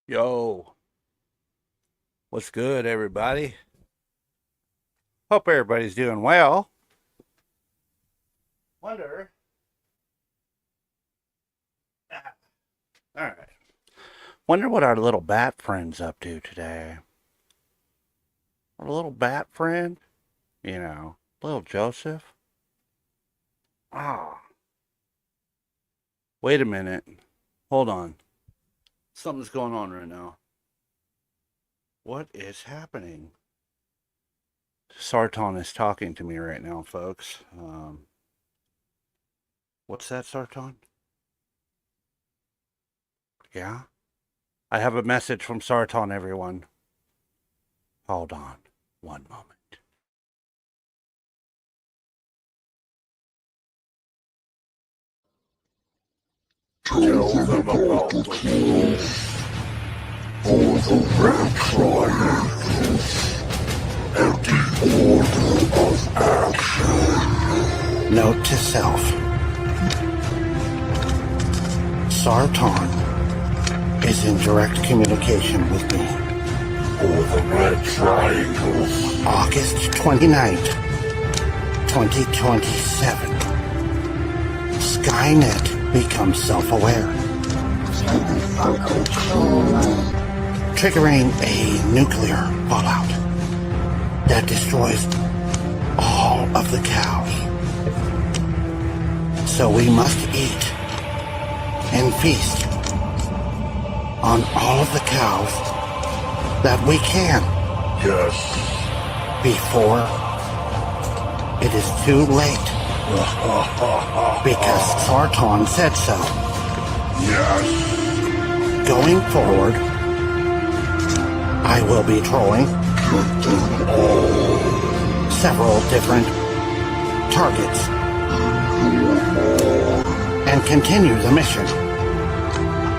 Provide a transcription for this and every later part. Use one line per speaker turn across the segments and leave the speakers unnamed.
Yo, what's good, everybody? Hope everybody's doing well. Wonder. All right. Wonder what our little bat friend's up to today. Our little bat friend, little Joseph. Ah, wait a minute. Hold on. Something's going on right now. What is happening? Sarton is talking to me right now, folks. What's that, Sarton? Yeah? I have a message from Sarton, everyone. Hold on one moment.
Tell them about the clothes for the red triangles and the order of action.
Note to self. Sarton is in direct communication with me.
For the red triangles.
August 29th, 2027. Skynet becomes self-aware, triggering a nuclear fallout that destroys all of the cows. So we must eat and feast on all of the cows that we can.
Yes.
Before it is too late. Because Sarton said so.
Yes.
Going forward, I will be trolling several different targets and continue the mission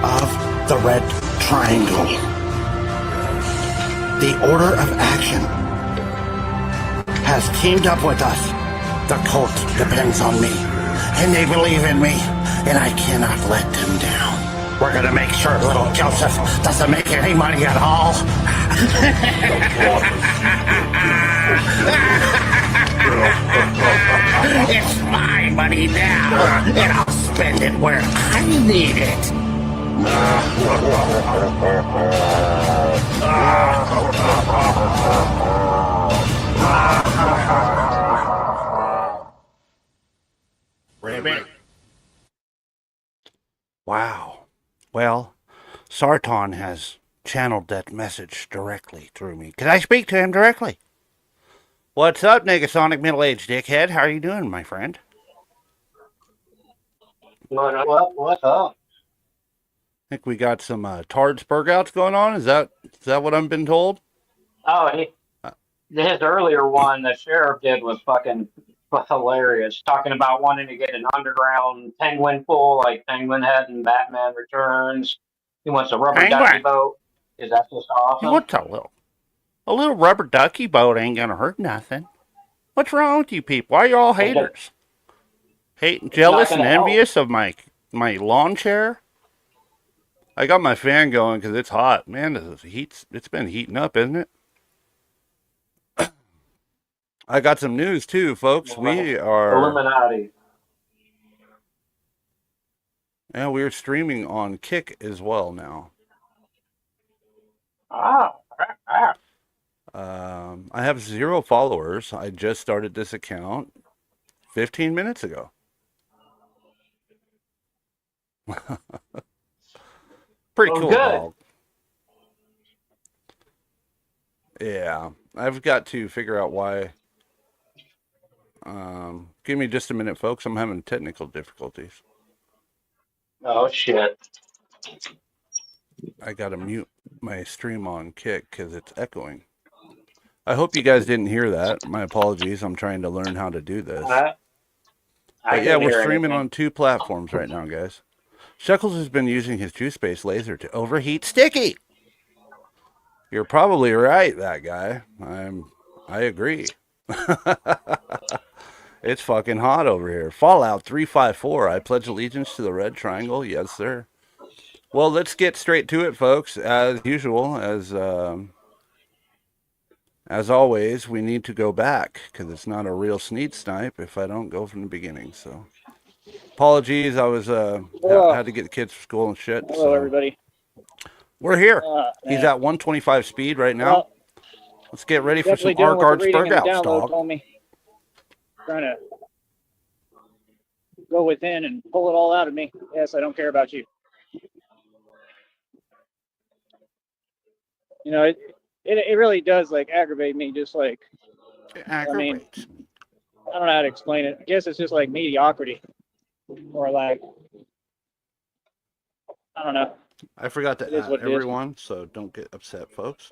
of the Red Triangle. The Order of Action has teamed up with us. The cult depends on me, and they believe in me, and I cannot let them down. We're gonna make sure little Joseph doesn't make any money at all. It's my money now, and I'll spend it where I need it.
Wow. Well, Sarton has channeled that message directly through me. Can I speak to him directly? What's up, Negasonic middle-aged dickhead? How are you doing, my friend?
What's up?
I think we got some Tardsburg outs going on. Is that what I've been told?
Oh,
Uh,
his earlier one the sheriff did was fucking hilarious. Talking about wanting to get an underground penguin pool like Penguin had in Batman Returns. He wants a rubber ducky
Penguin!
boat. Is that just awesome?
What's a little rubber ducky boat ain't gonna hurt nothing. What's wrong with you people? Why are you all haters? Hating, jealous, and envious of my lawn chair? I got my fan going because it's hot. Man, it's been heating up, isn't it? I got some news too, folks. We are
Illuminati.
Yeah, we're streaming on Kick as well now.
Ah.
I have 0 followers. I just started this account 15 minutes ago. Pretty cool,
Good.
dog. Yeah, I've got to figure out why. Give me just a minute, folks. I'm having technical difficulties.
Oh shit.
I gotta mute my stream on Kick because it's echoing. I hope you guys didn't hear that. My apologies. I'm trying to learn how to do this. But yeah, we're streaming on 2 platforms right now, guys. Shuckles has been using his juice-based laser to overheat Sticky. You're probably right, that guy. I agree. It's fucking hot over here. Fallout 354. I pledge allegiance to the Red Triangle. Yes, sir. Well, let's get straight to it, folks. As usual, as always, we need to go back because it's not a real Sneed Snipe if I don't go from the beginning. So, apologies. I was had to get the kids from school and shit.
Hello, everybody.
We're here. He's at 125 speed right now.
Well,
let's get ready for some
doing what the
Argard's
reading and the
Burgouts,
download
dog.
told me. Trying to go within and pull it all out of me. Yes, I don't care about you. You know, it really does like aggravate me. Just like, I mean, I don't know how to explain it. I guess it's just like mediocrity, or like, I don't know.
I forgot to
It is
add
what it is.
everyone, so don't get upset, folks.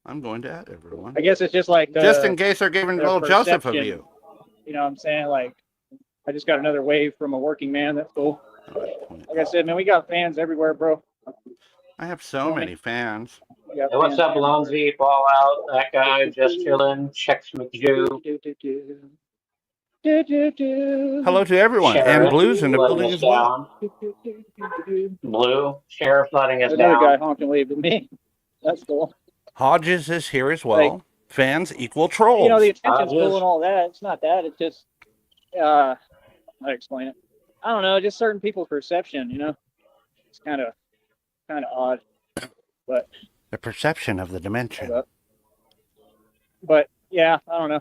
I'm going to add everyone.
I guess it's just like
just in case they're giving little Joseph of you.
You know what I'm saying? Like, I just got another wave from a working man. That's cool. Like I said, man, we got fans everywhere, bro.
I have so many fans.
Hey, what's up, Lonzy? Ball out. That guy just chilling. Checks McJew.
Hello to everyone.
Sheriff,
and Blue's in the building as well.
Blue. Sheriff letting us
Another
down.
guy honking wave at me. That's cool.
Hodges is here as well.
Like,
fans equal trolls.
You know, the attention's cool and all that. It's not that. It's just, how to explain it? I don't know. Just certain people's perception, you know? It's kind of odd. But
the perception of the dimension.
But yeah, I don't know.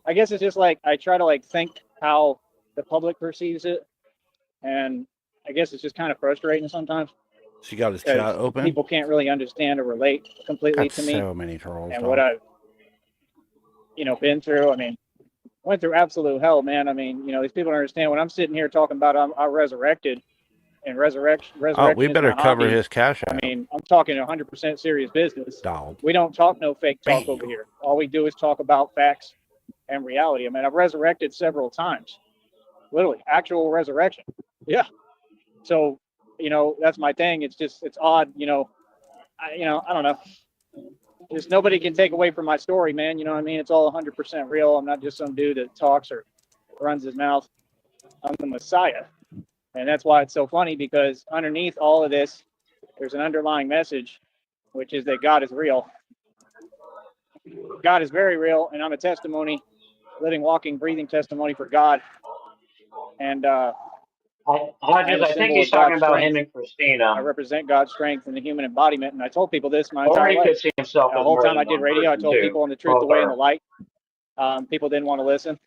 I guess it's just like I try to like think how the public perceives it, and I guess it's just kind of frustrating sometimes.
So you got his chat open.
People can't really understand or relate completely to me.
So many trolls.
And what I've, been through. I mean, went through absolute hell, man. I mean, these people don't understand when I'm sitting here talking about I'm resurrected. And resurrection.
Oh, we better cover his cash out.
I mean, I'm talking 100% serious business.
Dog.
We don't talk no fake talk over here. All we do is talk about facts and reality. I mean, I've resurrected several times, literally actual resurrection. Yeah. So, that's my thing. It's just, it's odd. I don't know. Just nobody can take away from my story, man. You know what I mean? It's all 100% real. I'm not just some dude that talks or runs his mouth. I'm the Messiah. And that's why it's so funny, because underneath all of this, there's an underlying message, which is that God is real. God is very real, and I'm a testimony, living, walking, breathing testimony for God. And
I think he's talking about him and Christina.
I represent God's strength in the human embodiment, and I told people this my entire life.
He could see himself
the whole time I did radio, I told people in the truth, the way, and the light. People didn't want to listen.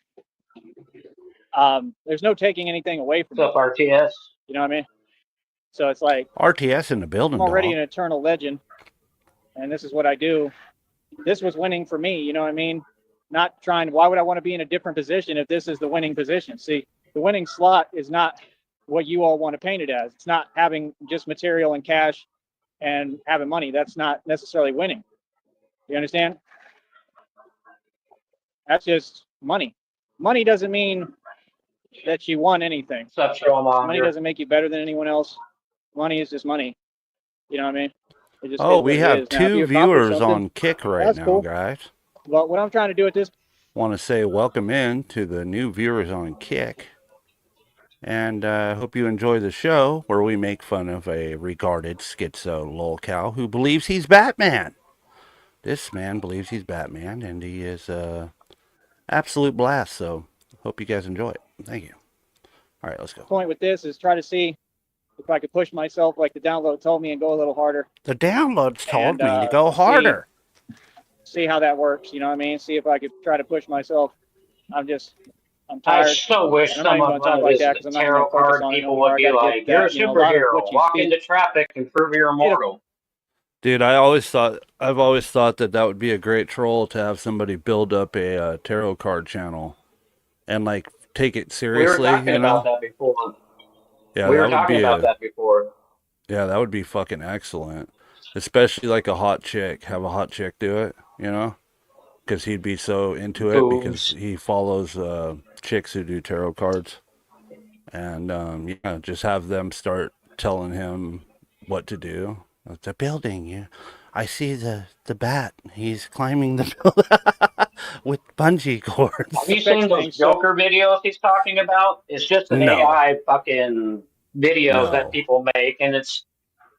There's no taking anything away from
What's up, RTS?
You know what I mean? So it's like
RTS in the building.
I'm already an eternal legend, and this is what I do. This was winning for me, you know what I mean? Not trying. Why would I want to be in a different position if this is the winning position? See, the winning slot is not what you all want to paint it as. It's not having just material and cash and having money. That's not necessarily winning. You understand? That's just money. Money doesn't mean that you won anything. Money doesn't make you better than anyone else. Money is just money. You know what I mean? It just
we have 2 viewers on Kick right now, cool. Guys.
Well, what I'm trying to do at this...
want to say welcome in to the new viewers on Kick. And hope you enjoy the show where we make fun of a regarded schizo lolcow who believes he's Batman. This man believes he's Batman, and he is absolute blast. So hope you guys enjoy it. Thank you. All right, let's go.
The point with this is try to see if I could push myself like the download told me and go a little harder.
The downloads told me to go harder.
See how that works. You know what I mean? See if I could try to push myself. I'm tired.
I so wish someone of his tarot card people would be like, you're a superhero. Walk into traffic and prove you're immortal.
Dude, I've always thought that would be a great troll to have somebody build up a tarot card channel and like take it seriously.
We were talking about that before.
Yeah,
we were talking about that before.
Yeah, that would be fucking excellent. Especially like a hot chick. Have a hot chick do it, because he'd be so into it because he follows chicks who do tarot cards. And just have them start telling him what to do. The building, I see the bat. He's climbing the building with bungee cords.
Have you seen those Joker videos he's talking about? It's just an AI fucking videos that people make, and it's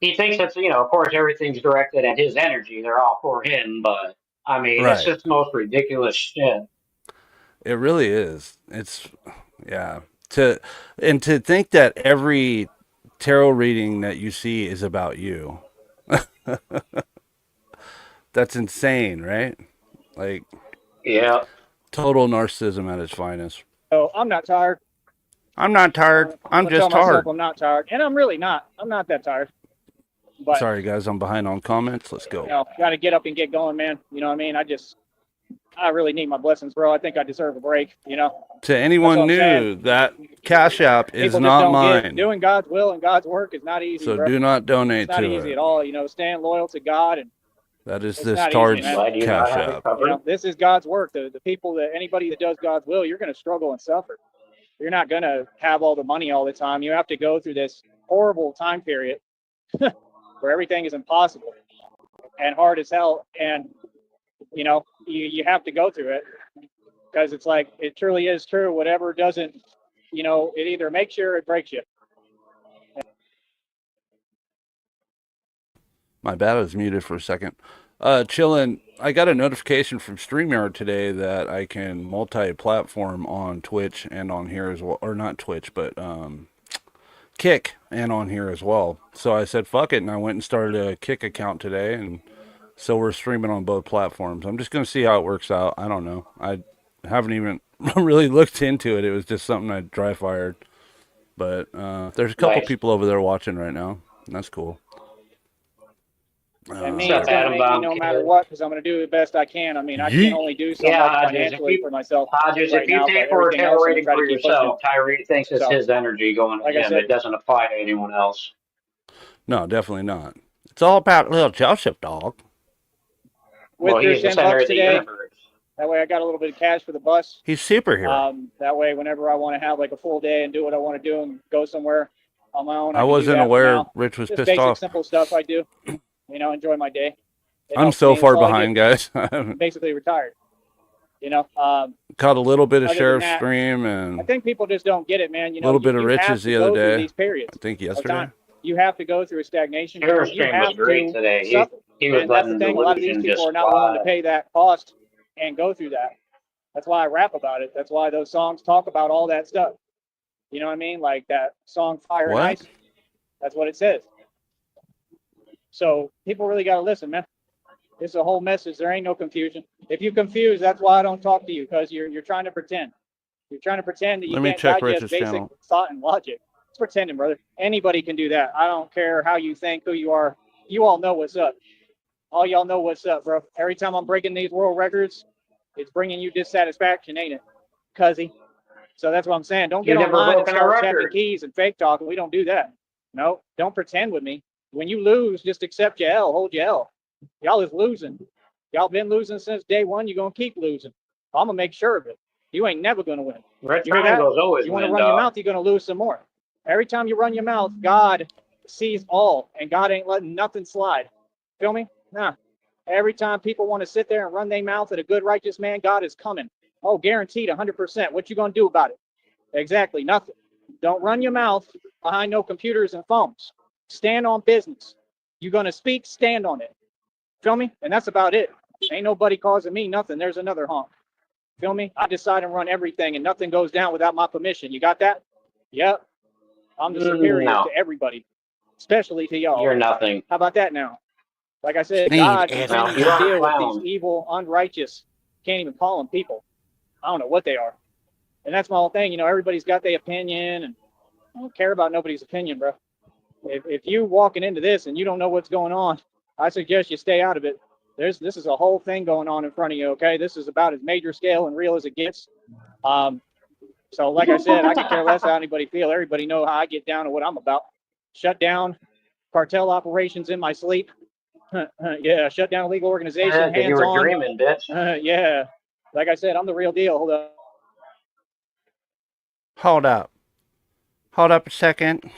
he thinks it's, of course, everything's directed at his energy. They're all for him, but I mean, it's
Right.
just the most ridiculous shit.
It really is. It's yeah. To think that every tarot reading that you see is about you. That's insane, right? Like
Yeah.
total narcissism at its finest.
So I'm not tired.
I'm not tired. I'm
gonna tell
just
myself
tired.
I'm not tired, and I'm really not. I'm not that tired. But
sorry, guys, I'm behind on comments. Let's go.
Got to get up and get going, man. You know what I mean? I really need my blessings, bro. I think I deserve a break.
To anyone new, that Cash App is not mine.
Doing God's will and God's work is not easy.
So
bro.
do not donate
it's not
to
easy
it.
at all. Staying loyal to God, and
that is
it's
this
not
Tard's
easy, man.
Cash App.
This is God's work. The people anybody that does God's will, you're going to struggle and suffer. You're not going to have all the money all the time. You have to go through this horrible time period where everything is impossible and hard as hell. And, you have to go through it because it's like, it truly is true. Whatever doesn't, it either makes you or it breaks you.
My bad, I was muted for a second. Chillin', I got a notification from StreamYard today that I can multi-platform on Twitch and on here as well. Or not Twitch, but Kick and on here as well. So I said, fuck it, and I went and started a Kick account today, and so we're streaming on both platforms. I'm just going to see how it works out. I don't know. I haven't even really looked into it. It was just something I dry fired. But there's a couple people over there watching right now, and that's cool.
And me, it's going to make me no matter what, because I'm going to do the best I can. I mean, I can only do so much financially for myself.
Hodges, if you pay for a tarot reading for yourself, Tyree thinks it's his energy going to him. It doesn't apply to anyone else.
No, definitely not. It's all about little Joseph, dog.
With your $10 today, that way I got a little bit of cash for the bus.
He's superhero.
That way, whenever I want to have like a full day and do what I want to do and go somewhere on my own,
I wasn't aware Rich was pissed off.
Simple stuff I do. Enjoy my day.
I'm so far behind, guys.
Basically retired.
Caught a little bit of Sheriff's Stream, and
I think people just don't get it, man.
A little bit of Rich's the other day.
These periods
I think yesterday.
You have to go through a stagnation.
Sheriff's Stream was great today. He was letting
the thing. A lot of these people are not willing to pay that cost and go through that. That's why I rap about it. That's why those songs talk about all that stuff. You know what I mean? Like that song "Fire and Ice." That's what it says. So people really got to listen, man. It's a whole message. There ain't no confusion. If you confuse, that's why I don't talk to you, because you're trying to pretend. You're trying to pretend that you can't digest basic thought and logic. It's pretending, brother. Anybody can do that. I don't care how you think, who you are. You all know what's up. All y'all know what's up, bro. Every time I'm breaking these world records, it's bringing you dissatisfaction, ain't it, cuzzy? So that's what I'm saying. Don't get online and start tapping keys and fake talking. We don't do that. No, don't pretend with me. When you lose, just accept your L, hold your L. Y'all is losing. Y'all been losing since day one. You're going to keep losing. I'm going to make sure of it. You ain't never going to win.
Red Triangle's always
You want to run your mouth, you're going to lose some more. Every time you run your mouth, God sees all, and God ain't letting nothing slide. Feel me? Nah. Every time people want to sit there and run their mouth at a good, righteous man, God is coming. Oh, guaranteed 100%. What you going to do about it? Exactly, nothing. Don't run your mouth behind no computers and phones. Stand on business. You're going to speak, stand on it. Feel me? And that's about it. Ain't nobody causing me nothing. There's another honk. Feel me? I decide and run everything, and nothing goes down without my permission. You got that? Yep. I'm the superior to everybody, especially to y'all.
You're nothing.
How about that now? Like I said, God is going to deal with these evil, unrighteous, can't even call them people. I don't know what they are. And that's my whole thing. Everybody's got their opinion, and I don't care about nobody's opinion, bro. If you walking into this and you don't know what's going on, I suggest you stay out of it. This is a whole thing going on in front of you, okay? This is about as major scale and real as it gets. So like I said, I could care less how anybody feel. Everybody know how I get down to what I'm about. Shut down cartel operations in my sleep. Yeah, shut down legal organization. Hands
you were
on.
Dreaming, bitch.
Yeah. Like I said, I'm the real deal.
Hold up. Hold up a second.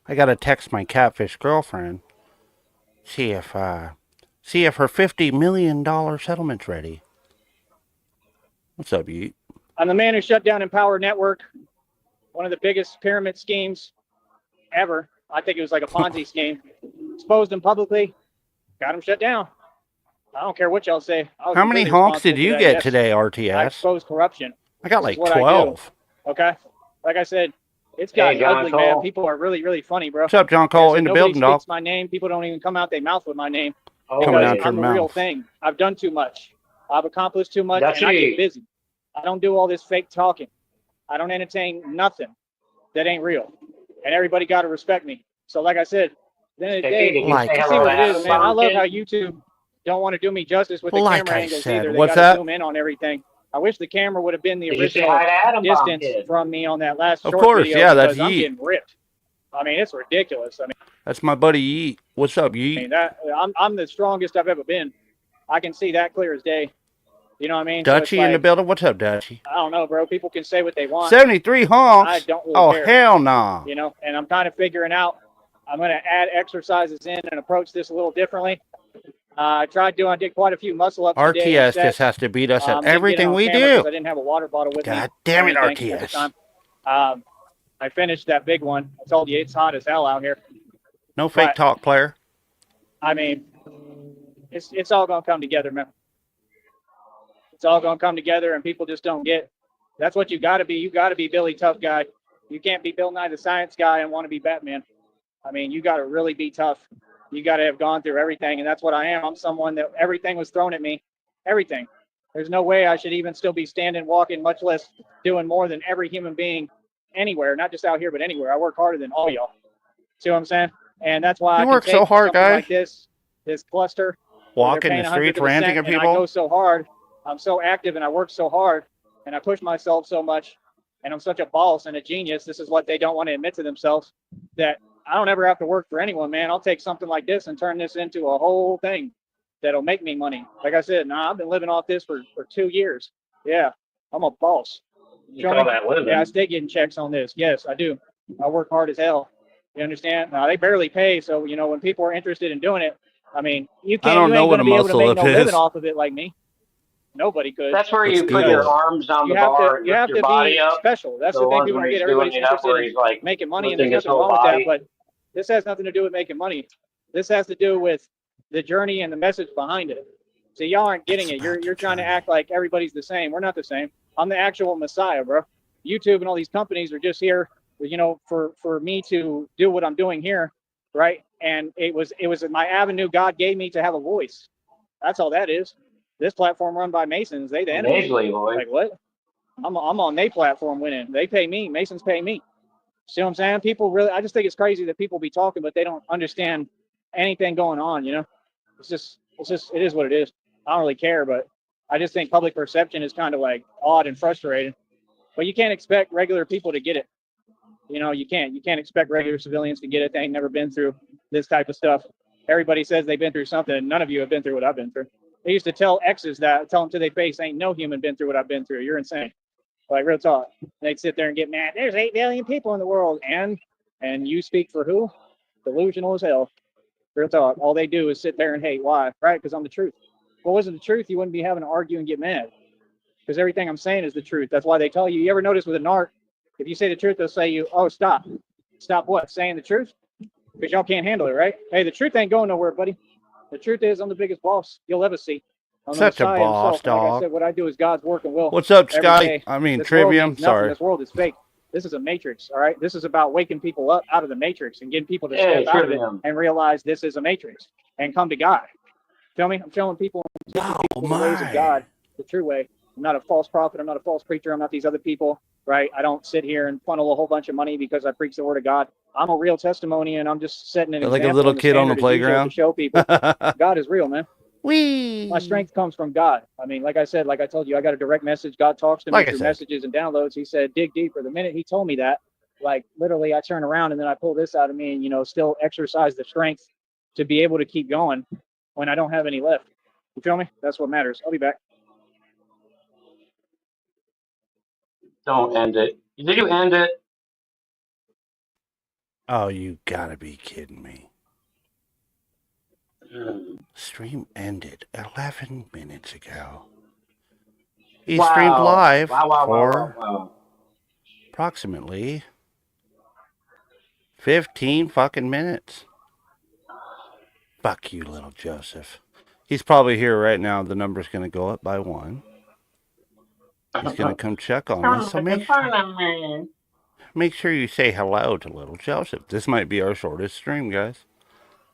I gotta text my catfish girlfriend. See if her $50 million settlement's ready. What's up, Yeet?
I'm the man who shut down Empower Network, one of the biggest pyramid schemes ever. I think it was like a Ponzi scheme. exposed them publicly, got them shut down. I don't care what y'all say.
How many honks did you get today, RTS?
I exposed corruption.
I got like 12.
Okay? Like I said, it's gotten ugly, man. People are really, really funny, bro.
What's up, John Cole? In the building, dog.
Nobody speaks my name. People don't even come out their mouth with my name.
Coming out your
I'm the
mouth.
real thing. I've done too much. I've accomplished too much, and I get busy. I don't do all this fake talking. I don't entertain nothing that ain't real. And everybody got to respect me. So, like I said, then of the day, see what it is, man. I love how YouTube don't want to do me justice with the camera angles either. They got to zoom in on everything. I wish the camera would have been the original distance from me on that last short video.
Of course, yeah, that's
Yeet. I'm getting ripped. I mean, it's ridiculous. I mean,
that's my buddy Yeet. What's up, Yeet?
I mean, I'm the strongest I've ever been. I can see that clear as day. You know what I mean?
Dutchie in the building. What's up, Dutchie?
I don't know, bro. People can say what they want.
73 honks.
I don't really care.
Hell nah.
You know, and I'm kind of figuring out. I'm going to add exercises in and approach this a little differently. I did quite a few muscle ups.
RTS just has to beat us at everything we do.
I didn't have a water bottle with me.
God damn it, RTS.
I finished that big one. I told you it's hot as hell out here.
No fake talk, player.
I mean, it's all going to come together, man. It's all going to come together, and people just don't get. That's what you got to be. You got to be Billy Tough Guy. You can't be Bill Nye the Science Guy and want to be Batman. I mean, you got to really be tough. You got to have gone through everything, and that's what I am. I'm someone that everything was thrown at me. Everything. There's no way I should even still be standing, walking, much less doing more than every human being anywhere, not just out here, but anywhere. I work harder than all y'all. See what I'm saying? And that's why I
work so hard, guys.
Like this cluster.
Walking the streets, ranting at people.
I go so hard. I'm so active, and I work so hard, and I push myself so much, and I'm such a boss and a genius. This is what they don't want to admit to themselves, that I don't ever have to work for anyone, man. I'll take something like this and turn this into a whole thing that'll make me money. Like I said, I've been living off this for 2 years. Yeah, I'm a boss.
You call that living?
Yeah, I stay getting checks on this. Yes, I do. I work hard as hell. You understand? Now, they barely pay, so, you know, when people are interested in doing it, I mean, you ain't going to be able to make no living off of it like me. Nobody could.
That's where you put your arms on the bar and lift your body up.
Special. That's the thing. People get everybody's interested in like making money, and there's nothing wrong with that. But this has nothing to do with making money. This has to do with the journey and the message behind it. So y'all aren't getting it. You're trying to act like everybody's the same. We're not the same. I'm the actual Messiah, bro. YouTube and all these companies are just here, you know, for me to do what I'm doing here, right? And it was my avenue God gave me to have a voice. That's all that is. This platform run by Masons, they the enemy. Like what? I'm on their platform winning. They pay me. Masons pay me. See what I'm saying? People really, I just think it's crazy that people be talking, but they don't understand anything going on. You know, it is what it is. I don't really care, but I just think public perception is kind of like odd and frustrating. But you can't expect regular people to get it. You know, you can't expect regular civilians to get it. They ain't never been through this type of stuff. Everybody says they've been through something. None of you have been through what I've been through. They used to tell exes that, tell them to their face, ain't no human been through what I've been through. You're insane. Like, real talk. They'd sit there and get mad. There's 8 billion people in the world. And you speak for who? Delusional as hell. Real talk. All they do is sit there and hate. Why? Right? Because I'm the truth. If it wasn't the truth, you wouldn't be having to argue and get mad. Because everything I'm saying is the truth. That's why they tell you. You ever notice with a narc, if you say the truth, they'll say you, oh, stop. Stop what? Saying the truth? Because y'all can't handle it, right? Hey, the truth ain't going nowhere, buddy. The truth is, I'm the biggest boss you'll ever see. I'm
such a boss, dog.
Like I said, what I do is God's work and will.
What's up, Sky? I mean, Trivium. Sorry.
This world is fake. This is a matrix, all right? This is about waking people up out of the matrix and getting people to step out of it and realize this is a matrix and come to God. Feel me? I'm showing people, the ways of God, the true way. I'm not a false prophet. I'm not a false preacher. I'm not these other people, right? I don't sit here and funnel a whole bunch of money because I preach the word of God. I'm a real testimony, and I'm just setting an example.
Like a little kid on the playground.
To show people God is real, man.
Wee.
My strength comes from God. I mean, like I said, like I told you, I got a direct message. God talks to me through messages and downloads. He said, dig deeper. The minute he told me that, like literally I turn around and then I pull this out of me and, you know, still exercise the strength to be able to keep going when I don't have any left. You feel me? That's what matters. I'll be back.
Don't end it. Did you end it?
Oh, you gotta be kidding me. Stream ended 11 minutes ago. He streamed live for approximately 15 fucking minutes. Fuck you, little Joseph. He's probably here right now. The number's going to go up by 1. He's going to come check on us. So make sure you say hello to little Joseph. This might be our shortest stream, guys.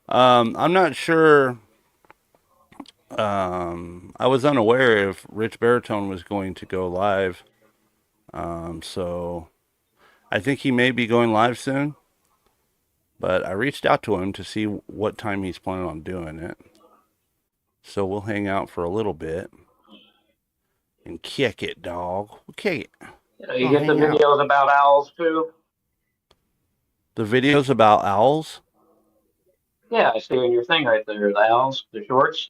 I'm not sure. I was unaware if Rich Baritone was going to go live. So I think he may be going live soon. But I reached out to him to see what time he's planning on doing it. So we'll hang out for a little bit and kick it, dog. We'll kick it.
You get the videos about owls too?
The videos about owls?
Yeah, I see in your thing right there. The owls, the shorts.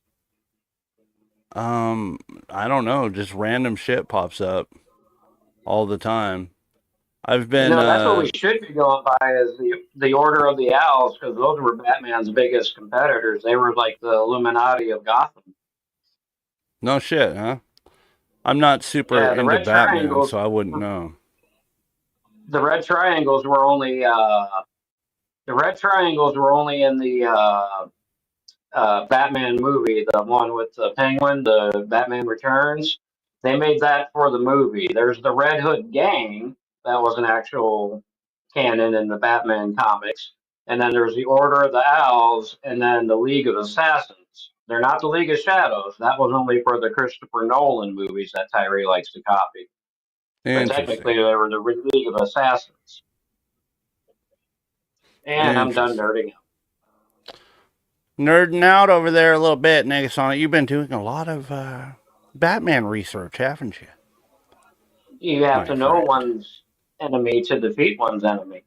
I don't know. Just random shit pops up all the time. I've been.
No, that's what we should be going by is the Order of the Owls, because those were Batman's biggest competitors. They were like the Illuminati of Gotham.
No shit, huh? I'm not super into Batman, so I wouldn't know.
The red triangles were only in the Batman movie, the one with the Penguin, the Batman Returns. They made that for the movie. There's the Red Hood Gang. That was an actual canon in the Batman comics. And then there's the Order of the Owls, and then the League of Assassins. They're not the League of Shadows. That was only for the Christopher Nolan movies that Tyree likes to copy. But technically, they were the League of Assassins. And I'm done nerding out.
Nerding out over there a little bit, Negasonic. You've been doing a lot of Batman research, haven't you?
You have to know one's enemy to defeat one's enemy.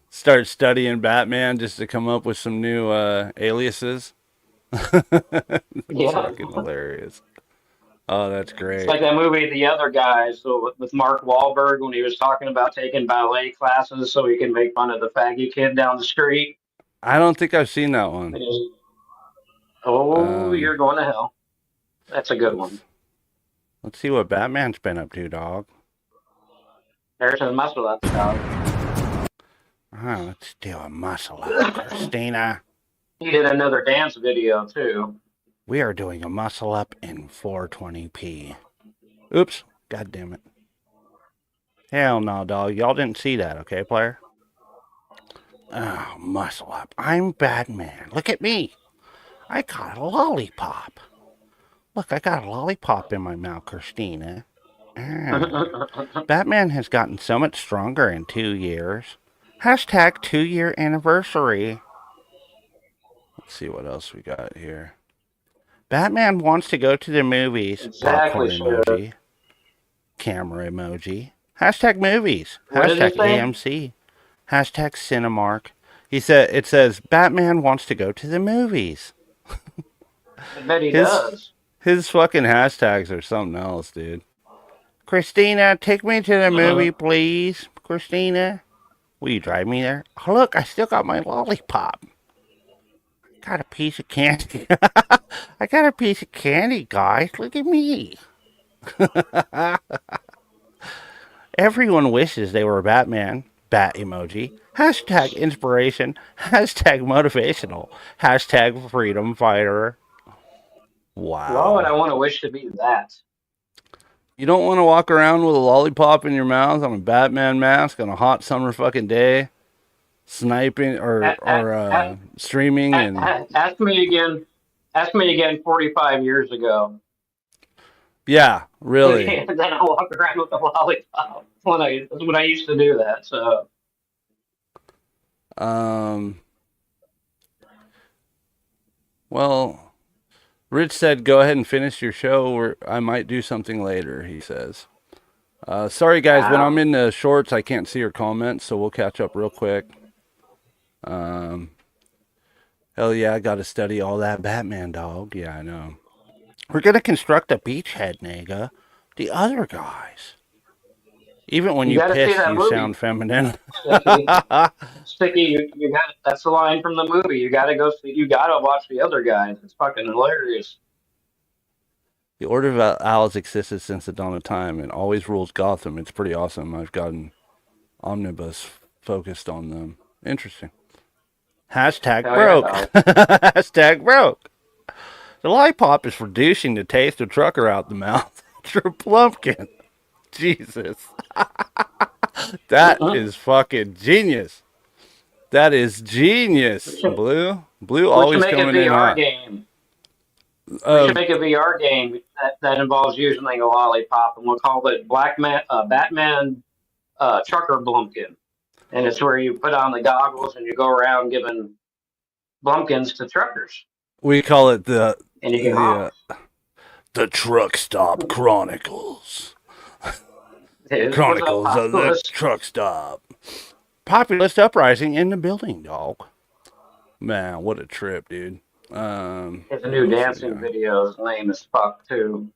Start studying Batman just to come up with some new aliases. That's fucking hilarious. Oh, that's great.
It's like that movie, The Other Guys, with Mark Wahlberg when he was talking about taking ballet classes so he can make fun of the faggy kid down the street.
I don't think I've seen that one.
You're going to hell. That's a good one.
Let's see what Batman's been up to, dog.
There's his muscle up, dog.
Let's do a muscle up, Christina.
He did another dance video, too.
We are doing a muscle up in 420p. Oops. God damn it. Hell no, dog. Y'all didn't see that, okay, player? Oh, muscle up. I'm Batman. Look at me. I got a lollipop. Look, I got a lollipop in my mouth, Christina. Batman has gotten so much stronger in 2 years. Hashtag 2-year anniversary. Let's see what else we got here. Batman wants to go to the movies.
Exactly,
emoji. Camera emoji. Hashtag movies. Hashtag AMC. Hashtag Cinemark. It says, Batman wants to go to the movies.
I bet he does.
His fucking hashtags are something else, dude. Christina, take me to the movie, please. Christina, will you drive me there? Oh, look, I still got my lollipop. Got a piece of candy. I got a piece of candy, guys. Look at me. Everyone wishes they were Batman. Bat emoji. Hashtag inspiration. Hashtag motivational. Hashtag freedom fighter. Wow.
Why would I want to wish to be that?
You don't want to walk around with a lollipop in your mouth on a Batman mask on a hot summer fucking day, sniping or streaming and.
Ask me again. 45 years ago.
Yeah, really.
And then I walk around with a lollipop when I used to do that. So.
Well. Rich said, go ahead and finish your show, or I might do something later, he says. Sorry, guys, when I'm in the shorts, I can't see your comments, so we'll catch up real quick. Hell yeah, I got to study all that Batman, dog. Yeah, I know. We're going to construct a beachhead, nigga. The other guys. Even when you piss, you sound feminine.
Sticky, you got that's the line from the movie. You gotta watch The Other Guys. It's fucking hilarious.
The Order of Owls existed since the dawn of time and always rules Gotham. It's pretty awesome. I've gotten omnibus focused on them. Interesting. Hashtag
Hell
broke.
yeah,
Hashtag broke. The lollipop is reducing the taste of trucker out the mouth through Plumpkin. Jesus. That is fucking genius. That is genius, Blue. Blue
we should
always
make a
coming in
VR
hot.
game. We should make a VR game that involves using a lollipop, and we'll call it Batman Trucker Blumpkin. And it's where you put on the goggles and you go around giving Blumpkins to truckers,
We call it the
and you get honk.
the Truck Stop Chronicles. Chronicles of the Truck Stop. Populist uprising in the building, dog. Man, what a trip, dude.
It's a new dancing video. His lame as fuck too.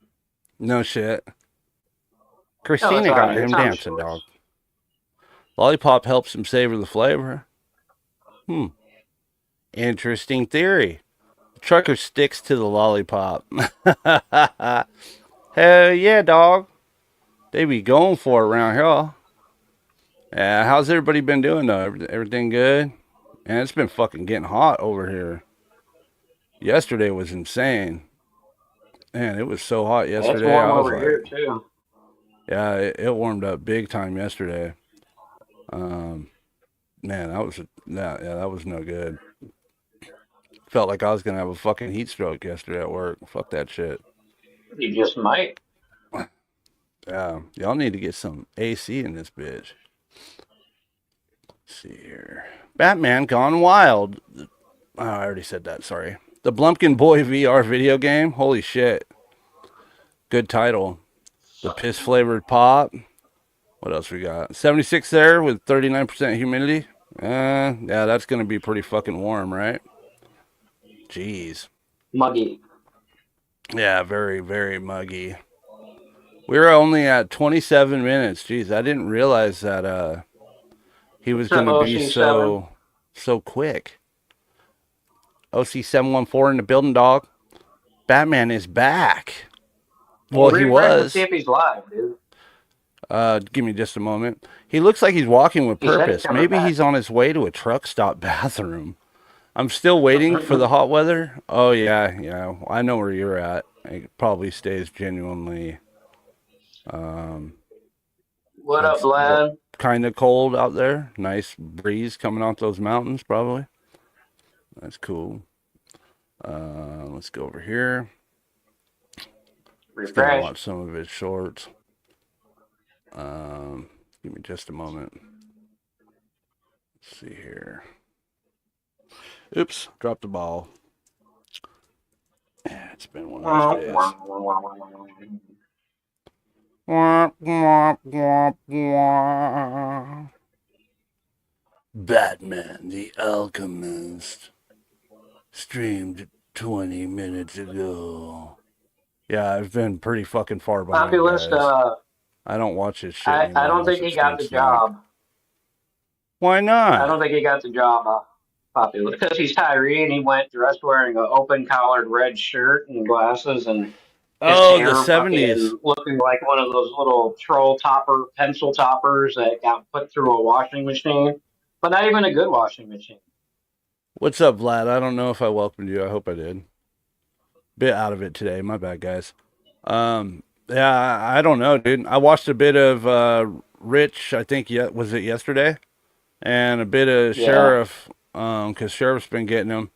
No shit.
No,
Christina got him dancing, dog. Lollipop helps him savor the flavor. Interesting theory. The trucker sticks to the lollipop. Hell yeah, dog. They be going for it around here. Yeah, how's everybody been doing though? Everything good? Man, it's been fucking getting hot over here. Yesterday was insane. Man, it was so hot yesterday.
It's warm over here too.
Yeah, it warmed up big time yesterday. Man, that was no good. Felt like I was gonna have a fucking heat stroke yesterday at work. Fuck that shit.
You just might.
Yeah, y'all need to get some AC in this bitch. Let's see here. Batman Gone Wild. Oh, I already said that, sorry. The Blumpkin Boy VR video game. Holy shit. Good title. The piss flavored pop. What else we got? 76 there with 39% humidity. Yeah, that's going to be pretty fucking warm, right? Jeez.
Muggy.
Yeah, very, very muggy. We were only at 27 minutes. Jeez, I didn't realize that he was going to be so quick. OC714 in the building, dog. Batman is back. Well, he was.
See if he's live, dude.
Give me just a moment. He looks like he's walking with purpose. Maybe he's on his way to a truck stop bathroom. I'm still waiting for the hot weather. Oh, yeah. I know where you're at. It probably stays genuinely...
what up, lad?
Kind of cold out there. Nice breeze coming off those mountains, probably. That's cool. Let's go over here. Just gonna watch some of his shorts. Give me just a moment. Let's see here. Oops, dropped the ball. Yeah, it's been one of those days. Batman the Alchemist streamed 20 minutes ago. Yeah, I've been pretty fucking far behind.
Populist,
I don't watch his shit anymore.
I don't think he got the job.
Why not?
I don't think he got the job, Populist, because he's Tyree and he went dressed wearing an open-collared red shirt and glasses and
the 70s,
looking like one of those little pencil toppers that got put through a washing machine, but not even a good washing machine.
What's up, Vlad? I don't know if I welcomed you. I hope I did. Bit out of it today. My bad, guys. Yeah, I don't know, dude. I watched a bit of Rich, I think, was it yesterday? And a bit of Sheriff, because Sheriff's been getting him.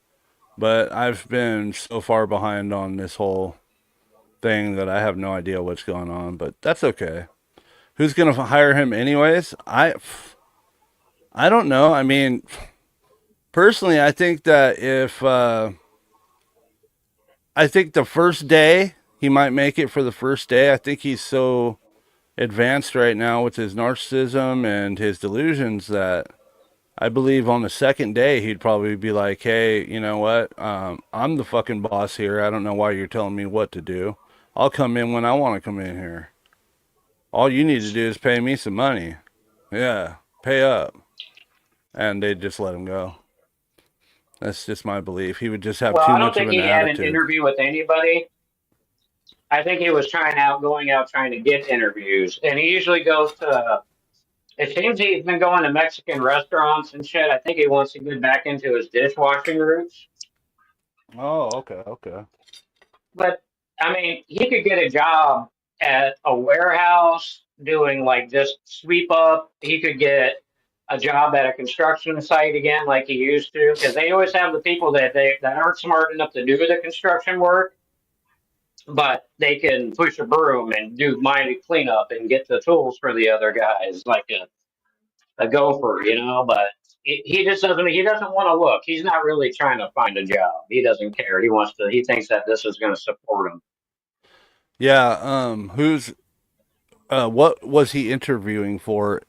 But I've been so far behind on this whole thing that I have no idea what's going on, but that's okay. Who's going to hire him anyways? I don't know. I mean, personally, I think that if... I think the first day, he might make it for the first day. I think he's so advanced right now with his narcissism and his delusions that I believe on the second day, he'd probably be like, hey, you know what? I'm the fucking boss here. I don't know why you're telling me what to do. I'll come in when I want to come in here. All you need to do is pay me some money. Yeah, pay up. And they'd just let him go. That's just my belief. He would just have too much of an attitude. I don't think he had an
interview with anybody. I think he was trying to get interviews. And he usually goes to It seems he's been going to Mexican restaurants and shit. I think he wants to get back into his dishwashing roots.
Oh, okay.
But I mean, he could get a job at a warehouse doing like just sweep up. He could get a job at a construction site again, like he used to, because they always have the people that aren't smart enough to do the construction work, but they can push a broom and do minor cleanup and get the tools for the other guys, like a gopher, you know. But he just doesn't. He doesn't want to look. He's not really trying to find a job. He doesn't care. He wants to. He thinks that this is going to support him.
Yeah. What was he interviewing for?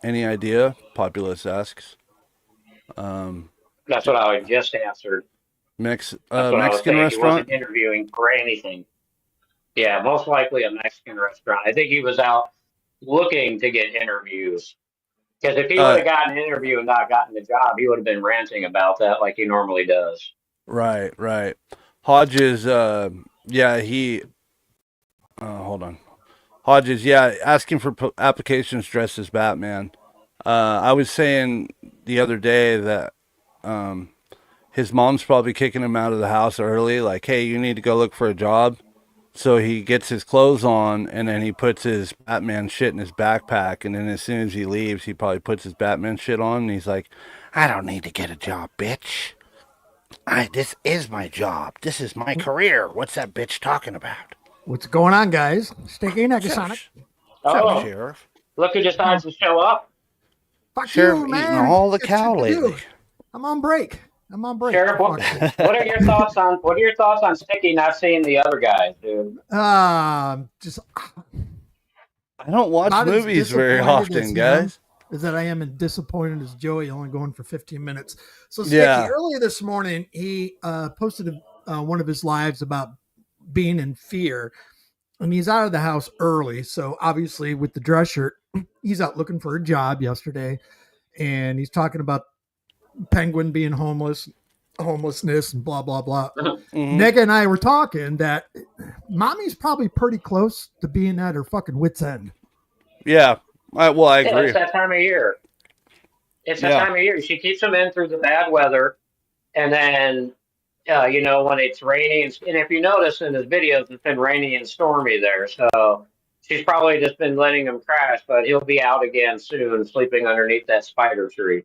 Any idea? Populous asks.
That's what I just answered. That's what I was
Mexican
saying. He
restaurant?
wasn't interviewing for anything. Yeah, most likely a Mexican restaurant. I think he was out looking to get interviews. Because if he would have gotten an interview and not gotten the job, he would have been ranting about that like he normally does.
Right. Hodges, hold on. Hodges, asking for applications dressed as Batman. I was saying the other day that his mom's probably kicking him out of the house early, like, hey, you need to go look for a job. So he gets his clothes on, and then he puts his Batman shit in his backpack, and then as soon as he leaves, he probably puts his Batman shit on, and he's like, I don't need to get a job, bitch. This is my job. This is my career. What's that bitch talking about?
What's going on, guys? Sticky Negasonic.
Oh,
Sheriff.
look who decides to show up.
Fuck
Sheriff
you, man.
eating all the
Got
cow
shit to do.
lately.
I'm on break.
Sheriff, what are your thoughts on Sticky not seeing the other guys, dude?
Just
I don't watch
not as
movies very
disappointed
often,
as him
guys.
Is that I am as disappointed as Joey, only going for 15 minutes. So Sticky,
Yeah.
earlier this morning, he posted one of his lives about being in fear, and he's out of the house early. So obviously, with the dress shirt, he's out looking for a job yesterday, and he's talking about Penguin being homelessness, and blah blah blah.
Mhm.
Nega and I were talking that mommy's probably pretty close to being at her fucking wit's end.
Yeah. I
Yeah,
agree.
it's that time of year. It's that time of year. She keeps them in through the bad weather, and then when it's raining, and if you notice in his videos, it's been rainy and stormy there. So she's probably just been letting him crash, but he'll be out again soon, sleeping underneath that spider tree.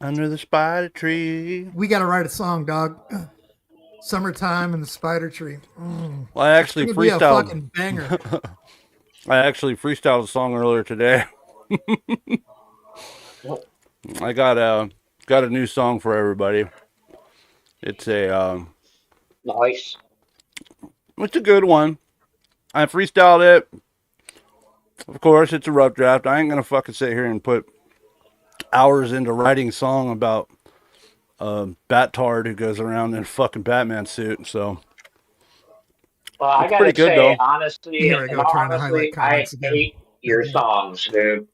Under the spider tree.
We got to write a song, dog. Summertime and the spider tree.
Well, I actually
It's gonna be a
freestyled.
fucking banger.
I actually freestyled a song earlier today. I got a new song for everybody. It's
Nice.
it's a good one. I freestyled it. Of course, it's a rough draft. I ain't gonna fucking sit here and put hours into writing a song about Bat-Tard who goes around in a fucking Batman suit. So
Well, I
it's
gotta
pretty good,
say,
though.
honestly,
Here we go, trying to highlight
I
comments again.
hate your songs, dude.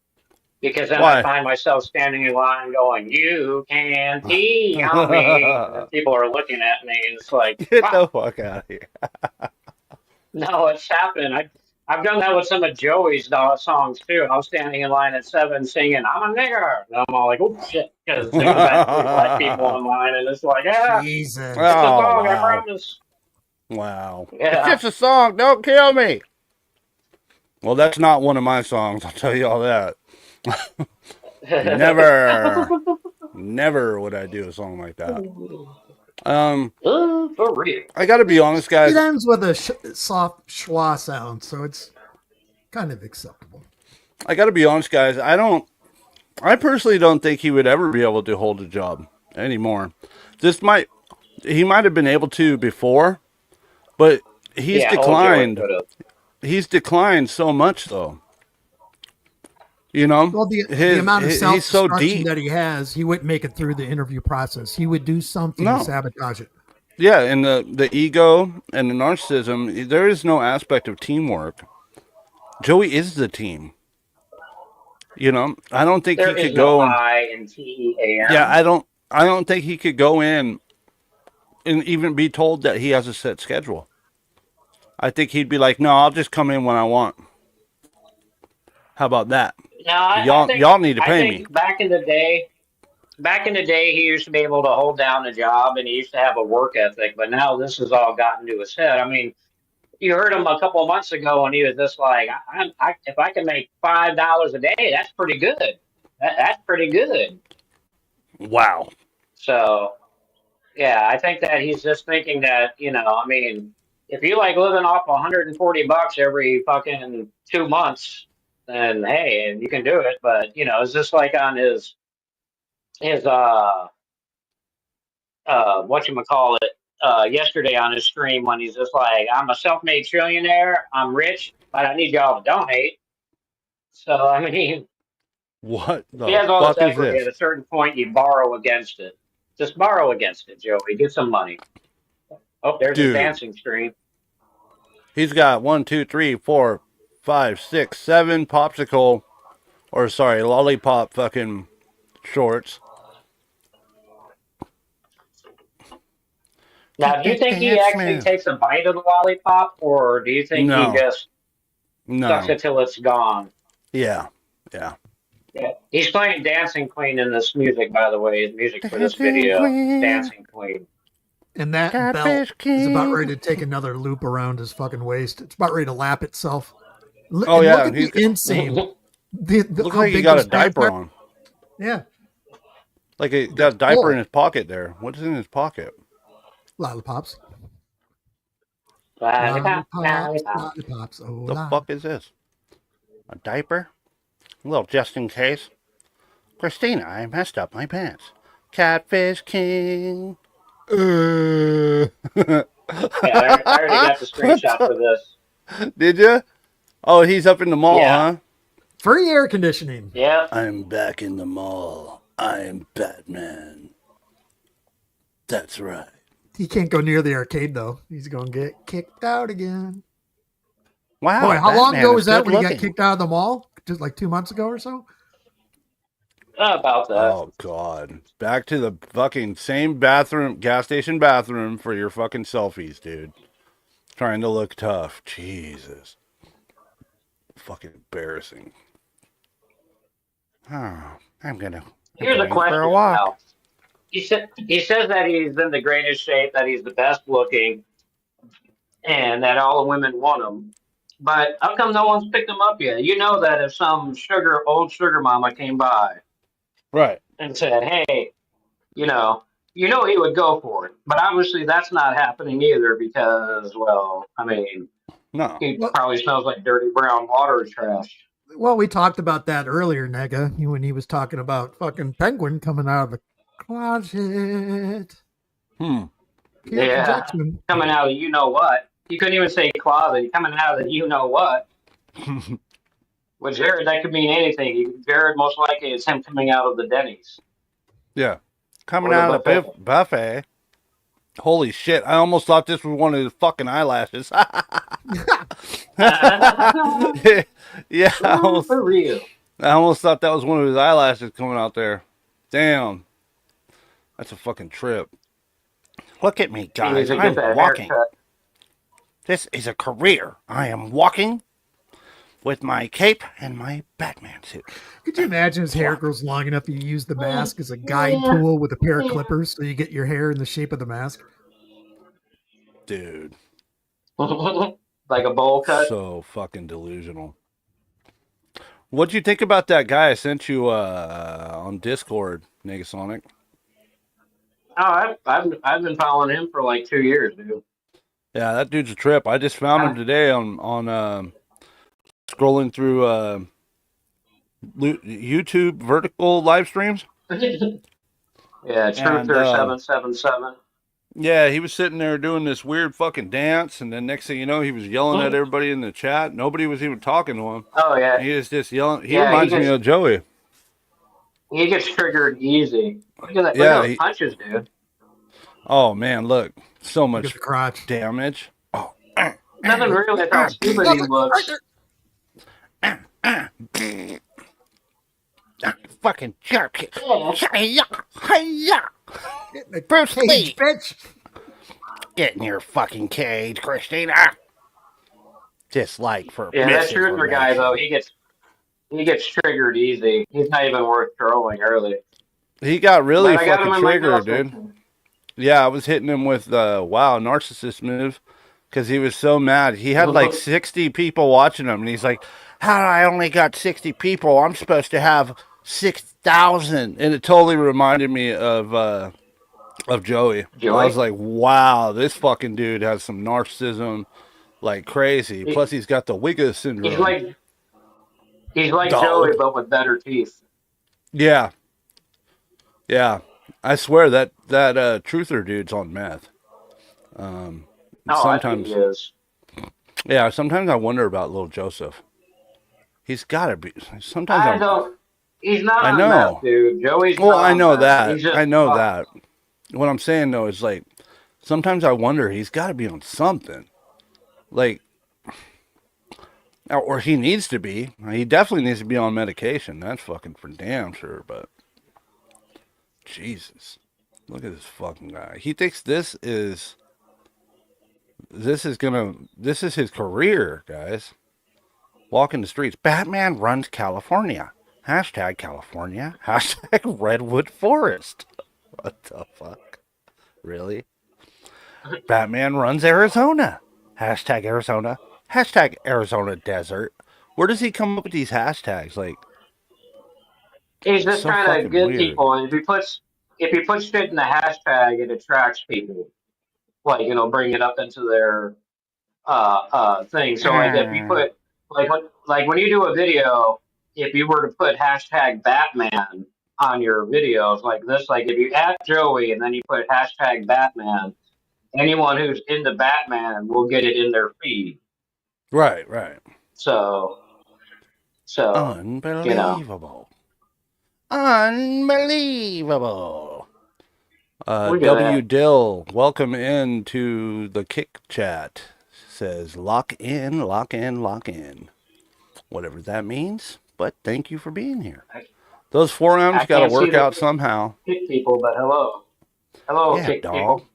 Because then
Why?
I find myself standing in line going, "You can pee on me." And people are looking at me, and it's like,
Get
wow.
the fuck out of here.
No, it's happened. I've done that with some of Joey's songs too. I was standing in line at 7 singing, "I'm a nigger." And I'm all like, "Oh shit," because there was actually black people in line, and it's like, yeah,
Jesus.
it's a song, I
wow.
promise.
Wow.
Yeah.
It's just a song. Don't kill me. Well, that's not one of my songs. I'll tell you all that. Never would I do a song like that.
For real.
I got to be honest, guys.
It ends with a soft schwa sound, so it's kind of acceptable.
I got to be honest, guys. I personally don't think he would ever be able to hold a job anymore. He might have been able to before, but he's declined. He's declined so much, though. You know,
Well, the amount of self-destruction that he has, he wouldn't make it through the interview process. He would do something to sabotage it.
Yeah, and the ego and the narcissism, there is no aspect of teamwork. Joey is the team. You know, I don't think
There
he could
is no
go.
I in TEAM.
Yeah, I don't think he could go in and even be told that he has a set schedule. I think he'd be like, no, I'll just come in when I want. How about that?
No, I think
Y'all need to pay me.
back in the day, he used to be able to hold down a job and he used to have a work ethic. But now this has all gotten to his head. I mean, you heard him a couple of months ago and he was just like, if I can make $5 a day, that's pretty good. That's pretty good.
Wow.
So yeah, I think that he's just thinking that, I mean, if you like living off $140 every fucking 2 months, then hey, and you can do it. But it's just like on his whatchamacallit, yesterday on his stream when he's just like, I'm a self-made trillionaire, I'm rich, but I need y'all to donate. So I mean,
What
he
the
has all this
fuck is
equity. At
this?
a certain point, you borrow against it. Just borrow against it, Joey. Get some money. Oh, there's his
Dude.
dancing stream.
He's got 1, 2, 3, 4, 5, 6, 7 popsicle, or sorry, lollipop fucking shorts.
Now, do you think he actually takes a bite of the lollipop, or do you think he just sucks it till it's gone?
Yeah.
Yeah. He's playing Dancing Queen in this music, by the way. His music for this video, Dancing Queen.
And that belt is about ready to take another loop around his fucking waist. It's about ready to lap itself.
Oh, yeah.
Look at the inseam.
Looks like he got a diaper on.
Yeah.
Like he got a diaper in his pocket there. What's in his pocket?
Lollipops.
Lollipops.
Oh,
the fuck is this? A diaper? A little just in case. Christina, I messed up my pants. Catfish King.
Yeah, I already got the screenshot for this.
Did you? Oh, he's up in the mall, huh?
Free air conditioning.
Yeah.
I'm back in the mall. I'm Batman. That's right.
He can't go near the arcade, though. He's going to get kicked out again.
Wow.
Boy, how long ago was that when he got kicked out of the mall? Just like 2 months ago or so?
About that.
Oh, God. Back to the fucking same bathroom, gas station bathroom for your fucking selfies, dude. Trying to look tough. Jesus. Fucking embarrassing. Oh,
Here's a question. For a walk. He says that he's in the greatest shape, that he's the best looking, and that all the women want him. But how come no one's picked him up yet? You know that if some old sugar mama came by,
right,
and said, "Hey, you know he would go for it." But obviously, that's not happening either because, well, I mean,
no,
he probably smells like dirty brown water trash.
Well, we talked about that earlier, Nega, when he was talking about fucking Penguin coming out of the closet.
Yeah, coming out of you know what. He couldn't even say closet. Coming out of the you know what. With Jared, that could mean anything. Jared, most likely, is him coming out of the Denny's.
Yeah, coming out of the buffet. Holy shit! I almost thought this was one of his fucking eyelashes. Yeah,
for real.
I almost thought that was one of his eyelashes coming out there. Damn, that's a fucking trip. Look at me, guys. I'm walking. This is a career. I am walking with my cape and my Batman suit.
Could you imagine his hair grows long enough you use the mask as a guide tool with a pair of clippers so you get your hair in the shape of the mask?
Dude.
Like a bowl cut?
So fucking delusional. What'd you think about that guy I sent you on Discord, Negasonic?
Oh, I've been following him for like 2 years, dude.
Yeah, that dude's a trip. I just found him today on scrolling through YouTube vertical live streams.
Yeah, Truther 777.
Yeah, he was sitting there doing this weird fucking dance, and then next thing you know, he was yelling at everybody in the chat. Nobody was even talking to him.
Oh yeah,
he was just yelling. He reminds me of Joey.
He gets triggered easy. Look at that! Look at those punches, dude.
Oh man, look, so much
crotch
damage. Oh,
nothing really how stupid he looks.
Fucking jerk.
Bruce Lee, bitch.
Get in your fucking cage, Christina. Just like for
that Truther guy though, he gets he gets triggered easy. He's not even worth trolling early.
He got really
But I got him
fucking
in my
triggered,
jail
dude.
section.
Yeah, I was hitting him with wow, narcissist move because he was so mad. He had like 60 people watching him, and he's like, "How do I only got 60 people? I'm supposed to have 6,000." And it totally reminded me of Joey. I was
Joey?
like, "Wow, this fucking dude has some narcissism like crazy. Plus, he's got the Wigga
He's
syndrome."
like he's like
Dog.
Joey, but with better teeth.
Yeah, yeah. I swear that truther dude's on meth. Um,
Oh, I think he
sometimes,
is.
yeah. Sometimes I wonder about little Joseph. He's got to be. Sometimes
I don't. He's not
I
on meth,
know.
dude. Joey's
Well,
not
I
on
know
meth.
that.
He's just
I know
fucked.
that. What I'm saying though is like, sometimes I wonder he's got to be on something. Like, or he needs to be. He definitely needs to be on medication. That's fucking for damn sure. But Jesus, look at this fucking guy. He thinks this is his career, guys. Walking the streets. Batman runs California. Hashtag California. Hashtag Redwood Forest. What the fuck? Really? Batman runs Arizona. Hashtag Arizona. Hashtag Arizona Desert. Where does he come up with these hashtags? Like,
He's
it's
just
so
trying to
fucking
get
weird.
people, and if he puts shit in the hashtag, it attracts people. Like bring it up into their thing. So like if you put like when you do a video, if you were to put hashtag Batman on your videos like this, like if you add Joey and then you put hashtag Batman, anyone who's into Batman will get it in their feed.
Right, right.
So you know.
Unbelievable. Unbelievable.
Look at
W.
that.
Dill, welcome into the Kick Chat. Says, lock in, lock in, lock in. Whatever that means, but thank you for being here. Those forearms
I
got to
can't see
work
the
out somehow.
kick people, but hello,
Yeah,
kick
dog.
people.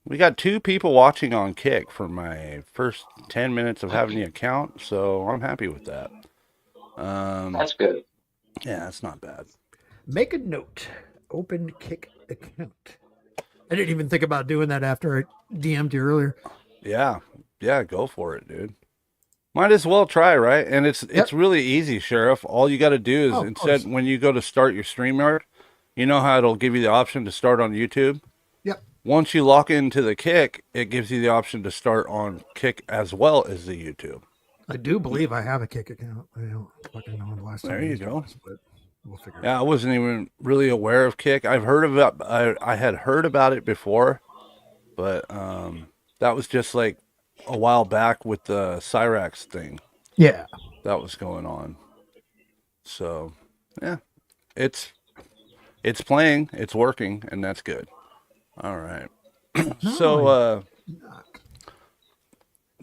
We got 2 people watching on Kick for my first 10 minutes of having the account, so I'm happy with that.
That's good.
Yeah, that's not bad.
Make a note. Open Kick account. I didn't even think about doing that after I DM'd you earlier.
Yeah, go for it, dude. Might as well try, right? And it's really easy, Sheriff. All you got to do is instead when you go to start your StreamYard, you know how it'll give you the option to start on YouTube?
Yep.
Once you lock into the Kick, it gives you the option to start on Kick as well as the YouTube.
I do believe I have a Kick account. I don't fucking know the last time.
There you go.
But we'll figure it
Yeah,
out.
I wasn't even really aware of Kick. I've heard about I had heard about it before, but that was just like a while back with the Cyrax thing.
Yeah.
That was going on. So, yeah. It's playing, it's working, and that's good. All right. So,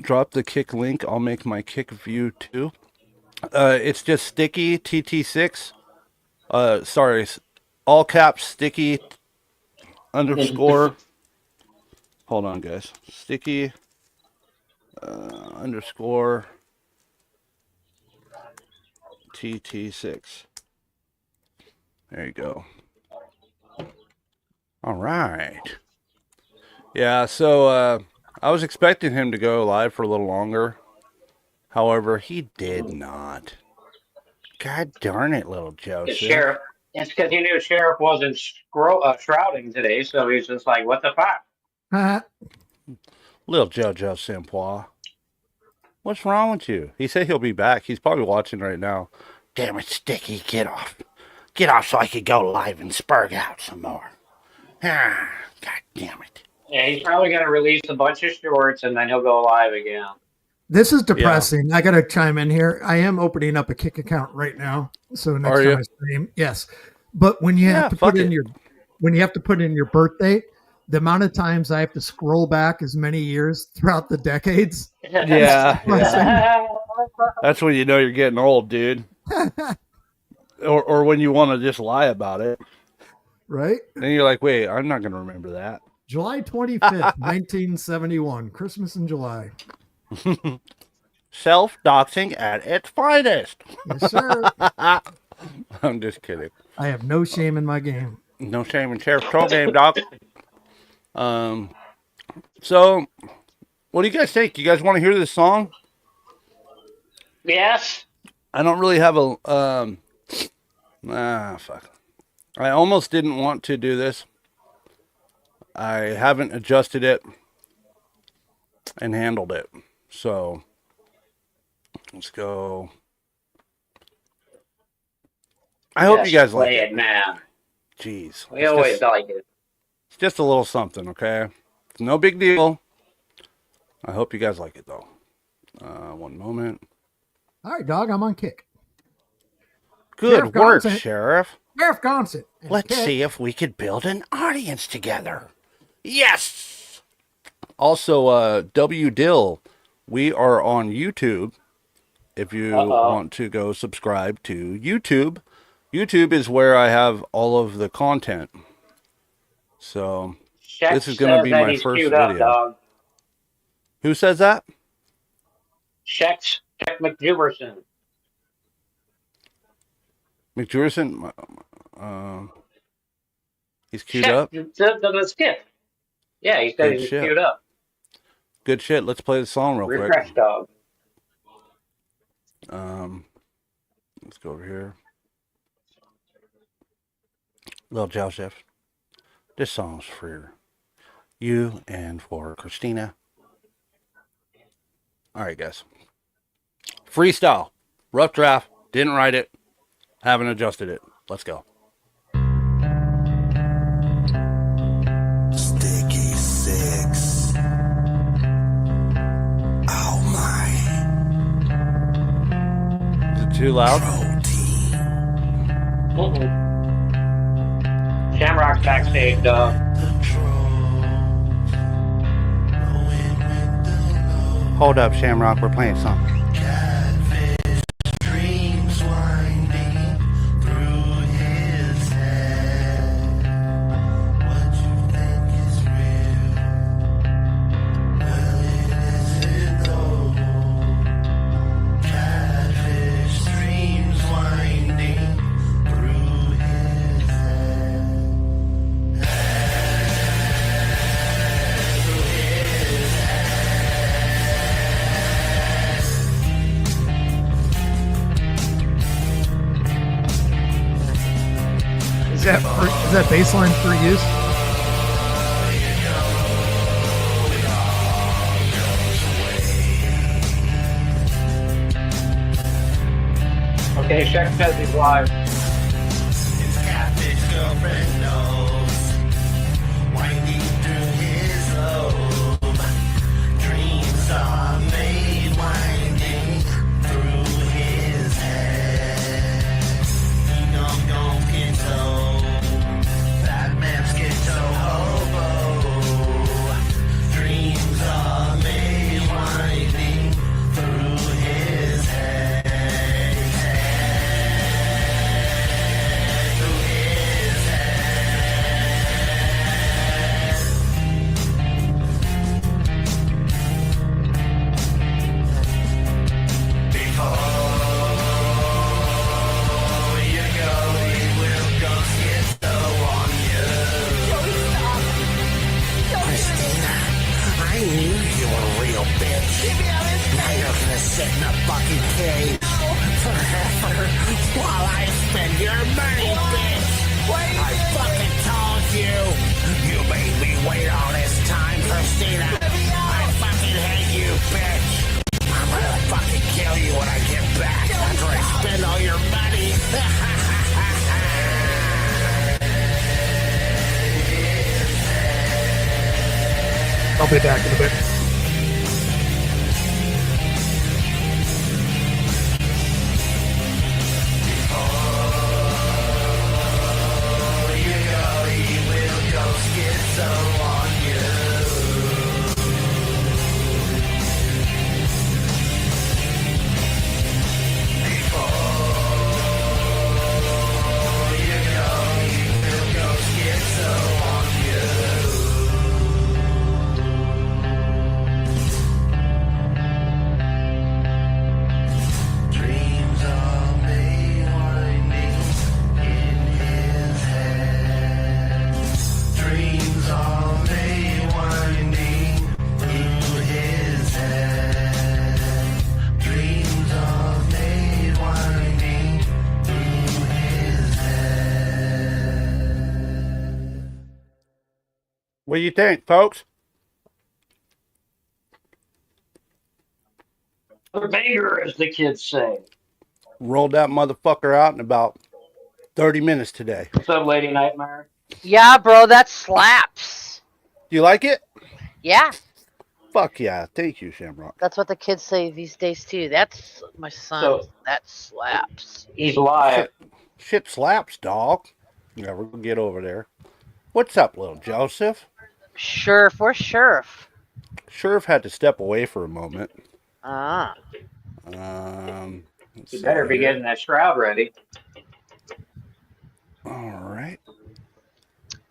drop the Kick link. I'll make my Kick view too. It's just sticky TT6. Sorry, all caps sticky underscore. Hold on, guys. Sticky underscore TT6. There you go. All right. Yeah, so I was expecting him to go live for a little longer. However, he did not. God darn it, little Joseph.
It's because he knew Sheriff wasn't shrouding today, so he's just like, what the fuck?
Little Jojo Simpwa. What's wrong with you? He said he'll be back. He's probably watching right now. Damn it, Sticky, get off. Get off so I could go live and spurg out some more. Ah, God damn it.
Yeah, he's probably going to release a bunch of shorts and then he'll go live again.
This is depressing. I got to chime in here. I am opening up a Kick account right now. So next time I stream, yes. But when you have to put in your birthday, the amount of times I have to scroll back as many years throughout the decades.
Yeah. That's when you know you're getting old, dude. or when you want to just lie about it.
Right?
Then you're like, wait, I'm not going to remember that.
July 25th, 1971. Christmas in July.
self-doxing at its finest.
Yes, sir.
I'm just kidding.
I have no shame in my game.
No shame in Sheriff's Troll game, Doc. So, what do you guys think? You guys want to hear this song?
Yes.
I don't really have a, fuck. I almost didn't want to do this. I haven't adjusted it and handled it. So, let's go. I hope you guys like it.
Man.
Jeez.
We always like it.
It's just a little something, okay? It's no big deal. I hope you guys like it, though. One moment.
All right, dog. I'm on kick.
Good work, Sheriff.
Sheriff Gonson.
Let's see if we could build an audience together. Yes! Also, W. Dill, we are on YouTube. If you want to go subscribe to YouTube. YouTube is where I have all of the content. So, this is going to be my first video.
Up,
Who says that?
Check McJeverson.
McJeverson? He's queued up?
The skip. Yeah, he said he's queued up.
Good shit. Let's play the song real
Refresh,
quick.
dog.
Let's go over here. Little Joseph. This song's for you and for Christina. All right, guys. Freestyle. Rough draft. Didn't write it. Haven't adjusted it. Let's go.
Sticky six. Oh my.
Is it too loud?
Shamrock's backstage, dog.
Hold up, Shamrock. We're playing something.
Is that baseline for use?
Okay, Shaq says he's live.
I'll be back in a bit.
What do you think, folks?
Banger, as the kids say.
Rolled that motherfucker out in about 30 minutes today.
What's up, Lady Nightmare?
Yeah, bro, that slaps.
Do you like it?
Yeah.
Fuck yeah. Thank you, Shamrock.
That's what the kids say these days, too. That's my son.
So,
that slaps.
He's live.
Shit slaps, dog. Yeah, we're going to get over there. What's up, little Joseph?
Sheriff, where's Sheriff?
Sheriff had to step away for a moment.
Ah.
You better be getting that shroud ready.
All right.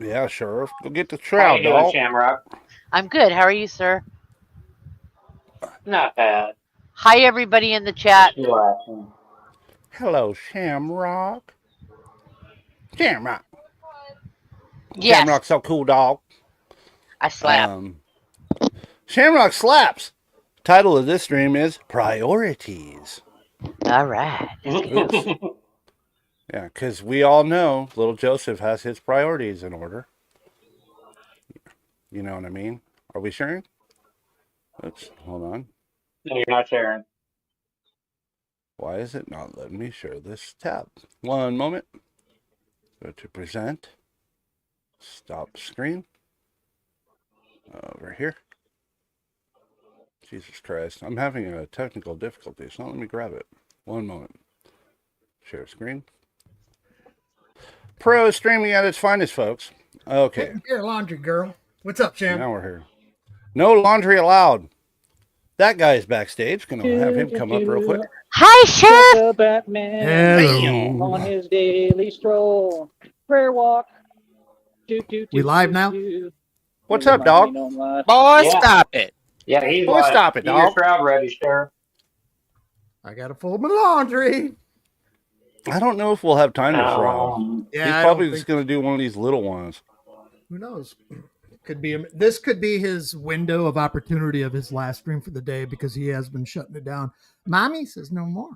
Yeah, Sheriff. Go get the
How
shroud,
you doing,
dog.
Shamrock?
I'm good. How are you, sir?
Not bad.
Hi, everybody in the chat.
Just relaxing.
Hello, Shamrock. Shamrock.
Yes.
Shamrock's so cool, dog.
I slap.
Shamrock slaps. Title of this stream is Priorities.
All right.
Yeah, because we all know little Joseph has his priorities in order. You know what I mean? Are we sharing? Oops, hold on.
No, you're not sharing.
Why is it not letting me share this tab? One moment. Go to present. Stop screen. Over here. Jesus Christ. I'm having a technical difficulty. It's not letting me grab it. One moment. Share screen. Pro streaming at its finest, folks. Okay.
Taking care of laundry, girl. What's up, Sham?
Now we're here. No laundry allowed. That guy's backstage. Gonna have him come up real quick.
Hi, Sheriff.
The Batman
Hello.
on his daily stroll, prayer walk.
We live now?
What's up, dog?
Boy,
Yeah.
stop it.
Yeah, he's
Boy,
live.
stop it,
Get your
dog.
shroud ready, Sheriff.
I gotta fold my laundry.
I don't know if we'll have time to shroud.
Yeah,
He's
I
probably
don't
just
think-
gonna do one of these little ones.
Who knows? Could be this could be his window of opportunity of his last stream for the day because he has been shutting it down. Mommy says no more.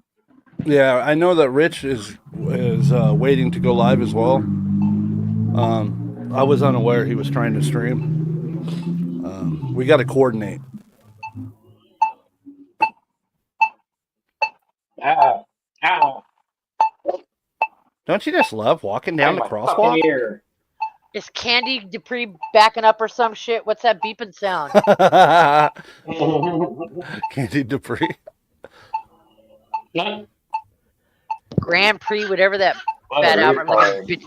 Yeah, I know that Rich is waiting to go live as well. I was unaware he was trying to stream. We got to coordinate.
Ow. Ow.
Don't you just love walking down the
My
crosswalk?
fucking ear.
Is Candy Dupree backing up or some shit? What's that beeping sound?
Candy Dupree.
Grand Prix, whatever that
What
bad
a
album.
retard.
Like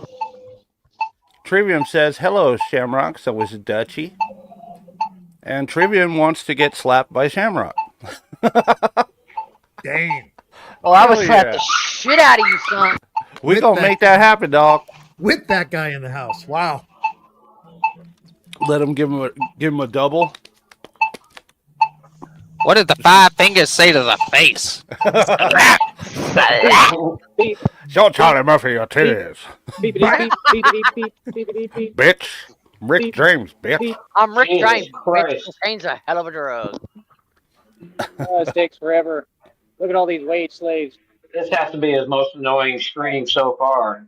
Trivium says, hello, Shamrock. So is Dutchy. And Trivium wants to get slapped by Shamrock.
Dang.
oh, I would
Hell
slap
yeah.
the shit out of you, son.
We
With
gonna
that-
make that happen, dog.
With that guy in the house. Wow.
Let him give him a double.
What did the five fingers say to the face?
Show Charlie Murphy your titties. Bitch. Rick James, bitch.
I'm Rick
Jesus
James.
Christ.
Cocaine's a hell of a drug.
Oh, it takes forever. Look at all these wage slaves.
This has to be his most annoying stream so far.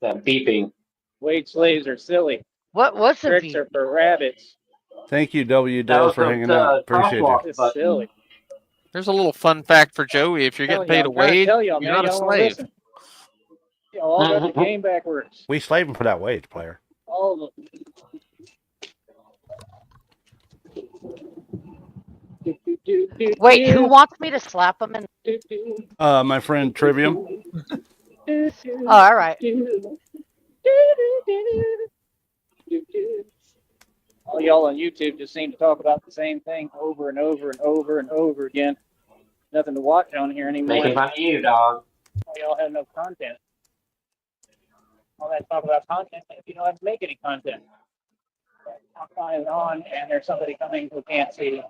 That beeping.
Wage slaves are silly.
What's the
Tricks
beep?
are for rabbits.
Thank you, W.
That
Dell,
was
for
the,
hanging out. Appreciate you.
crosswalk
It's
button.
silly.
There's a little fun fact for Joey. If you're getting paid a wage,
Tell
you're
y'all,
not a
y'all won't
slave.
listen. Y'all all got the game backwards.
We slave him for that wage, player.
All of them.
Wait, who wants me to slap him?
My friend Trivium.
Oh, all right.
All y'all on YouTube just seem to talk about the same thing over and over and over and over again. Nothing to watch on here anymore.
Making fun of you, dog.
All y'all have no content. All that talk about content if you don't have to make any content. I'm on and there's somebody coming who can't see.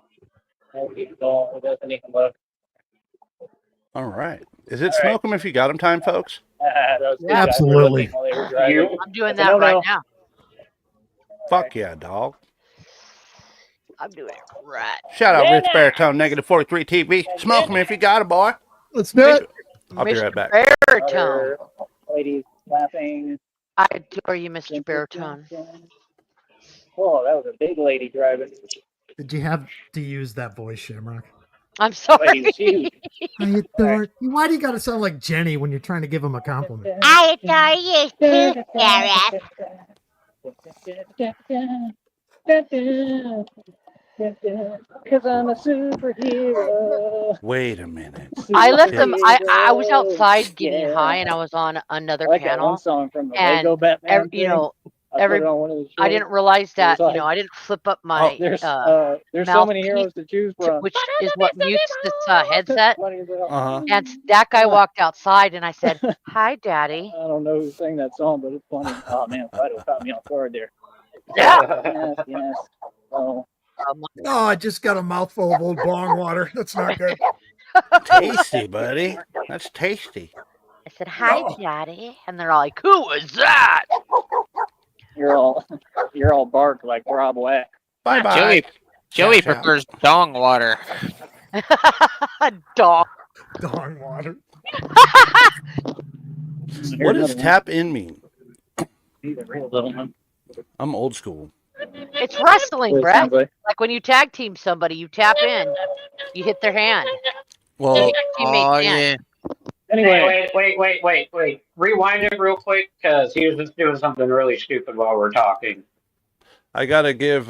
Who doesn't even look.
All right. Is it smoke him if you got him time, folks?
Those two guys were
Absolutely.
looking while they were driving.
You?
I'm doing
That's
that
a no-no.
right now.
Fuck yeah, dog.
I'm doing it right.
Shout out
Yeah.
Rich Baritone, negative 43 TV. Smoke him if you got it, boy.
Let's do it.
I'll be
Mr.
right back.
Baritone.
Other ladies laughing.
I adore you, Mr. Baritone.
Oh, that was a big lady driving.
Did you have to use that voice, Shamrock?
I'm sorry.
Lady was huge.
How you doing? Why do you got to sound like Jenny when you're trying to give him a compliment?
I adore you too, Sarah.
Because I'm a superhero.
Wait a minute.
I left them. I
Superhero.
was outside getting
Yeah.
high, and I was on another
I like that one
panel.
song from the
And
Lego Batman
you
thing.
know,
I put it on one of the shows.
I didn't realize that.
like-
I didn't flip up my
There's so many
mouthpiece,
heroes to choose from.
which is what mutes this headset.
Funny as hell.
Uh-huh.
And that guy walked outside, and I said, "Hi, Daddy."
I don't know who sang that song, but it's funny. Oh man, Fido caught me off guard there.
Yeah.
Yes. Oh,
Oh, I just got a mouthful of old bong water. That's not good.
Tasty, buddy. That's tasty.
I said, "Hi, Daddy," and they're all like, "Who was that?"
you're all bark like Rob Wack.
Bye-bye.
Joey
Ciao.
prefers dong water.
Dog.
Dong water.
What does tap in mean?
He's a real little one.
I'm old school.
It's wrestling,
It
Brett.
sounds like-
Like when you tag team somebody, you tap in, you hit their hand.
Well,
Your teammate
Oh
can't.
yeah.
Anyway,
Wait. Rewind it real quick because he was just doing something really stupid while we're talking.
I got to give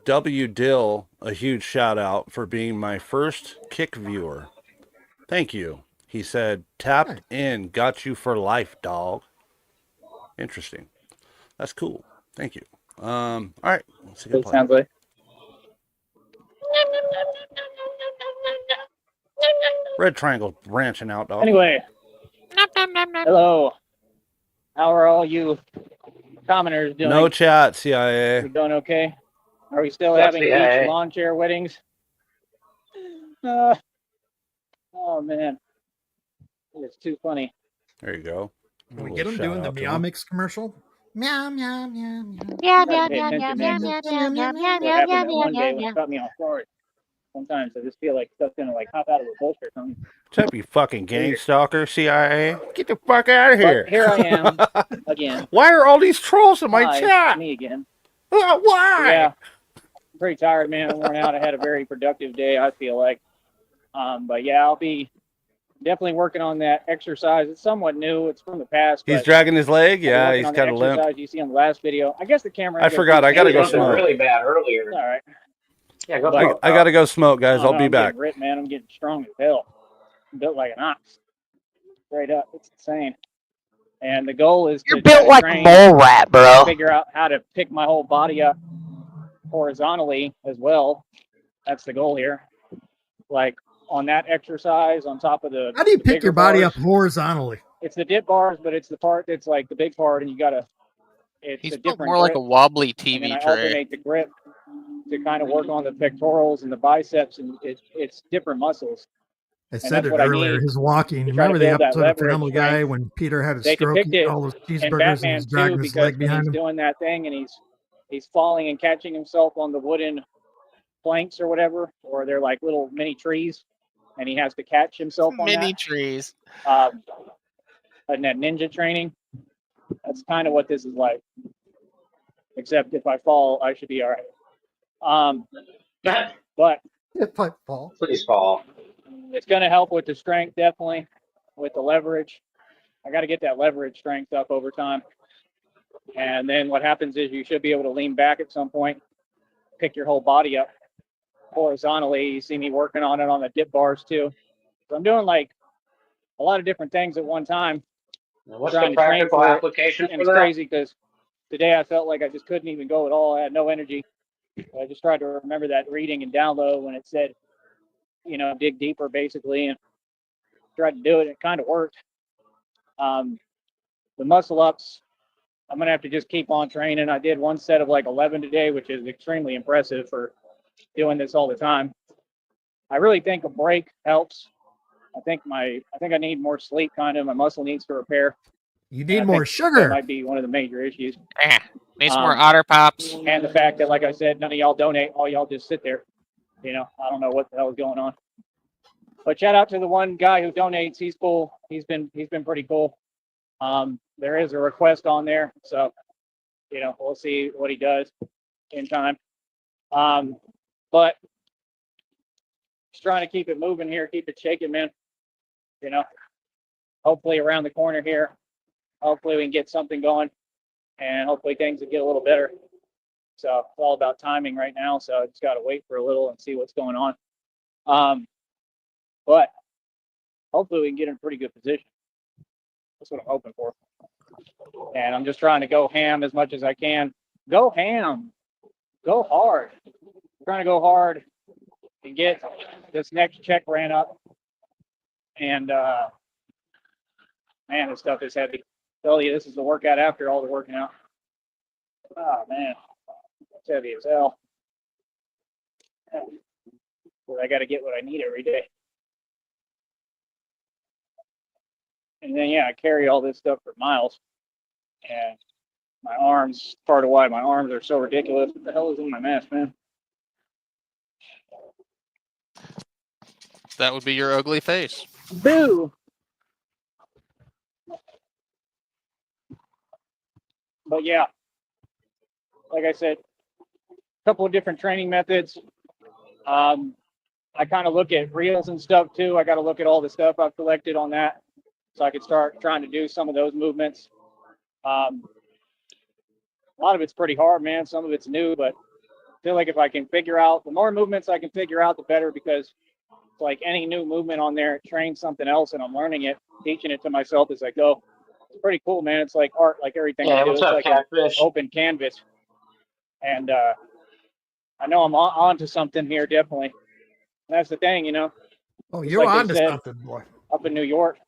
W. Dill a huge shout out for being my first kick viewer. Thank you. He said, tapped in, got you for life, dog. Interesting. That's cool. Thank you. All right. Let's see.
it sounds like.
Red triangle branching out, dog.
Anyway, hello. How are all you commoners doing?
No chat,
We
CIA.
doing okay? Are we still
What's
having
the
beach
AA?
lawn chair weddings? Oh man, it's too funny.
There you go.
Can we
A
get him
little
doing the
shout out to
Meow
him.
Mix commercial? Meow, meow, meow, meow.
Yeah,
Try
yeah,
to pay
yeah,
attention,
yeah,
man.
yeah, yeah, yeah, yeah,
What
yeah,
happened
yeah,
that one
yeah,
day
yeah,
when
yeah.
it caught me off guard. Sometimes I just feel like stuff's gonna like hop out of a bush or something.
What's up, you fucking gang stalker, CIA? Get the fuck out of here.
But here I am again.
Why are all these trolls in my
Hi,
chat?
me again.
Why?
Yeah, I'm pretty tired, man. I'm worn out. I had a very productive day, I feel like. But yeah, I'll be definitely working on that exercise. It's somewhat new. It's from the past.
He's
but
dragging his leg?
I'll be
Yeah,
working
he's
on the
kind of limp.
exercise you see on the last video. I guess the camera.
I forgot. I
He
gotta
was
go
something
smoke.
really bad earlier.
All right.
Yeah, go
But-
smoke.
I gotta go smoke, guys.
Oh,
I'll
no,
be
I'm
back.
getting ripped, man. I'm getting strong as hell. I'm built like an ox. Straight up. It's insane. And the goal is
You're
to try
built
to
like a
train,
mole rat, bro.
figure out how to pick my whole body up horizontally as well. That's the goal here. Like on that exercise on top of the
How do you pick
bigger
your body
bars.
up horizontally?
It's the dip bars, but it's the part that's like the big part, and you gotta. It's
He's
a
built
different
more like a
grip,
wobbly
and then
TV
I
tray.
alternate the grip to kind of work on the pectorals and the biceps, and it's different muscles.
I
And
said
that's
it
what I
earlier.
need
His walking.
to try to
Remember the
build that
episode of
leverage
Family Guy
strength.
when Peter had a
They
stroke,
depict
eating
it
all those
in
cheeseburgers, and
Batman
he's
too,
dragging his
because
leg
when
behind
he's
him?
doing that thing and he's falling and catching himself on the wooden planks or whatever, or they're like little mini trees, and he has to catch himself on
Mini
that.
trees.
And that ninja training, that's kind of what this is like. Except if I fall, I should be all right. But
If I fall.
Please fall.
it's going to help with the strength, definitely, with the leverage. I got to get that leverage strength up over time. And then what happens is you should be able to lean back at some point, pick your whole body up horizontally. You see me working on it on the dip bars too. So I'm doing like a lot of different things at one time.
What's
Trying
the
to train
practical
for it.
application
And
for
it's
that?
crazy because today I felt like I just couldn't even go at all. I had no energy. I just tried to remember that reading and download when it said, dig deeper basically, and tried to do it. It kind of worked. The muscle ups, I'm going to have to just keep on training. I did one set of like 11 today, which is extremely impressive for doing this all the time. I really think a break helps. I think I need more sleep kind of. My muscle needs to repair.
You need
I
more
think That
sugar.
might be one of the major issues.
Needs more
Um,
Otter Pops.
And the fact that, like I said, none of y'all donate, all y'all just sit there. I don't know what the hell is going on. But shout out to the one guy who donates. He's cool. He's been pretty cool. There is a request on there, so you know, we'll see what he does in time. But just trying to keep it moving here, keep it shaking, man. You know, hopefully around the corner here, hopefully we can get something going, and hopefully things will get a little better. So it's all about timing right now. So I just got to wait for a little and see what's going on. But hopefully we can get in a pretty good position. That's what I'm hoping for. And I'm just trying to go ham as much as I can. Go ham. Go hard. I'm trying to go hard and get this next check ran up. And man, this stuff is heavy. I tell you, this is the workout after all the working out. Oh man, it's heavy as hell. But I got to get what I need every day. And then yeah, I carry all this stuff for miles. And my arms, part of why my arms are so ridiculous. What the hell is in my mask, man?
That would be your ugly face.
Boo! But yeah, like I said, a couple of different training methods. I kind of look at reels and stuff too. I got to look at all the stuff I've collected on that, so I could start trying to do some of those movements. A lot of it's pretty hard, man. Some of it's new, but I feel like if I can figure out, the more movements I can figure out, the better, because it's like any new movement on there, it trains something else, and I'm learning it, teaching it to myself as I go. It's pretty cool, man. It's like art, like everything I do.
What's
It's
up,
like
Catfish?
an open canvas. And I know I'm on to something here, definitely. And that's the thing, you know.
Oh,
Just
you're
like
on to
they said,
something, boy.
up in New York,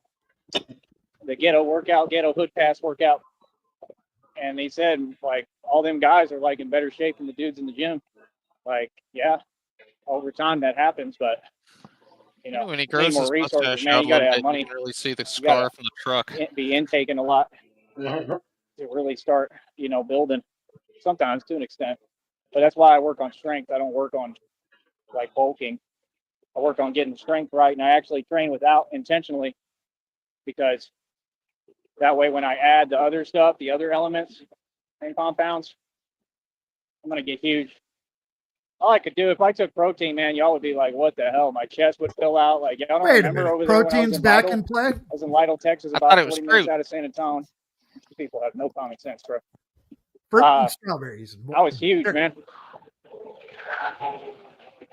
the ghetto workout, ghetto hood pass workout. And they said, like, all them guys are, like, in better shape than the dudes in the gym. Like, yeah, over time that happens, but, you know,
When he
need
grows
more
his
resources,
mustache
man.
out
You
a
got to
little
have
bit,
money.
you can really see the
You gotta
scar from the truck.
be intaking a lot to really start, you know, building. Sometimes to an extent. But that's why I work on strength. I don't work on, like, bulking. I work on getting strength right, and I actually train without intentionally, because that way when I add the other stuff, the other elements and compounds, I'm going to get huge. All I could do, if I took protein, man, y'all would be like, what the hell? My chest would fill out. Like, y'all don't
Wait a
remember
minute.
over there when I was
Protein's
in
back
Lytle?
in play?
I was in Lytle, Texas,
I
about
thought it was
40 minutes
fruit.
out of San Antonio. These people have no common sense, bro.
Fruit and strawberries.
I was huge, man.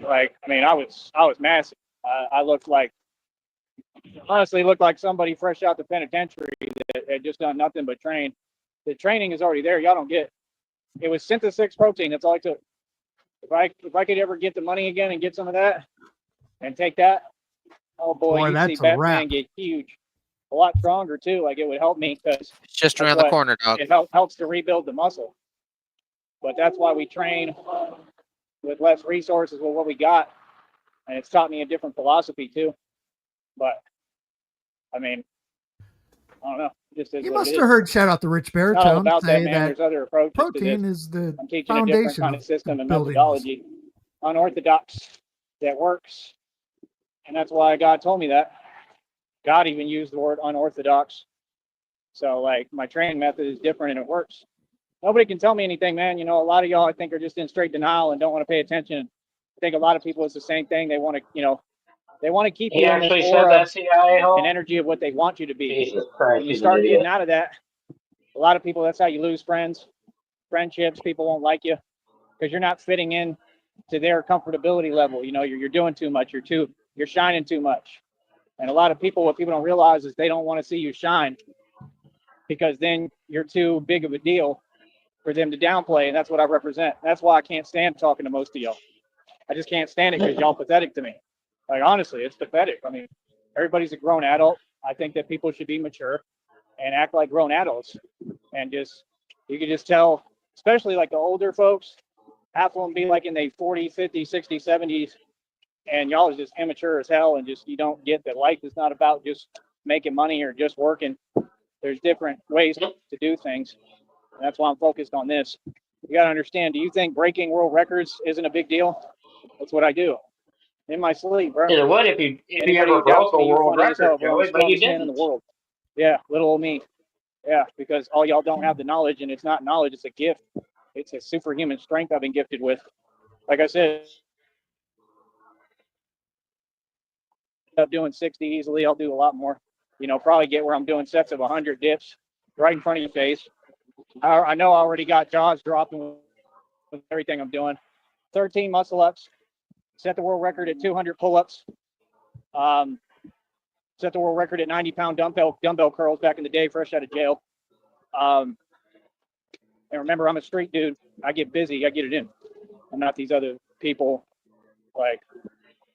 Like, I mean, I was massive. I looked like, honestly, looked like somebody fresh out the penitentiary that had just done nothing but train. The training is already there. Y'all don't get. It was Synthesis protein. That's all I took. If I could ever get the money again and get some of that and take that, oh boy, you'd see
that's a
Batman
wrap.
get huge, a lot stronger too. Like, it would help me, because
It's just around the corner, dog.
it helps to rebuild the muscle. But that's why we train with less resources with what we got, and it's taught me a different philosophy too. But I mean, I don't know. Just
You must have heard shout out to Rich
It's not all
Baritone
about that,
say
man.
that
There's other approaches to
protein
this.
is the
I'm teaching a different
foundation
kind of
of
system and
building
methodology, unorthodox, that works. And that's why God told me that. God even used the word unorthodox. So, like, my training method is different and it works. Nobody can tell me anything, man. You know, a lot of y'all, I think, are just in straight denial and don't want to pay attention. I think a lot of people, it's the same thing. They want to, you know, they want to keep
He
you in this
actually said
aura
that, CIA
and
hole?
energy of what they want you to be.
Jesus Christ,
When you
he's an
start
idiot.
getting out of that, a lot of people, that's how you lose friendships. People won't like you because you're not fitting in to their comfortability level. You know, you're doing too much. You're shining too much. And a lot of people, what people don't realize is they don't want to see you shine, because then you're too big of a deal for them to downplay. And that's what I represent. That's why I can't stand talking to most of y'all. I just can't stand it, because y'all pathetic to me. Like, honestly, it's pathetic. I mean, everybody's a grown adult. I think that people should be mature and act like grown adults. And just, you can just tell, especially like the older folks, half of them be like in their 40s, 50s, 60s, 70s. And y'all is just immature as hell, and just, you don't get that life is not about just making money or just working. There's different ways to do things. And that's why I'm focused on this. You got to understand, do you think breaking world records isn't a big deal? That's what I do. In my sleep, bro.
It would if you ever broke a world record, Joey, but you
in the
didn't.
world. Yeah, little old me. Yeah, because all y'all don't have the knowledge, and it's not knowledge, it's a gift. It's a superhuman strength I've been gifted with. Like I said, I'm doing 60 easily. I'll do a lot more. Probably get where I'm doing sets of 100 dips right in front of your face. I know I already got jaws dropping with everything I'm doing. 13 muscle ups. Set the world record at 200 pull-ups. Set the world record at 90-pound dumbbell curls back in the day, fresh out of jail. And remember, I'm a street dude. I get busy. I get it in. I'm not these other people. Like,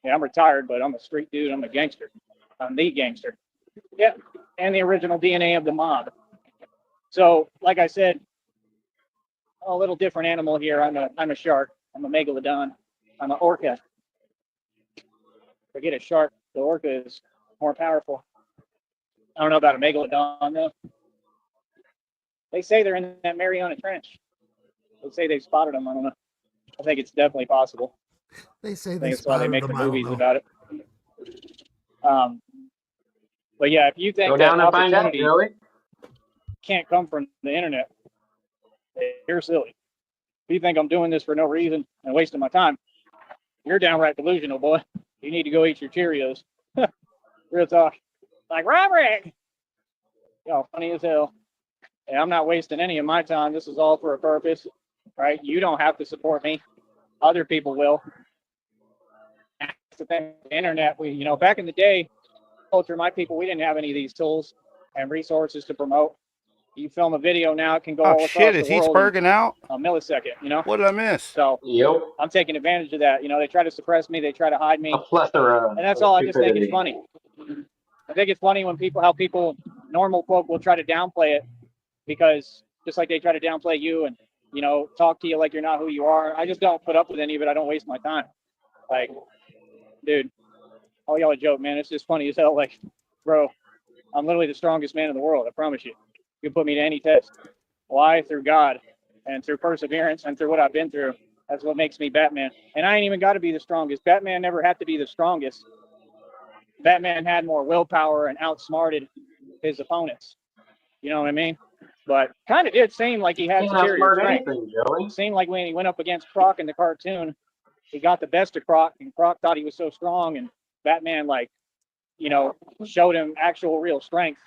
yeah, I'm retired, but I'm a street dude. I'm a gangster. I'm the gangster. Yeah, and the original DNA of the mob. So, like I said, a little different animal here. I'm a shark. I'm a megalodon. I'm an orca. Forget a shark. The orca is more powerful. I don't know about a megalodon though. They say they're in that Mariana Trench. They say they've spotted them. I don't know. I think it's definitely possible.
They say
that's why they make
them,
the movies about it. But yeah, if you think
go down and find out, Joey,
can't come from the internet, you're silly. If you think I'm doing this for no reason and wasting my time, you're downright delusional, boy. You need to go eat your Cheerios. Real talk. Like, Robert! Y'all funny as hell. And I'm not wasting any of my time. This is all for a purpose, right? You don't have to support me. Other people will. That's the thing. The internet, back in the day, culture, my people, we didn't have any of these tools and resources to promote. You film a video now, it can go all across the world.
Is he spurging out?
A millisecond,
What did I miss?
So
yep.
I'm taking advantage of that. They try to suppress me, they try to hide me.
A plethora.
And that's all. I just think it's funny. I think it's funny when normal folk will try to downplay it, because just like they try to downplay you and, talk to you like you're not who you are. I just don't put up with any of it. I don't waste my time. Like, dude, all y'all a joke, man. It's just funny as hell. Like, bro, I'm literally the strongest man in the world. I promise you. You can put me to any test. Why? Through God and through perseverance and through what I've been through. That's what makes me Batman. And I ain't even got to be the strongest. Batman never had to be the strongest. Batman had more willpower and outsmarted his opponents. You know what I mean? But kind of did seem like he had superior strength. It seemed like when he went up against Croc in the cartoon, he got the best of Croc, and Croc thought he was so strong, and Batman, showed him actual real strength.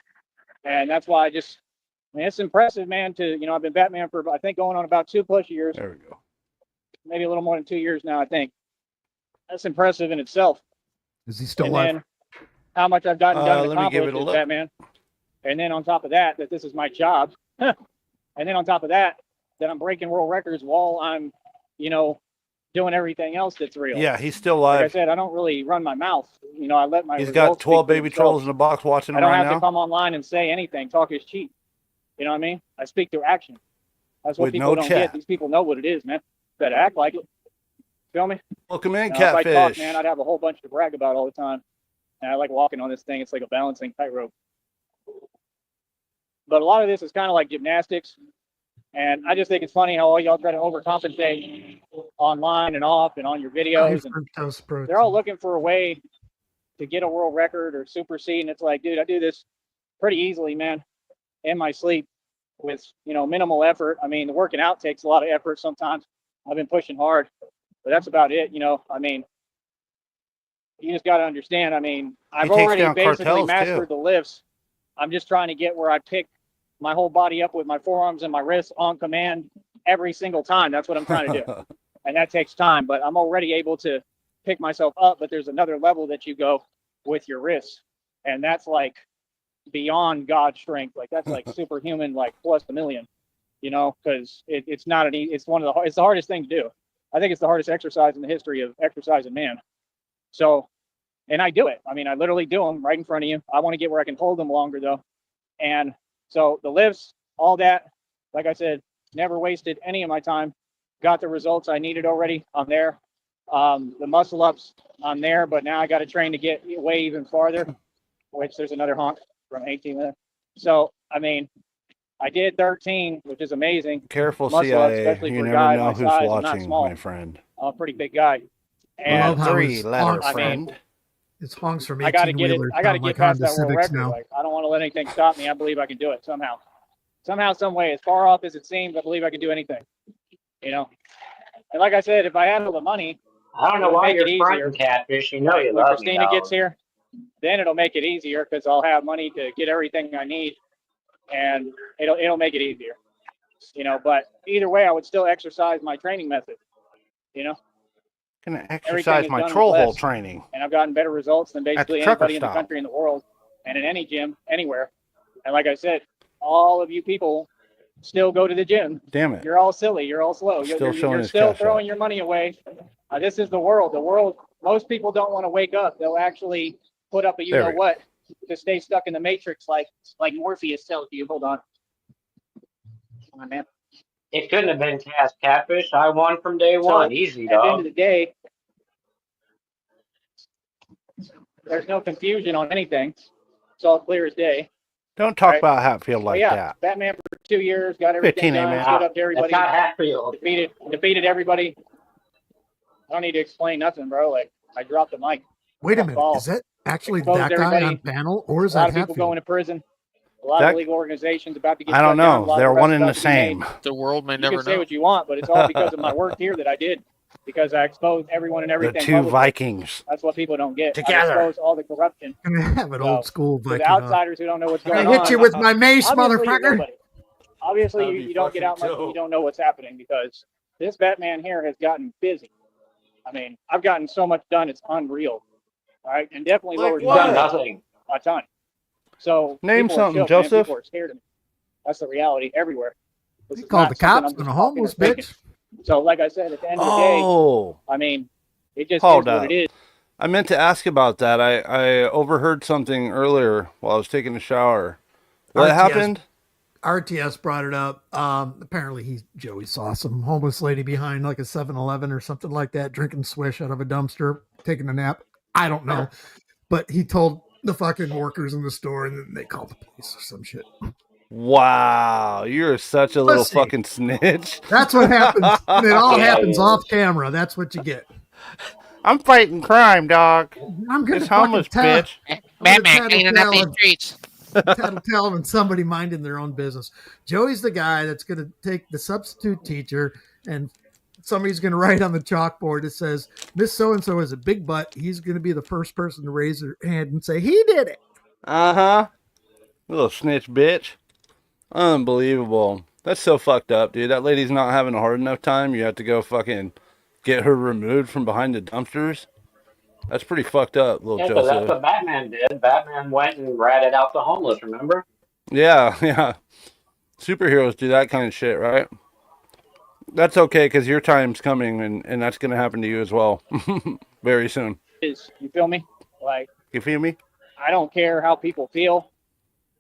And that's why it's impressive, man, I've been Batman for, I think, going on about 2+ years.
There we go.
Maybe a little more than 2 years now, I think. That's impressive in itself.
Is he still alive?
Then how much I've gotten done and accomplished as Batman. And then on top of that this is my job. And then on top of that I'm breaking world records while I'm, doing everything else that's real.
Yeah, he's still alive.
Like I said, I don't really run my mouth. I let my
He's got 12 baby trolls in the box watching him right now.
I don't have to come online and say anything. Talk is cheap. You know what I mean? I speak through action. That's what people don't get. These people know what it is, man. Better act like it. Feel me?
Welcome in,
Catfish. If I talk, man, I'd have a whole bunch to brag about all the time. And I like walking on this thing. It's like a balancing tightrope. But a lot of this is kind of like gymnastics. And I just think it's funny how all y'all try to overcompensate online and off and on your videos. And they're all looking for a way to get a world record or supersede. And it's like, dude, I do this pretty easily, man, in my sleep with, minimal effort. I mean, the working out takes a lot of effort sometimes. I've been pushing hard, but that's about it. I mean, you just got to understand. I mean, I've already basically mastered the lifts. I'm just trying to get where I pick my whole body up with my forearms and my wrists on command every single time. That's what I'm trying to do. And that takes time, but I'm already able to pick myself up. But there's another level that you go with your wrists. And that's like beyond God's strength. Like that's like superhuman, like plus a million, because it's not it's the hardest thing to do. I think it's the hardest exercise in the history of exercising man. So, and I do it. I mean, I literally do them right in front of you. I want to get where I can hold them longer though. And so the lifts, all that, like I said, never wasted any of my time. Got the results I needed already. I'm there. The muscle ups, I'm there, but now I got to train to get way even farther, which there's another honk from 18 minutes. So, I mean, I did 13, which is amazing.
Careful,
muscle
CIA.
Ups, especially
You
for a
never
guy
know
my
who's
size.
watching,
I'm not small.
my friend.
I'm a pretty big guy. And
three-letter friend.
It's honks from 18
I got to get it. I got to get past that world record.
now.
Like, I don't want to let anything stop me. I believe I can do it somehow. somehow, some way, as far off as it seems, I believe I can do anything. You know, and like I said, if I had all the money,
I don't know why you're fronting, Catfish. You know you
when
love
Christina
me,
gets here, then it'll make it easier because I'll have money to get everything I need, and it'll make it easier. You know, but either way, I would still exercise my training method. You know,
gonna exercise my troll hole training,
and I've gotten better results than basically anybody in the country, in the world, and in any gym anywhere. And like I said, all of you people still go to the gym.
Damn it!
You're all silly. You're all slow. You're still throwing your money away. This is the world. The world. Most people don't want to wake up. They'll actually put up a you know what to stay stuck in the matrix, like Morpheus tells you. Hold on. Come on, man.
It couldn't have been Catfish. I won from day one. Easy, dog.
At the end of the day, there's no confusion on anything. It's all clear as day.
Don't talk about Hatfield like that.
Batman for 2 years, got everything done, stood up to everybody.
That's not Hatfield.
Defeated everybody. I don't need to explain nothing, bro. Like, I dropped the mic.
Wait a minute. Is that actually that guy on panel, or is that Hatfield?
A lot of people going to prison. A lot of legal organizations about to get
I don't know.
down,
They're one and the same.
The world may never know.
You can say what you want, but it's all because of my work here that I did. Because I exposed everyone and everything.
The two Vikings.
That's what people don't get.
Together.
I exposed all the corruption.
I'm gonna have an old school Viking.
The outsiders who don't know what's going on.
I hit you with my mace, motherfucker.
Obviously, you don't get out much and you don't know what's happening because this Batman here has gotten busy. I mean, I've gotten so much done, it's unreal. All right, and definitely lowered
nothing
a ton. So
name something, Joseph.
People are scared of me. That's the reality everywhere.
They called the cops on a homeless bitch.
So, like I said, at the end of the day, I mean, it just is what it is.
I meant to ask about that. I overheard something earlier while I was taking a shower. What happened?
RTS brought it up. Apparently, Joey saw some homeless lady behind like a 7-Eleven or something like that, drinking swish out of a dumpster, taking a nap. I don't know. But he told the fucking workers in the store, and then they called the police or some shit.
Wow, you're such a little fucking snitch.
That's what happens. It all happens off camera. That's what you get.
I'm fighting crime, dog.
I'm gonna
this homeless bitch.
Batman cleaning up these streets.
Tell them somebody minding their own business. Joey's the guy that's going to take the substitute teacher and somebody's going to write on the chalkboard that says, Miss So-and-so is a big butt. He's going to be the first person to raise their hand and say, he did it.
Uh-huh. Little snitch bitch. Unbelievable. That's so fucked up, dude. That lady's not having a hard enough time. You have to go fucking get her removed from behind the dumpsters. That's pretty fucked up, little Joseph.
That's what Batman did. Batman went and ratted out the homeless, remember?
Yeah. Superheroes do that kind of shit, right? That's okay, because your time's coming, and that's going to happen to you as well. Very soon.
You feel me? Like,
you feel me?
I don't care how people feel.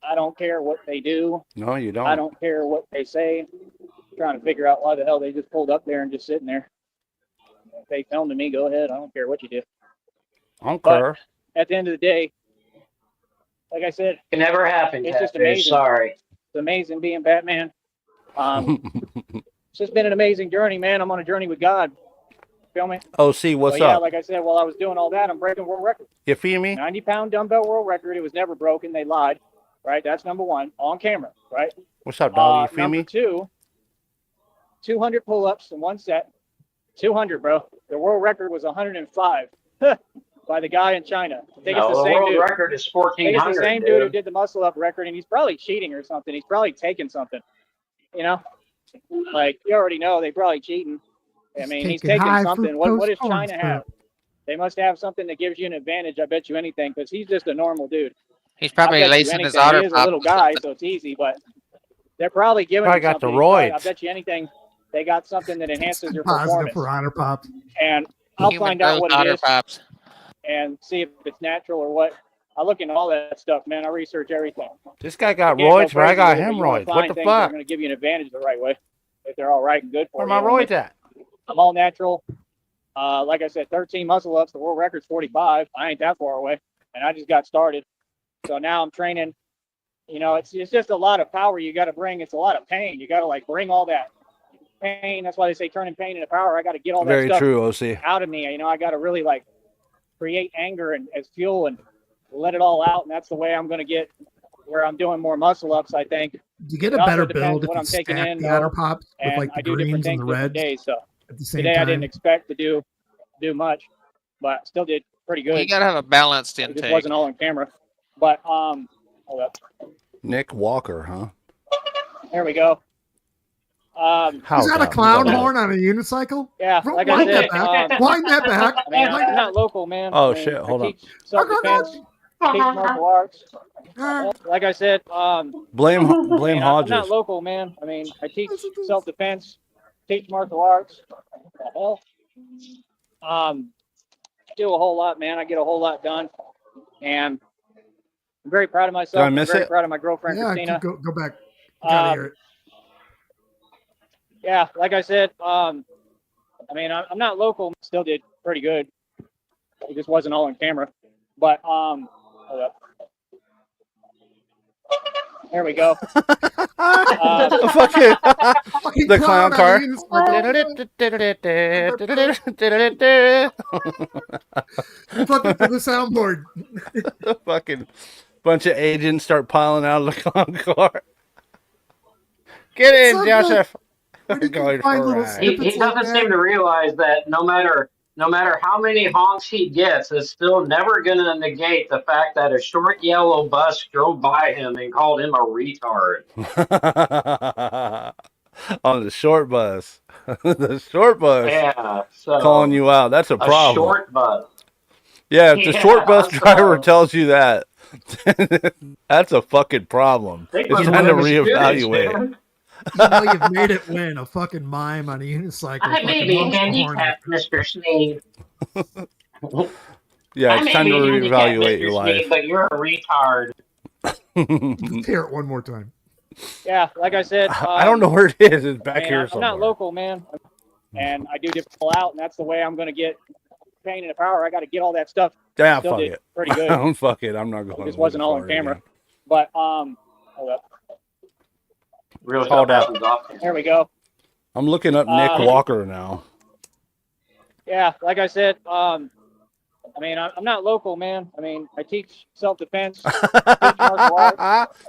I don't care what they do.
No, you don't.
I don't care what they say. I'm trying to figure out why the hell they just pulled up there and just sitting there. If they filmed me, go ahead. I don't care what you do.
I don't care.
At the end of the day, like I said,
it never happened.
It's just amazing.
Sorry.
It's amazing being Batman. It's just been an amazing journey, man. I'm on a journey with God. Feel me?
Oh, see, what's up?
Yeah, like I said, while I was doing all that, I'm breaking world records.
You feel me?
90-pound dumbbell world record. It was never broken. They lied. Right? That's number one. On camera. Right?
What's up, dog? You feel
me? Number two, 200 pull-ups in one set. 200, bro. The world record was 105 by the guy in China. I think it's the same
world
dude.
record is 1,400.
I think it's the same dude who did the muscle up record, and he's probably cheating or something. He's probably taking something. You know? Like, you already know they're probably cheating. I mean, he's taking something. What does China have? They must have something that gives you an advantage, I bet you anything, because he's just a normal dude.
He's probably lacing his otter
He is a little guy, so it's easy, but they're probably giving him
got
something.
The roids.
I bet you anything, they got something that enhances your
positive
performance.
For otter pops.
And I'll find out what it is and see if it's natural or what. I look into all that stuff, man. I research everything.
This guy got roids, but I got hemorrhoids. What the fuck?
I'm going to give you an advantage the right way if they're all right and good for you.
Where my roids at?
I'm all natural. Like I said, 13 muscle ups. The world record's 45. I ain't that far away, and I just got started. So now I'm training. You know, it's just a lot of power you got to bring. It's a lot of pain. You got to like bring all that pain. That's why they say turning pain into power. I got to get all that stuff out of me. You know, I got to really like create anger and as fuel and let it all out. And that's the way I'm going to get where I'm doing more muscle ups, I think.
You get a
It also
better
depends
build if
what
you
I'm taking
stack
in,
the adder
though,
pops with
and
like the
I do different
greens and
things
the
different
reds
days. So
at the same
today I
time.
didn't expect to do much, but still did pretty
You
good.
got to have a balanced
It just
intake.
wasn't all on camera. But hold up.
Nick Walker, huh?
There we go.
How
Is that a
about
clown
that?
horn on a unicycle?
Yeah, like I
Wind
said,
that back. Wind that back.
I mean,
Wind
I'm not local, man.
Oh
I mean,
shit! Hold
I
on.
teach self-defense, teach martial arts. Like I said,
Blame
I mean, I'm
Hodges.
not local, man. I mean, I teach self-defense, teach martial arts. What the hell? Do a whole lot, man. I get a whole lot done, and I'm very proud of myself.
Did I miss
I'm very
it?
proud of my girlfriend,
Yeah,
Christina.
go back. Gotta hear it.
Yeah, like I said, I mean, I'm not local. Still did pretty good. It just wasn't all on camera. But hold up. There we go.
Fucking the clown car.
Flip it to the soundboard.
Fucking bunch of agents start piling out of the clown car. Get in, Joseph. Going for a ride.
He doesn't seem to realize that no matter how many honks he gets, it's still never going to negate the fact that a short yellow bus drove by him and called him a retard.
On the short bus. The short bus.
Yeah, so
calling you out. That's a problem.
A short bus.
Yeah, if the short bus driver tells you that, that's a fucking problem. It's time to reevaluate.
You know you've made it when a fucking mime on a unicycle.
I may be handicapped, Mr. Sneed.
Yeah, it's time to reevaluate your life.
Sneed, but you're a retard.
Hear it one more time.
Yeah, like I said,
I don't know where it is. It's back here somewhere.
I'm not local, man, and I do pull out, and that's the way I'm going to get pain and power. I got to get all that stuff.
Yeah, fuck it.
Pretty good.
Don't fuck it. I'm not going.
This wasn't all on camera, but hold up.
Hold up.
There we go.
I'm looking up Nick Walker now.
Yeah, like I said, I mean, I'm not local, man. I mean, I teach self-defense, teach martial arts.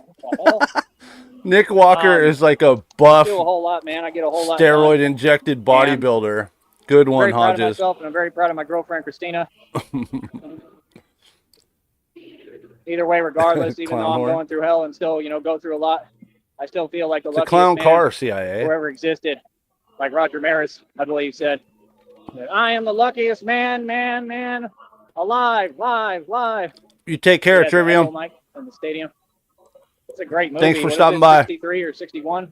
Nick Walker is like a buff,
do a whole lot, man. I get a whole lot.
Steroid injected bodybuilder. Good one,
I'm very proud of
Hodges.
myself, and I'm very proud of my girlfriend, Christina. Either way, regardless, even though I'm going through hell and still, go through a lot, I still feel like the luckiest
clown
man
car, CIA.
who ever existed. Like Roger Maris, I believe, said, I am the luckiest man alive.
You take care, Trivium.
Mike from the stadium. It's a great movie.
Thanks for stopping by.
63 or 61,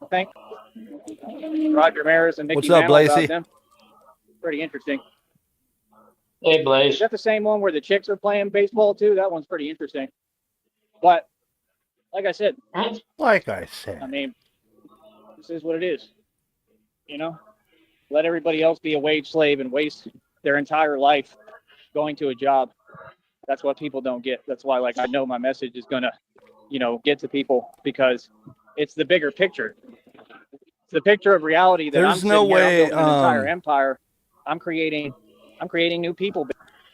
I think. Roger Maris and Mickey
What's up,
Mantle about
Lacey?
them. Pretty interesting.
Hey, Blaze.
Is that the same one where the chicks are playing baseball too? That one's pretty interesting. But like I said, I mean, this is what it is. Let everybody else be a wage slave and waste their entire life going to a job. That's what people don't get. That's why, I know my message is gonna, get to people because it's the bigger picture. It's the picture of reality that
There's
I'm
no way
an entire empire. I'm creating new people.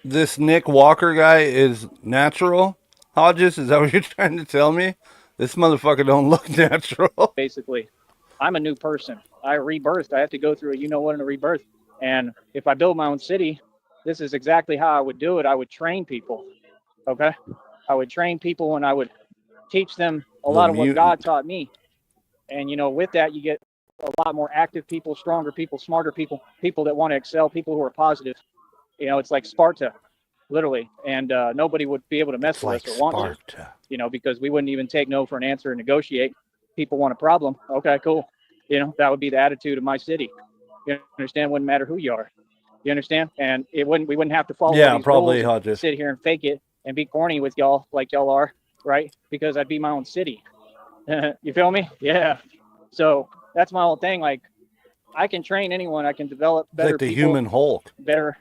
This Nick Walker guy is natural. Hodges, is that what you're trying to tell me? This motherfucker don't look natural.
Basically, I'm a new person. I rebirthed. I have to go through a rebirth. And if I build my own city, this is exactly how I would do it. I would train people. Okay? I would train people and I would teach them a lot of what God taught me. And, with that, you get a lot more active people, stronger people, smarter people, people that want to excel, people who are positive. It's like Sparta, literally. And nobody would be able to mess with us or want to, because we wouldn't even take no for an answer and negotiate. People want a problem. Okay, cool. That would be the attitude of my city. You understand? Wouldn't matter who you are. You understand? And we wouldn't have to follow these
probably
rules and sit here and fake it and be corny with y'all like y'all are, right? Because I'd be my own city. You feel me? Yeah. So that's my whole thing. Like, I can train anyone. I can develop better
like the
people,
human Hulk.
better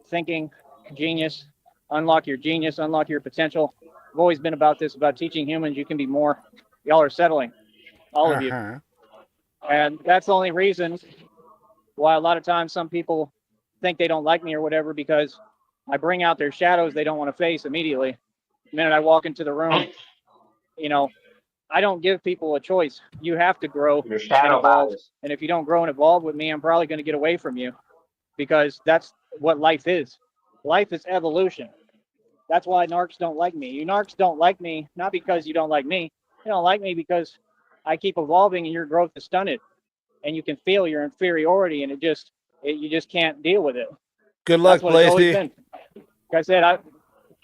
thinking, genius, unlock your genius, unlock your potential. I've always been about this, about teaching humans you can be more. Y'all are settling, all of you. And that's the only reason why a lot of times some people think they don't like me or whatever, because I bring out their shadows they don't want to face immediately. The minute I walk into the room, I don't give people a choice. You have to grow
Your
and
shadow
evolve.
bias.
And if you don't grow and evolve with me, I'm probably going to get away from you because that's what life is. Life is evolution. That's why narcs don't like me. You narcs don't like me, not because you don't like me. You don't like me because I keep evolving and your growth is stunted. And you can feel your inferiority and you just can't deal with it.
Good luck,
That's what it's always
Blazy.
been. Like I said,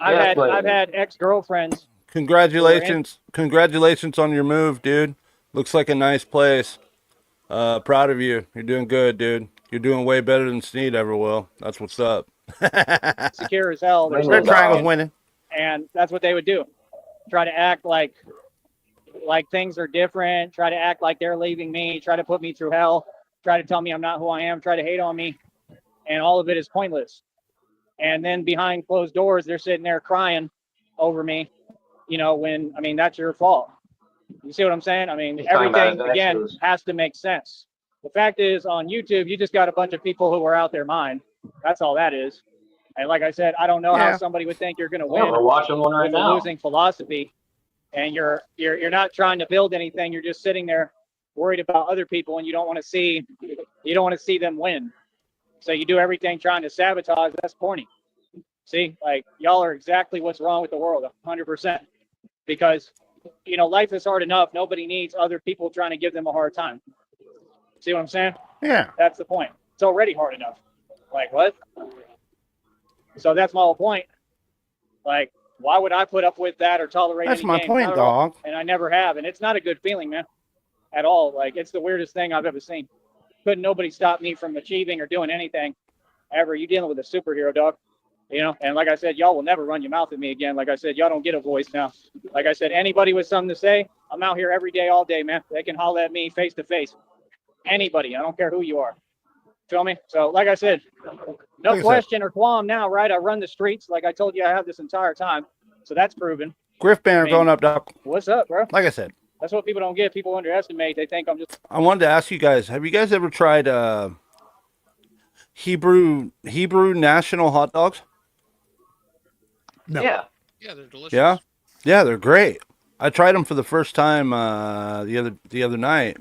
I've had ex-girlfriends.
Congratulations. Congratulations on your move, dude. Looks like a nice place. Proud of you. You're doing good, dude. You're doing way better than Sneed ever will. That's what's up.
Secure as hell. They're
Red
so
Triangle's
arrogant.
winning.
And that's what they would do. Try to act like things are different, try to act like they're leaving me, try to put me through hell, try to tell me I'm not who I am, try to hate on me, and all of it is pointless. And then behind closed doors, they're sitting there crying over me, when, that's your fault. You see what I'm saying? Everything, again, has to make sense. The fact is, on YouTube, you just got a bunch of people who are out their mind. That's all that is. And like I said, I don't know how somebody would think you're going to win
we're watching one right
with
now.
a losing philosophy. And you're not trying to build anything. You're just sitting there worried about other people, and you don't want to see them win. So you do everything trying to sabotage. That's corny. See, y'all are exactly what's wrong with the world, 100%. Because life is hard enough. Nobody needs other people trying to give them a hard time. See what I'm saying?
Yeah.
That's the point. It's already hard enough. What? So that's my whole point. Why would I put up with that or tolerate
That's
any
my
game?
point, dog.
And I never have. And it's not a good feeling, man, at all. It's the weirdest thing I've ever seen. Couldn't nobody stop me from achieving or doing anything ever. You dealing with a superhero, dog. And like I said, y'all will never run your mouth at me again. Like I said, y'all don't get a voice now. Like I said, anybody with something to say, I'm out here every day, all day, man. They can holler at me face to face. Anybody. I don't care who you are. Feel me? So, like I said, no question or qualm now, right? I run the streets like I told you I have this entire time. So that's proven.
Griff Banner going up, Doc.
What's up, bro?
Like I said.
That's what people don't get. People underestimate. They think I'm just...
I wanted to ask you guys, have you guys ever tried Hebrew national hot dogs?
No.
Yeah.
Yeah, they're delicious.
Yeah? Yeah, they're great. I tried them for the first time the other night.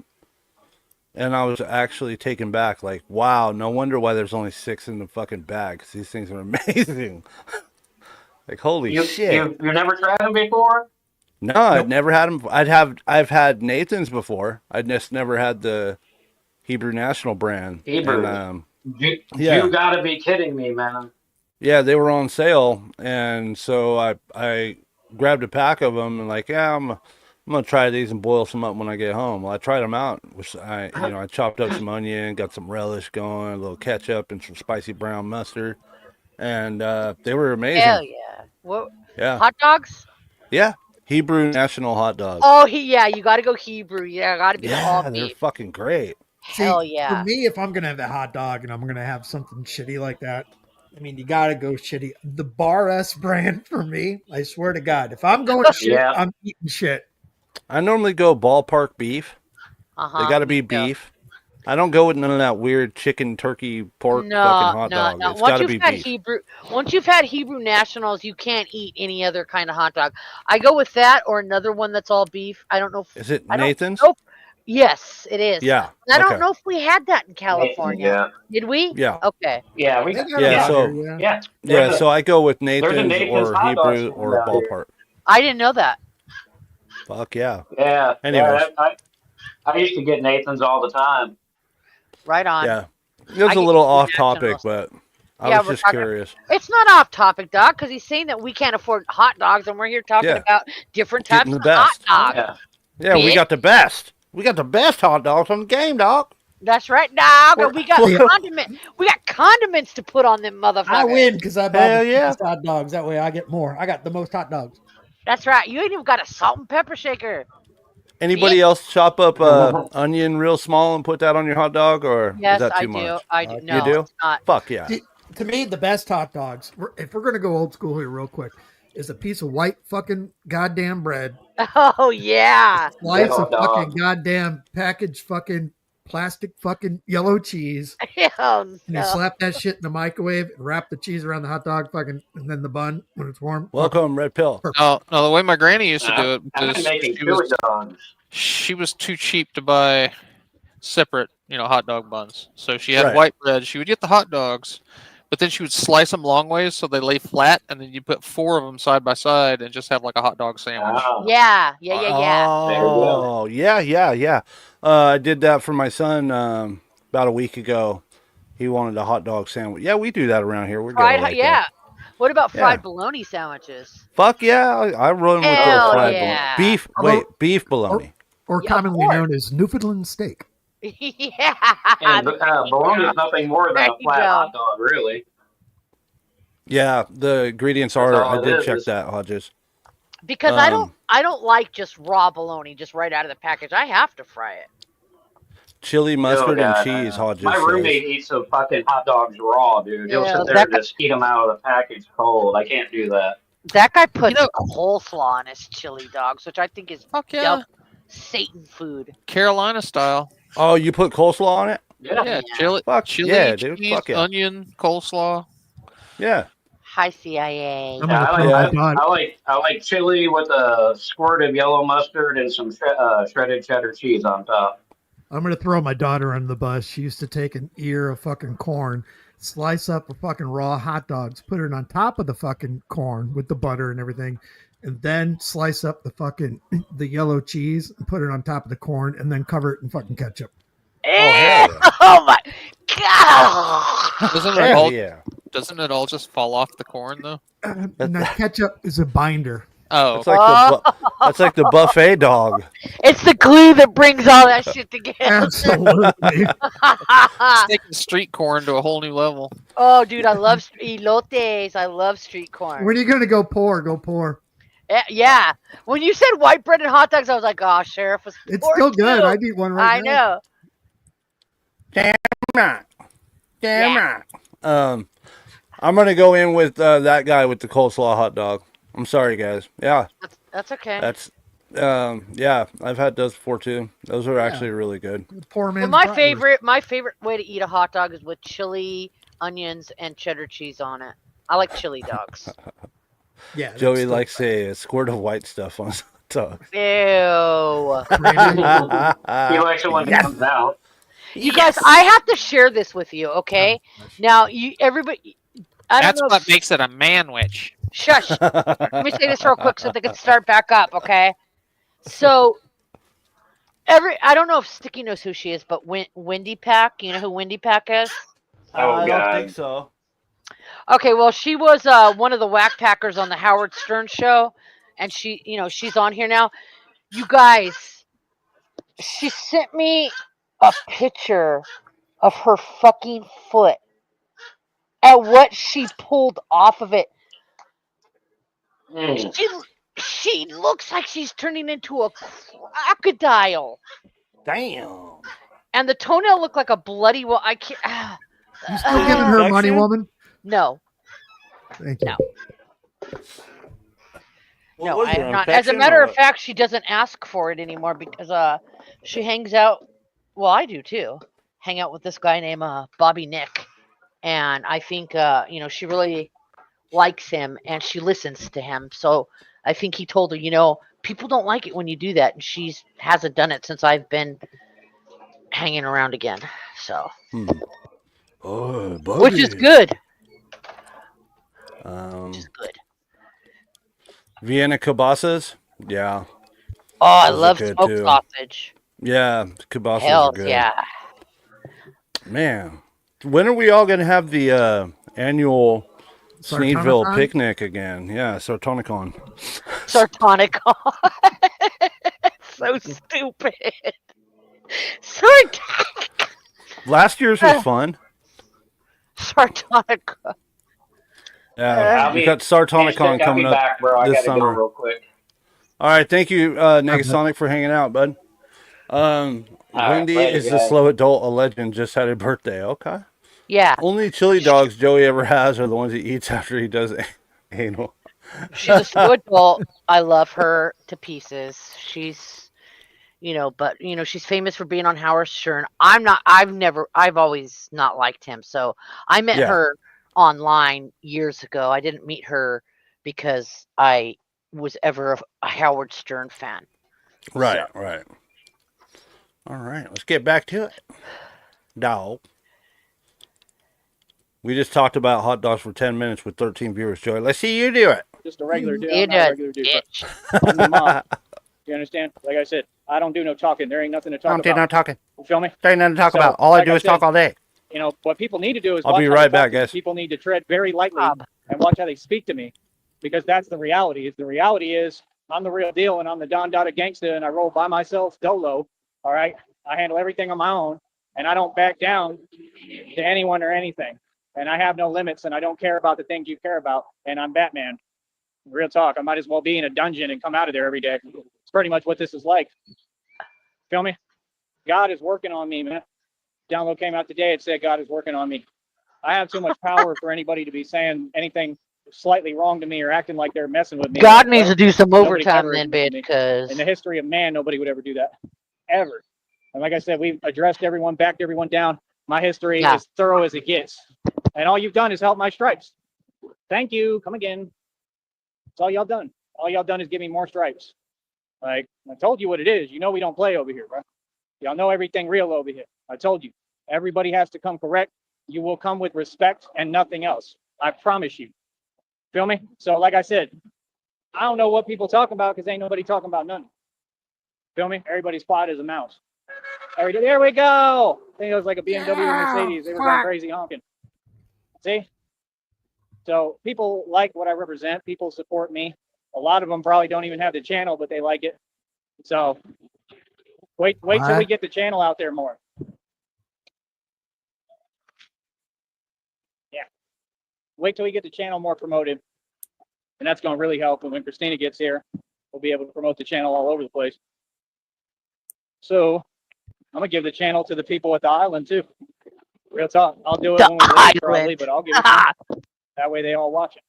And I was actually taken back, wow, no wonder why there's only 6 in the fucking bag, because these things are amazing. Holy shit.
You've never tried them before?
No, I'd never had them. I've had Nathan's before. I just never had the Hebrew National brand.
Hebrew.
And,
You gotta be kidding me, man.
Yeah, they were on sale, and so I grabbed a pack of them and I'm gonna try these and boil some up when I get home. Well, I tried them out, which I chopped up some onion, got some relish going, a little ketchup, and some spicy brown mustard, and they were amazing.
Hell yeah! What?
Yeah.
Hot dogs?
Yeah, Hebrew National hot dogs.
Oh, yeah, you got to go Hebrew. Yeah, got to be all beef.
They're fucking great.
Hell yeah!
For me, if I'm gonna have that hot dog and I'm gonna have something shitty like that, you gotta go shitty. The Bar S brand for me, I swear to God, if I'm going shit, I'm eating shit.
I normally go ballpark beef. They got to be beef. I don't go with none of that weird chicken, turkey, pork fucking hot dog. It's got to be beef.
Once you've had Hebrew Nationals, you can't eat any other kind of hot dog. I go with that or another one that's all beef. I don't know.
Is it Nathan's?
Yes, it is.
Yeah.
I don't know if we had that in California. Did we?
Yeah.
Okay.
Yeah.
So I go with Nathan's or Hebrew or ballpark.
I didn't know that.
Fuck yeah.
Yeah.
Anyways.
I used to get Nathan's all the time.
Right on.
Yeah. It was a little off topic, but I was just curious.
It's not off topic, Doc, because he's saying that we can't afford hot dogs, and we're here talking about different types of hot dogs.
Yeah, we got the best. We got the best hot dogs on the game, dog.
That's right, dog. And we got condiments. We got condiments to put on them motherfuckers.
I win because I buy the most hot dogs. That way I get more. I got the most hot dogs.
That's right. You ain't even got a salt and pepper shaker.
Anybody else chop up onion real small and put that on your hot dog, or is that too much?
I do. No,
you do?
It's not.
Fuck yeah.
To me, the best hot dogs, if we're gonna go old school here real quick, is a piece of white fucking goddamn bread.
Oh yeah.
Slice of fucking goddamn packaged fucking plastic fucking yellow cheese.
Oh,
And you
no.
slap that shit in the microwave and wrap the cheese around the hot dog fucking, and then the bun when it's warm.
Welcome, Red Pill.
No, the way my granny used to do it
I've
was
been making chili dogs.
she was too cheap to buy separate, hot dog buns. So she had
Right.
white bread. She would get the hot dogs, but then she would slice them long ways so they lay flat, and then you put 4 of them side by side and just have like a hot dog sandwich.
Yeah.
Oh, yeah. I did that for my son about a week ago. He wanted a hot dog sandwich. Yeah, we do that around here. We're
Fried,
like
yeah.
that.
What about fried bologna sandwiches?
Fuck yeah, I run with the
Hell
fried
yeah.
bologna. Beef bologna.
Or
Yeah,
commonly known as Newfoundland steak.
Yeah.
And bologna is nothing more than a flat hot dog, really.
Yeah, the ingredients are. I did check that, Hodges.
Because I don't like just raw bologna just right out of the package. I have to fry it.
Chili, mustard, and cheese, Hodges.
My roommate eats some fucking hot dogs raw, dude. He'll sit there and just eat them out of the package cold. I can't do that.
That guy puts coleslaw on his chili dogs, which I think is Satan food.
Carolina style.
Oh, you put coleslaw on it?
Yeah, chili,
yeah, dude.
cheese,
Fuck yeah.
onion, coleslaw.
Yeah.
Hi, CIA.
I like chili with a squirt of yellow mustard and some shredded cheddar cheese on top.
I'm going to throw my daughter under the bus. She used to take an ear of fucking corn, slice up a fucking raw hot dogs, put it on top of the fucking corn with the butter and everything, and then slice up the yellow cheese and put it on top of the corn and then cover it in fucking ketchup.
Oh my God.
Doesn't it all just fall off the corn though?
And that ketchup is a binder.
Oh,
that's like the buffet dog.
It's the glue that brings all that shit together.
Absolutely.
It's taking street corn to a whole new level.
Oh, dude, I love elotes. I love street corn.
When are you going to go pour? Go pour.
Yeah. When you said white bread and hot dogs, I was like, oh, Sheriff was
It's still good. I'd eat one right now.
I know.
Damn right. I'm going to go in with that guy with the coleslaw hot dog. I'm sorry, guys. Yeah.
That's okay.
Yeah, I've had those before too. Those are actually really good.
Poor man.
My favorite way to eat a hot dog is with chili, onions, and cheddar cheese on it. I like chili dogs.
Yeah.
Joey likes a squirt of white stuff on his hot dog.
Ew.
He likes it when it comes out.
You guys, I have to share this with you, okay? Now, everybody.
That's what makes it a manwich.
Shush. Let me say this real quick so they can start back up, okay? So, I don't know if Sticky knows who she is, but Wendy Pack, you know who Wendy Pack is?
I don't think so.
Okay, well, she was one of the whack packers on the Howard Stern show, and she's on here now. You guys, she sent me a picture of her fucking foot and what she pulled off of it. She looks like she's turning into a crocodile.
Damn.
And the toenail looked like a bloody. Well, I can't.
You still giving her money, woman?
No.
Thank you.
No, I am not. As a matter of fact, she doesn't ask for it anymore because she hangs out. Well, I do too. Hang out with this guy named Bobby Nick, and I think she really likes him and she listens to him. So I think he told her, people don't like it when you do that, and she hasn't done it since I've been hanging around again. So,
oh,
which is good. Which is good.
Vienna kielbasas, yeah.
Oh, I love smoked sausage.
Yeah, kielbasas are good.
Yeah.
Man, when are we all going to have the annual Sneedville picnic again? Yeah, Sartonicon.
Sartonicon. So stupid. Sartonicon.
Last year's was fun.
Sartonicon.
Yeah, we got Sartonicon coming up this summer.
Real quick.
All right, thank you, Negasonic, for hanging out, bud. Wendy is the slow adult. A legend just had a birthday. Okay.
Yeah.
Only chili dogs Joey ever has are the ones he eats after he does anal.
She's a slow adult. I love her to pieces. But she's famous for being on Howard Stern. I've always not liked him. So I met her online years ago. I didn't meet her because I was ever a Howard Stern fan.
Right, right. All right, let's get back to it. Dog. We just talked about hot dogs for 10 minutes with 13 viewers, Joey. Let's see you do it.
Just a regular dude.
You
I'm not a regular dude. I'm the mom. You understand? Like I said, I don't do no talking. There ain't nothing to talk about.
I don't do no talking.
You feel me?
There ain't nothing to talk about. All I do is talk all day.
What people need to do is
I'll be right back, guys.
People need to tread very lightly and watch how they speak to me, because that's the reality. The reality is I'm the real deal, and I'm the Don Dada gangsta, and I roll by myself dolo. All right? I handle everything on my own, and I don't back down to anyone or anything. And I have no limits, and I don't care about the things you care about. And I'm Batman. Real talk. I might as well be in a dungeon and come out of there every day. It's pretty much what this is like. Feel me? God is working on me, man. Download came out today. It said God is working on me. I have too much power for anybody to be saying anything slightly wrong to me or acting like they're messing with me.
God needs to do some overtime then, because
in the history of man, nobody would ever do that. Ever. And like I said, we've addressed everyone, backed everyone down. My history is as thorough as it gets. And all you've done is help my stripes. Thank you. Come again. That's all y'all done. All y'all done is give me more stripes. Like, I told you what it is. We don't play over here, bro. Y'all know everything real over here. I told you. Everybody has to come correct. You will come with respect and nothing else. I promise you. Feel me? So, like I said, I don't know what people talk about because ain't nobody talking about nothing. Feel me? Everybody's quiet as a mouse. There we go. I think it was like a BMW or Mercedes. They were going crazy honking. See? So people like what I represent. People support me. A lot of them probably don't even have the channel, but they like it. So wait till we get the channel out there more. Yeah. Wait till we get the channel more promoted. And that's going to really help. And when Christina gets here, we'll be able to promote the channel all over the place. So I'm going to give the channel to the people at the island, too. Real talk. I'll do it when we leave, probably, but I'll give it to them. That way they all watch it.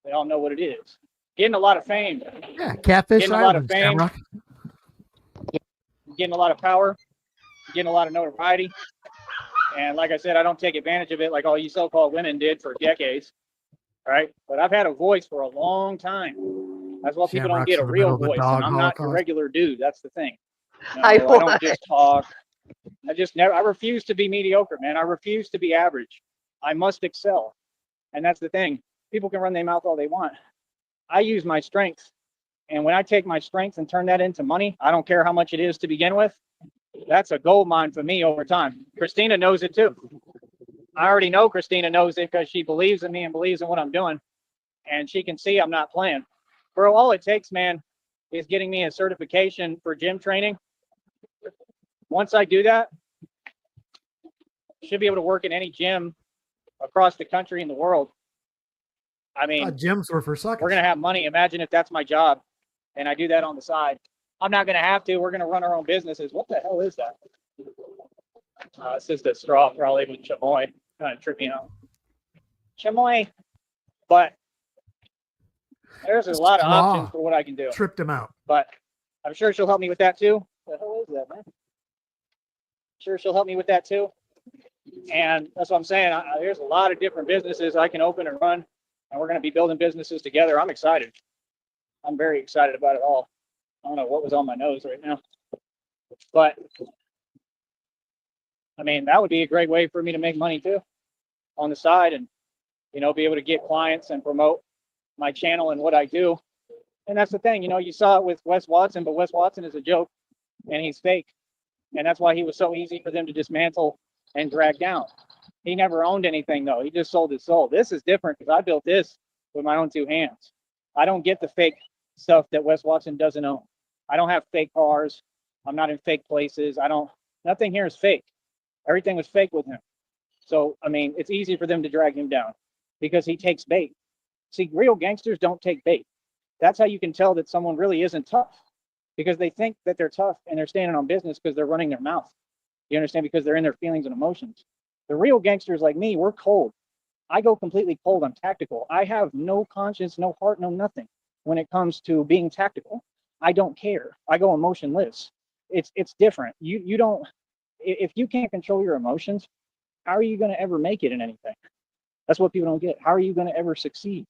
They all know what it is. Getting a lot of fame.
Yeah, Catfish
Getting a lot of fame. Getting a lot of power. Getting a lot of notoriety. And like I said, I don't take advantage of it like all you so-called women did for decades. Right? But I've had a voice for a long time. That's why people don't get a real voice. And I'm not your regular dude. That's the thing. I don't just talk. I refuse to be mediocre, man. I refuse to be average. I must excel. And that's the thing. People can run their mouth all they want. I use my strengths. And when I take my strengths and turn that into money, I don't care how much it is to begin with. That's a gold mine for me over time. Christina knows it too. I already know Christina knows it because she believes in me and believes in what I'm doing. And she can see I'm not playing. Bro, all it takes, man, is getting me a certification for gym training. Once I do that, I should be able to work in any gym across the country and the world. I mean,
gyms were for suckers.
We're going to have money. Imagine if that's my job and I do that on the side. I'm not going to have to. We're going to run our own businesses. What the hell is that? It's just a straw, probably with chamoy. Kind of tripping out. Chamoy. But there's a lot of options for what I can do.
Tripped him out.
But I'm sure she'll help me with that too. What the hell is that, man? Sure, she'll help me with that too. And that's what I'm saying. There's a lot of different businesses I can open and run, and we're going to be building businesses together. I'm excited. I'm very excited about it all. I don't know what was on my nose right now, but I mean, that would be a great way for me to make money too on the side, and be able to get clients and promote my channel and what I do. And that's the thing, you saw it with Wes Watson, but Wes Watson is a joke and he's fake. And that's why he was so easy for them to dismantle and drag down. He never owned anything though. He just sold his soul. This is different because I built this with my own two hands. I don't get the fake stuff that Wes Watson doesn't own. I don't have fake cars. I'm not in fake places. Nothing here is fake. Everything was fake with him. So, I mean, it's easy for them to drag him down because he takes bait. See, real gangsters don't take bait. That's how you can tell that someone really isn't tough, because they think that they're tough and they're standing on business because they're running their mouth. You understand? Because they're in their feelings and emotions. The real gangsters like me, we're cold. I go completely cold. I'm tactical. I have no conscience, no heart, no nothing when it comes to being tactical. I don't care. I go emotionless. it's different. You don't, if you can't control your emotions, how are you going to ever make it in anything? That's what people don't get. How are you going to ever succeed?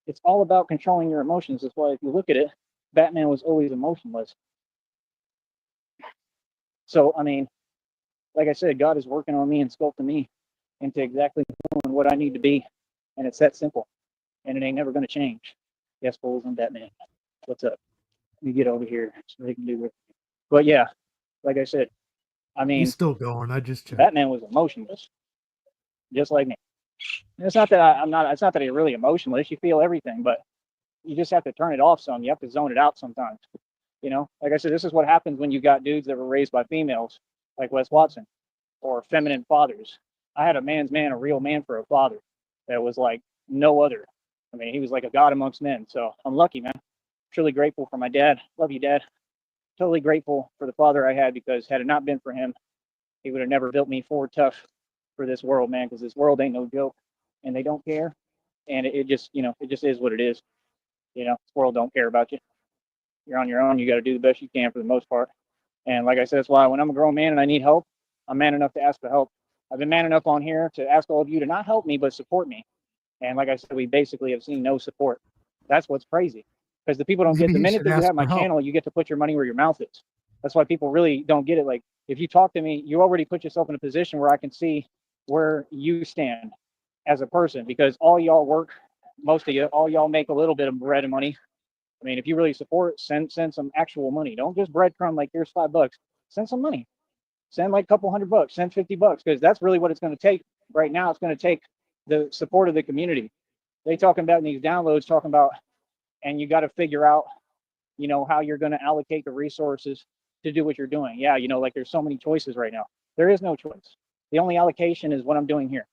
It's all about controlling your emotions. That's why if you look at it, Batman was always emotionless. So, I mean, like I said, God is working on me and sculpting me into exactly what I need to be. And it's that simple. And it ain't never going to change. Yes, Bulls and Batman. What's up? Let me get over here so they can do it. But yeah, like I said, I mean,
he's still going. I just checked.
Batman was emotionless, just like me. And it's not that I'm not. It's not that you're really emotionless. You feel everything, but you just have to turn it off some. You have to zone it out sometimes. You know, like I said, this is what happens when you got dudes that were raised by females, like Wes Watson, or feminine fathers. I had a man's man, a real man for a father that was like no other. I mean, he was like a god amongst men. So I'm lucky, man. Truly grateful for my dad. Love you, Dad. Totally grateful for the father I had, because had it not been for him, he would have never built me forward tough for this world, man, because this world ain't no joke, and they don't care. And it just, you know, it just is what it is. You know, this world don't care about you. You're on your own. You got to do the best you can for the most part. And like I said, that's why when I'm a grown man and I need help, I'm man enough to ask for help. I've been man enough on here to ask all of you to not help me, but support me. And like I said, we basically have seen no support. That's what's crazy. Because the people don't get, the minute that you have my channel, you get to put your money where your mouth is. That's why people really don't get it. Like, if you talk to me, you already put yourself in a position where I can see where you stand as a person, because all y'all work, most of you, all y'all make a little bit of bread and money. I mean, if you really support, send some actual money. Don't just breadcrumb like here's $5. Send some money. Send like a couple $100. Send $50, because that's really what it's going to take right now. It's going to take the support of the community. They talking about in these downloads, talking about, and you got to figure out, you know, how you're going to allocate the resources to do what you're doing. Yeah, you know, like there's so many choices right now. There is no choice. The only allocation is what I'm doing here.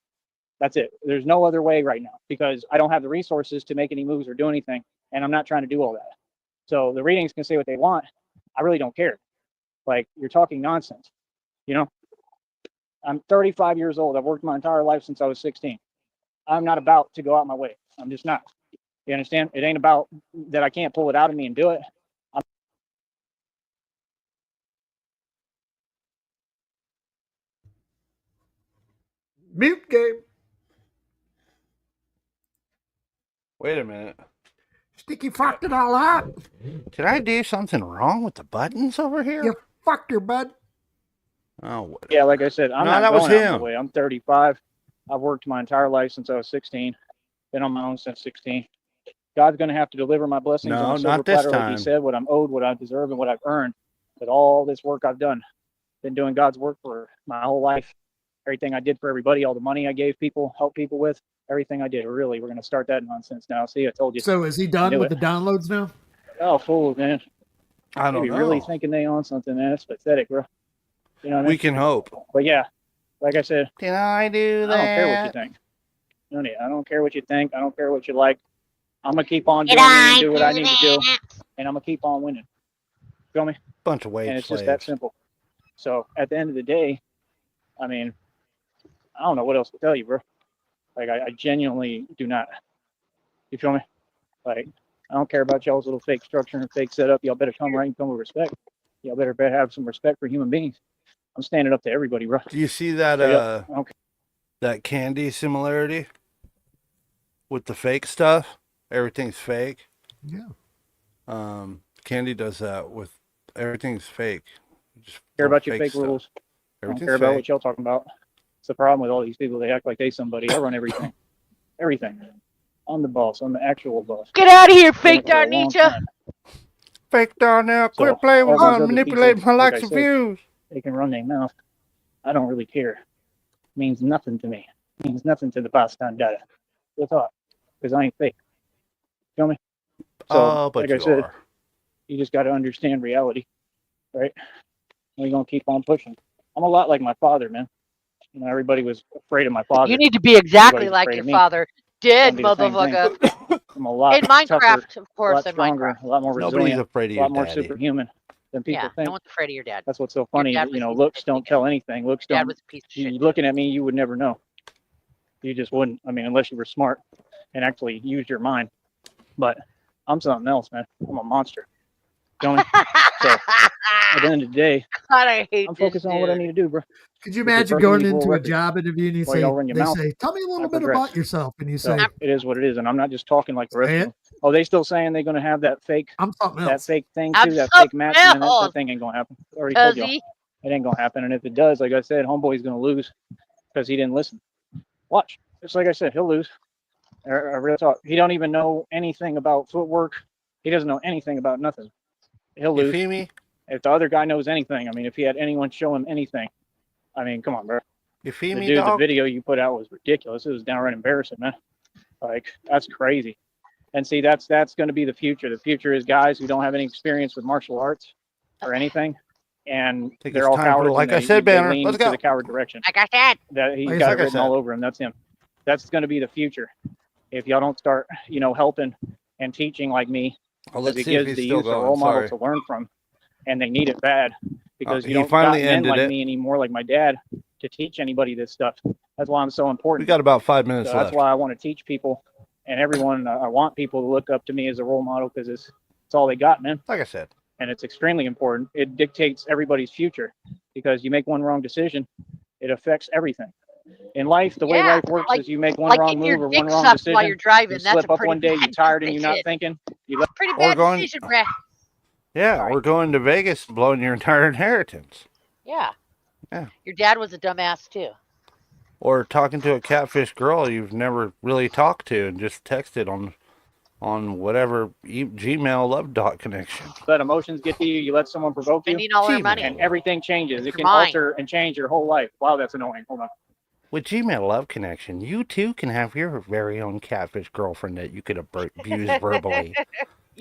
That's it. There's no other way right now, because I don't have the resources to make any moves or do anything, and I'm not trying to do all that. So the readings can say what they want. I really don't care. Like, you're talking nonsense. You know, I'm 35 years old. I've worked my entire life since I was 16. I'm not about to go out my way. I'm just not. You understand? It ain't about that I can't pull it out of me and do it.
Mute game.
Wait a minute.
Sticky fucked it all up.
Did I do something wrong with the buttons over here?
You fucked your bud.
Oh, whatever.
Yeah, like I said, I'm not
that was
going out my
him.
way. I'm 35. I've worked my entire life since I was 16. Been on my own since 16. God's going to have to deliver my blessings
No,
on a silver
not this
platter, like he
time.
said, what I'm owed, what I deserve, and what I've earned. With all this work I've done, been doing God's work for my whole life. Everything I did for everybody, all the money I gave people, helped people with, everything I did. Really, we're going to start that nonsense now. See, I told you.
So is he done with the downloads now?
Oh, fool, man.
I don't know.
Really thinking they on something, man. It's pathetic, bro. You know what I mean?
We can hope.
But yeah, like I said,
Can I do that?
I don't care what you think. I don't care what you think. I don't care what you like. I'm going to keep on doing me and do what I need to do. And I'm going to keep on winning. Feel me?
Bunch of wage
And it's
slaves.
just that simple. So at the end of the day, I mean, I don't know what else to tell you, bro. Like, I genuinely do not. You feel me? Like, I don't care about y'all's little fake structure and fake setup. Y'all better come right and come with respect. Y'all better have some respect for human beings. I'm standing up to everybody, bro.
Do you see that
okay.
that candy similarity with the fake stuff? Everything's fake.
Yeah.
Candy does that with everything's fake. Just
Care about your fake
stuff.
rules. I don't
Everything's
care about
fake.
what y'all talking about. It's the problem with all these people. They act like they somebody. I run everything. Everything. I'm the boss. I'm the actual boss.
Get out of here, fake Darnicha.
Fake Darnell. Quit
So,
playing with
all
my
these other
manipulating
people,
my
like
likes
I
and
said,
views.
They can run their mouth. I don't really care. It means nothing to me. It means nothing to the Boston data. Real talk. Because I ain't fake. Feel me? So,
But
like I
you
said,
are.
you just got to understand reality, right? And we're going to keep on pushing. I'm a lot like my father, man. You know, everybody was afraid of my father.
You need to be exactly
Everybody's
like
afraid
your
of me.
father. Dead,
Don't be the same thing.
motherfucker.
I'm a lot
In Minecraft,
tougher,
of
a
course,
lot
in
stronger,
Minecraft.
a lot more
Nobody's
resilient,
afraid of
a
your
lot more
daddy.
superhuman than people
Yeah,
think.
no one's afraid of your dad.
That's what's so funny.
Your dad
You know,
was
looks don't
taken.
tell anything. Looks
Dad
don't.
was a piece of
You
shit.
looking at me, you would never know. You just wouldn't. I mean, unless you were smart and actually used your mind. But I'm something else, man. I'm a monster. So at the end of the day,
God, I hate
I'm focused on what I need to do, bro.
Could you imagine going into a job interview and
Well,
they say, tell me a little bit about yourself. And you say,
it is what it is. And I'm not just talking like the rest of them. Oh, they still saying they're going to have that fake, that fake thing too, that fake match. And that thing ain't going to happen. I already told y'all. It ain't going to happen. And if it does, like I said, homeboy's going to lose because he didn't listen. Watch. Just like I said, he'll lose. Real talk. He don't even know anything about footwork. He doesn't know anything about nothing. He'll lose.
You feel me?
If the other guy knows anything, I mean, if he had anyone show him anything, I mean, come on, bro.
You feel me,
dude,
dog?
The video you put out was ridiculous. It was downright embarrassing, man. Like, that's crazy. And see, that's going to be the future. The future is guys who don't have any experience with martial arts or anything, and they're all cowards.
Like I said, Banner, let's go.
The coward direction.
Like I said,
that he's got it written all over him. That's him. That's going to be the future. If y'all don't start, helping and teaching like me, because it gives the youth a role model to learn from, and they need it bad because you don't got men like me anymore, like my dad, to teach anybody this stuff. That's why I'm so important.
We got about 5 minutes left.
That's why I want to teach people and everyone. I want people to look up to me as a role model because it's all they got, man.
Like I said.
And it's extremely important. It dictates everybody's future because you make one wrong decision, it affects everything. In life, the way life works is you make one wrong move or one wrong decision.
While you're driving,
you slip up one day, you're tired and you're not thinking.
Pretty bad decision, Brett.
Yeah, we're going to Vegas and blowing your entire inheritance.
Yeah. Your dad was a dumbass too.
Or talking to a catfish girl you've never really talked to and just texted on whatever Gmail love dot connection.
Let emotions get to you. You let someone provoke you.
I need all our money.
And everything changes. It can alter and change your whole life. Wow, that's annoying. Hold on.
With Gmail Love Connection, you too can have your very own catfish girlfriend that you could abuse verbally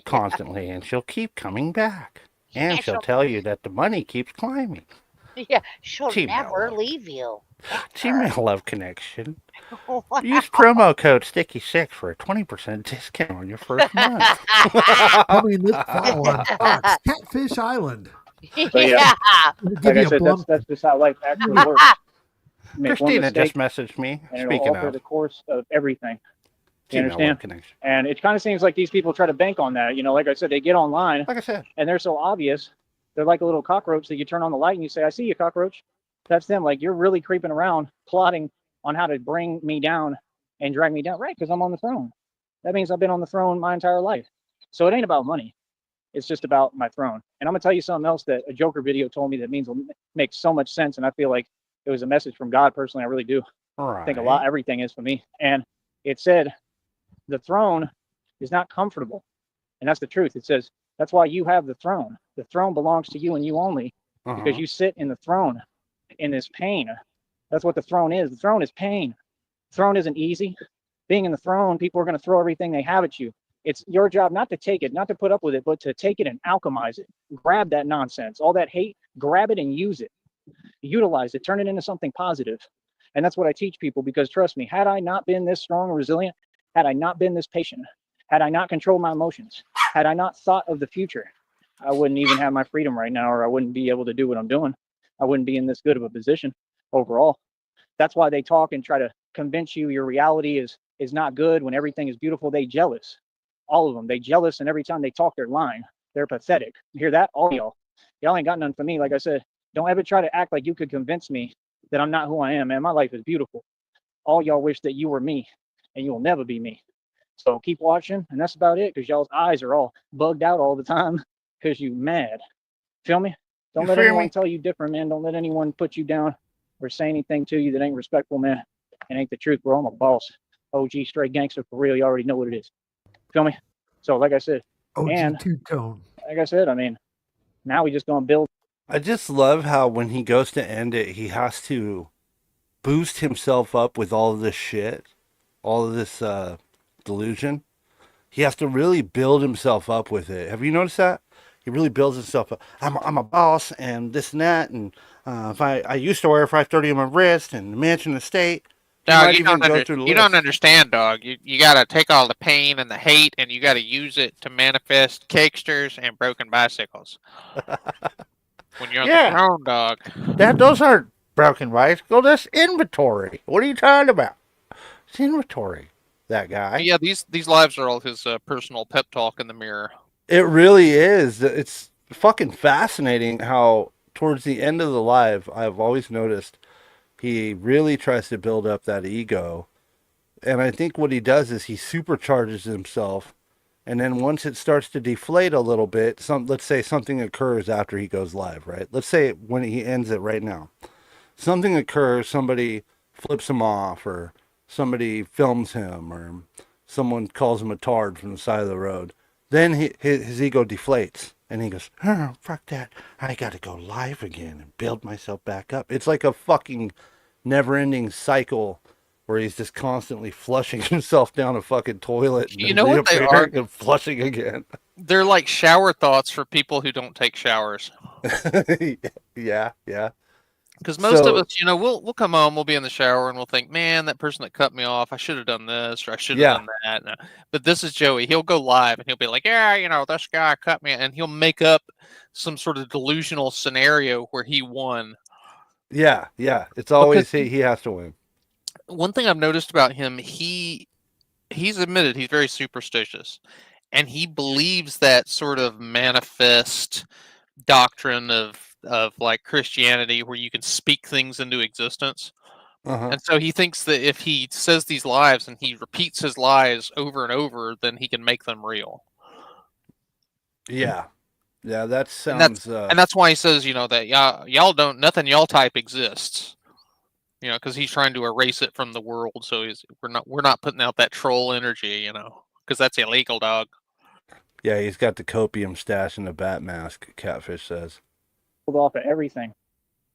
constantly, and she'll keep coming back. And she'll tell you that the money keeps climbing.
Yeah, she'll never leave you.
Gmail Love Connection. Use promo code Sticky6 for a 20% discount on your first month.
Coming this fall on Fox, Catfish Island.
So, yeah. Like I said, that's just how life actually works.
Christina just messaged me.
And it'll alter the course of everything. You understand? And it kind of seems like these people try to bank on that. Like I said, they get online.
Like I said.
And they're so obvious. They're like a little cockroach that you turn on the light and you say, I see you, cockroach. That's them. Like, you're really creeping around, plotting on how to bring me down and drag me down. Right, because I'm on the throne. That means I've been on the throne my entire life. So it ain't about money. It's just about my throne. And I'm going to tell you something else that a Joker video told me that makes so much sense. And I feel like it was a message from God personally. I really do. I think everything is for me. And it said, the throne is not comfortable. And that's the truth. It says, that's why you have the throne. The throne belongs to you and you only, because you sit in the throne in this pain. That's what the throne is. The throne is pain. The throne isn't easy. Being in the throne, people are going to throw everything they have at you. It's your job not to take it, not to put up with it, but to take it and alchemize it. Grab that nonsense, all that hate, grab it and use it. Utilize it, turn it into something positive. And that's what I teach people, because trust me, had I not been this strong and resilient, had I not been this patient, had I not controlled my emotions, had I not thought of the future, I wouldn't even have my freedom right now, or I wouldn't be able to do what I'm doing. I wouldn't be in this good of a position overall. That's why they talk and try to convince you your reality is not good when everything is beautiful. They jealous. All of them. They jealous, and every time they talk, they're lying. They're pathetic. You hear that? All y'all. Y'all ain't got none for me. Like I said, don't ever try to act like you could convince me that I'm not who I am, man. My life is beautiful. All y'all wish that you were me, and you will never be me. So keep watching, and that's about it, because y'all's eyes are all bugged out all the time because you mad. Feel me? Don't let anyone tell you different, man. Don't let anyone put you down or say anything to you that ain't respectful, man. It ain't the truth, bro. I'm a boss. OG straight gangster for real. You already know what it is. Feel me? So like I said,
OG two-tone.
Like I said, I mean, now we just gonna build.
I just love how when he goes to end it, he has to boost himself up with all of this shit, all of this delusion. He has to really build himself up with it. Have you noticed that? He really builds himself up. I'm a boss and this and that, and if I used to wear a 530 on my wrist and mansion estate.
Dog, you don't understand, dog. You got to take all the pain and the hate, and you got to use it to manifest cakesters and broken bicycles. When you're on the throne, dog.
Those aren't broken bicycles. That's inventory. What are you talking about? It's inventory. That guy.
Yeah, these lives are all his personal pep talk in the mirror.
It really is. It's fucking fascinating how towards the end of the live, I've always noticed he really tries to build up that ego. And I think what he does is he supercharges himself. And then once it starts to deflate a little bit, let's say something occurs after he goes live, right? Let's say when he ends it right now. Something occurs, somebody flips him off, or somebody films him, or someone calls him a tard from the side of the road. Then his ego deflates, and he goes, oh, fuck that. I got to go live again and build myself back up. It's like a fucking never-ending cycle where he's just constantly flushing himself down a fucking toilet.
You know what they are?
And flushing again.
They're like shower thoughts for people who don't take showers.
Yeah.
Because most of us, we'll come home, we'll be in the shower, and we'll think, man, that person that cut me off, I should have done this, or I should have done that. But this is Joey. He'll go live, and he'll be like, yeah, this guy cut me, and he'll make up some sort of delusional scenario where he won.
Yeah. It's always he has to win.
One thing I've noticed about him, he's admitted he's very superstitious, and he believes that sort of manifest doctrine of like Christianity where you can speak things into existence. And so he thinks that if he says these lies and he repeats his lies over and over, then he can make them real.
Yeah, that sounds...
And that's why he says, that y'all don't, nothing y'all type exists. Because he's trying to erase it from the world. So we're not putting out that troll energy, because that's illegal, dog.
Yeah, he's got the copium stash in the bat mask, Catfish says.
Off of everything,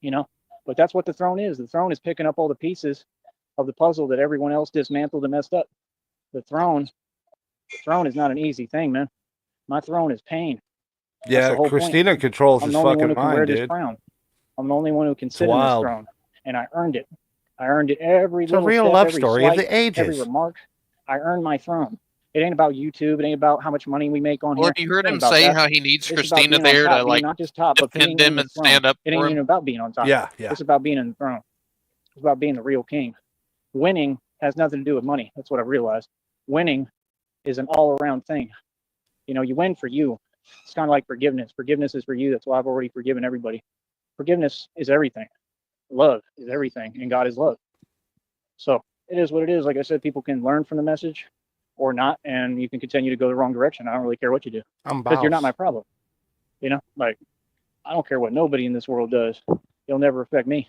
but that's what the throne is. The throne is picking up all the pieces of the puzzle that everyone else dismantled and messed up. The throne is not an easy thing, man. My throne is pain.
Yeah, Christina controls his fucking mind, dude.
I'm the only one who can sit in this throne, and I earned it. I earned it every little step,
it's a real love story of the ages.
Every remark. I earned my throne. It ain't about YouTube. It ain't about how much money we make on here.
Well, you heard him say how he needs Christina there to like
not just top,
defend him and stand up.
It ain't even about being on top.
Yeah.
It's about being in the throne. It's about being the real king. Winning has nothing to do with money. That's what I realized. Winning is an all-around thing. You win for you. It's kind of like forgiveness. Forgiveness is for you. That's why I've already forgiven everybody. Forgiveness is everything. Love is everything, and God is love. So it is what it is. Like I said, people can learn from the message or not, and you can continue to go the wrong direction. I don't really care what you do, because you're not my problem. Like, I don't care what nobody in this world does. You'll never affect me.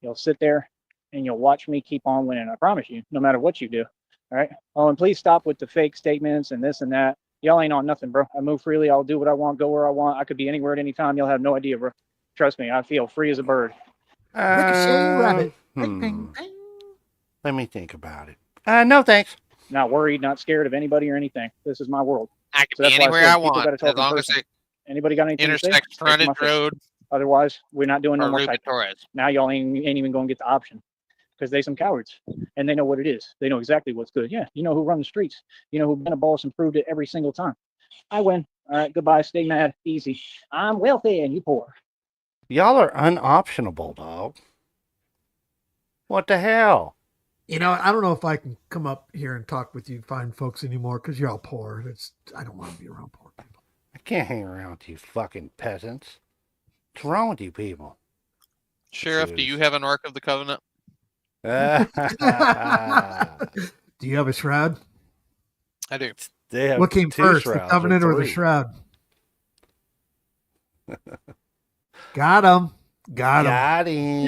You'll sit there and you'll watch me keep on winning. I promise you, no matter what you do. All right. Oh, and please stop with the fake statements and this and that. Y'all ain't on nothing, bro. I move freely. I'll do what I want, go where I want. I could be anywhere at any time. You'll have no idea, bro. Trust me. I feel free as a bird.
Rabbit.
Let me think about it. No, thanks.
Not worried, not scared of anybody or anything. This is my world.
I can be anywhere I want, as long as it
anybody got anything to say?
intersects frontage road.
Otherwise, we're not doing no more
Ruben
type.
Torres.
Now y'all ain't even going to get the option, because they some cowards, and they know what it is. They know exactly what's good. Yeah, you know who run the streets. You know who been a boss and proved it every single time. I win. All right, goodbye. Stay mad. Easy. I'm wealthy and you poor.
Y'all are unoptionable, dog. What the hell?
I don't know if I can come up here and talk with you fine folks anymore, because you're all poor. I don't want to be around poor people.
I can't hang around with you fucking peasants. What's wrong with you people?
Sheriff, do you have an Ark of the Covenant?
Do you have a shroud?
I do.
They have
what came first, the Covenant or the shroud? Got him.
Got him.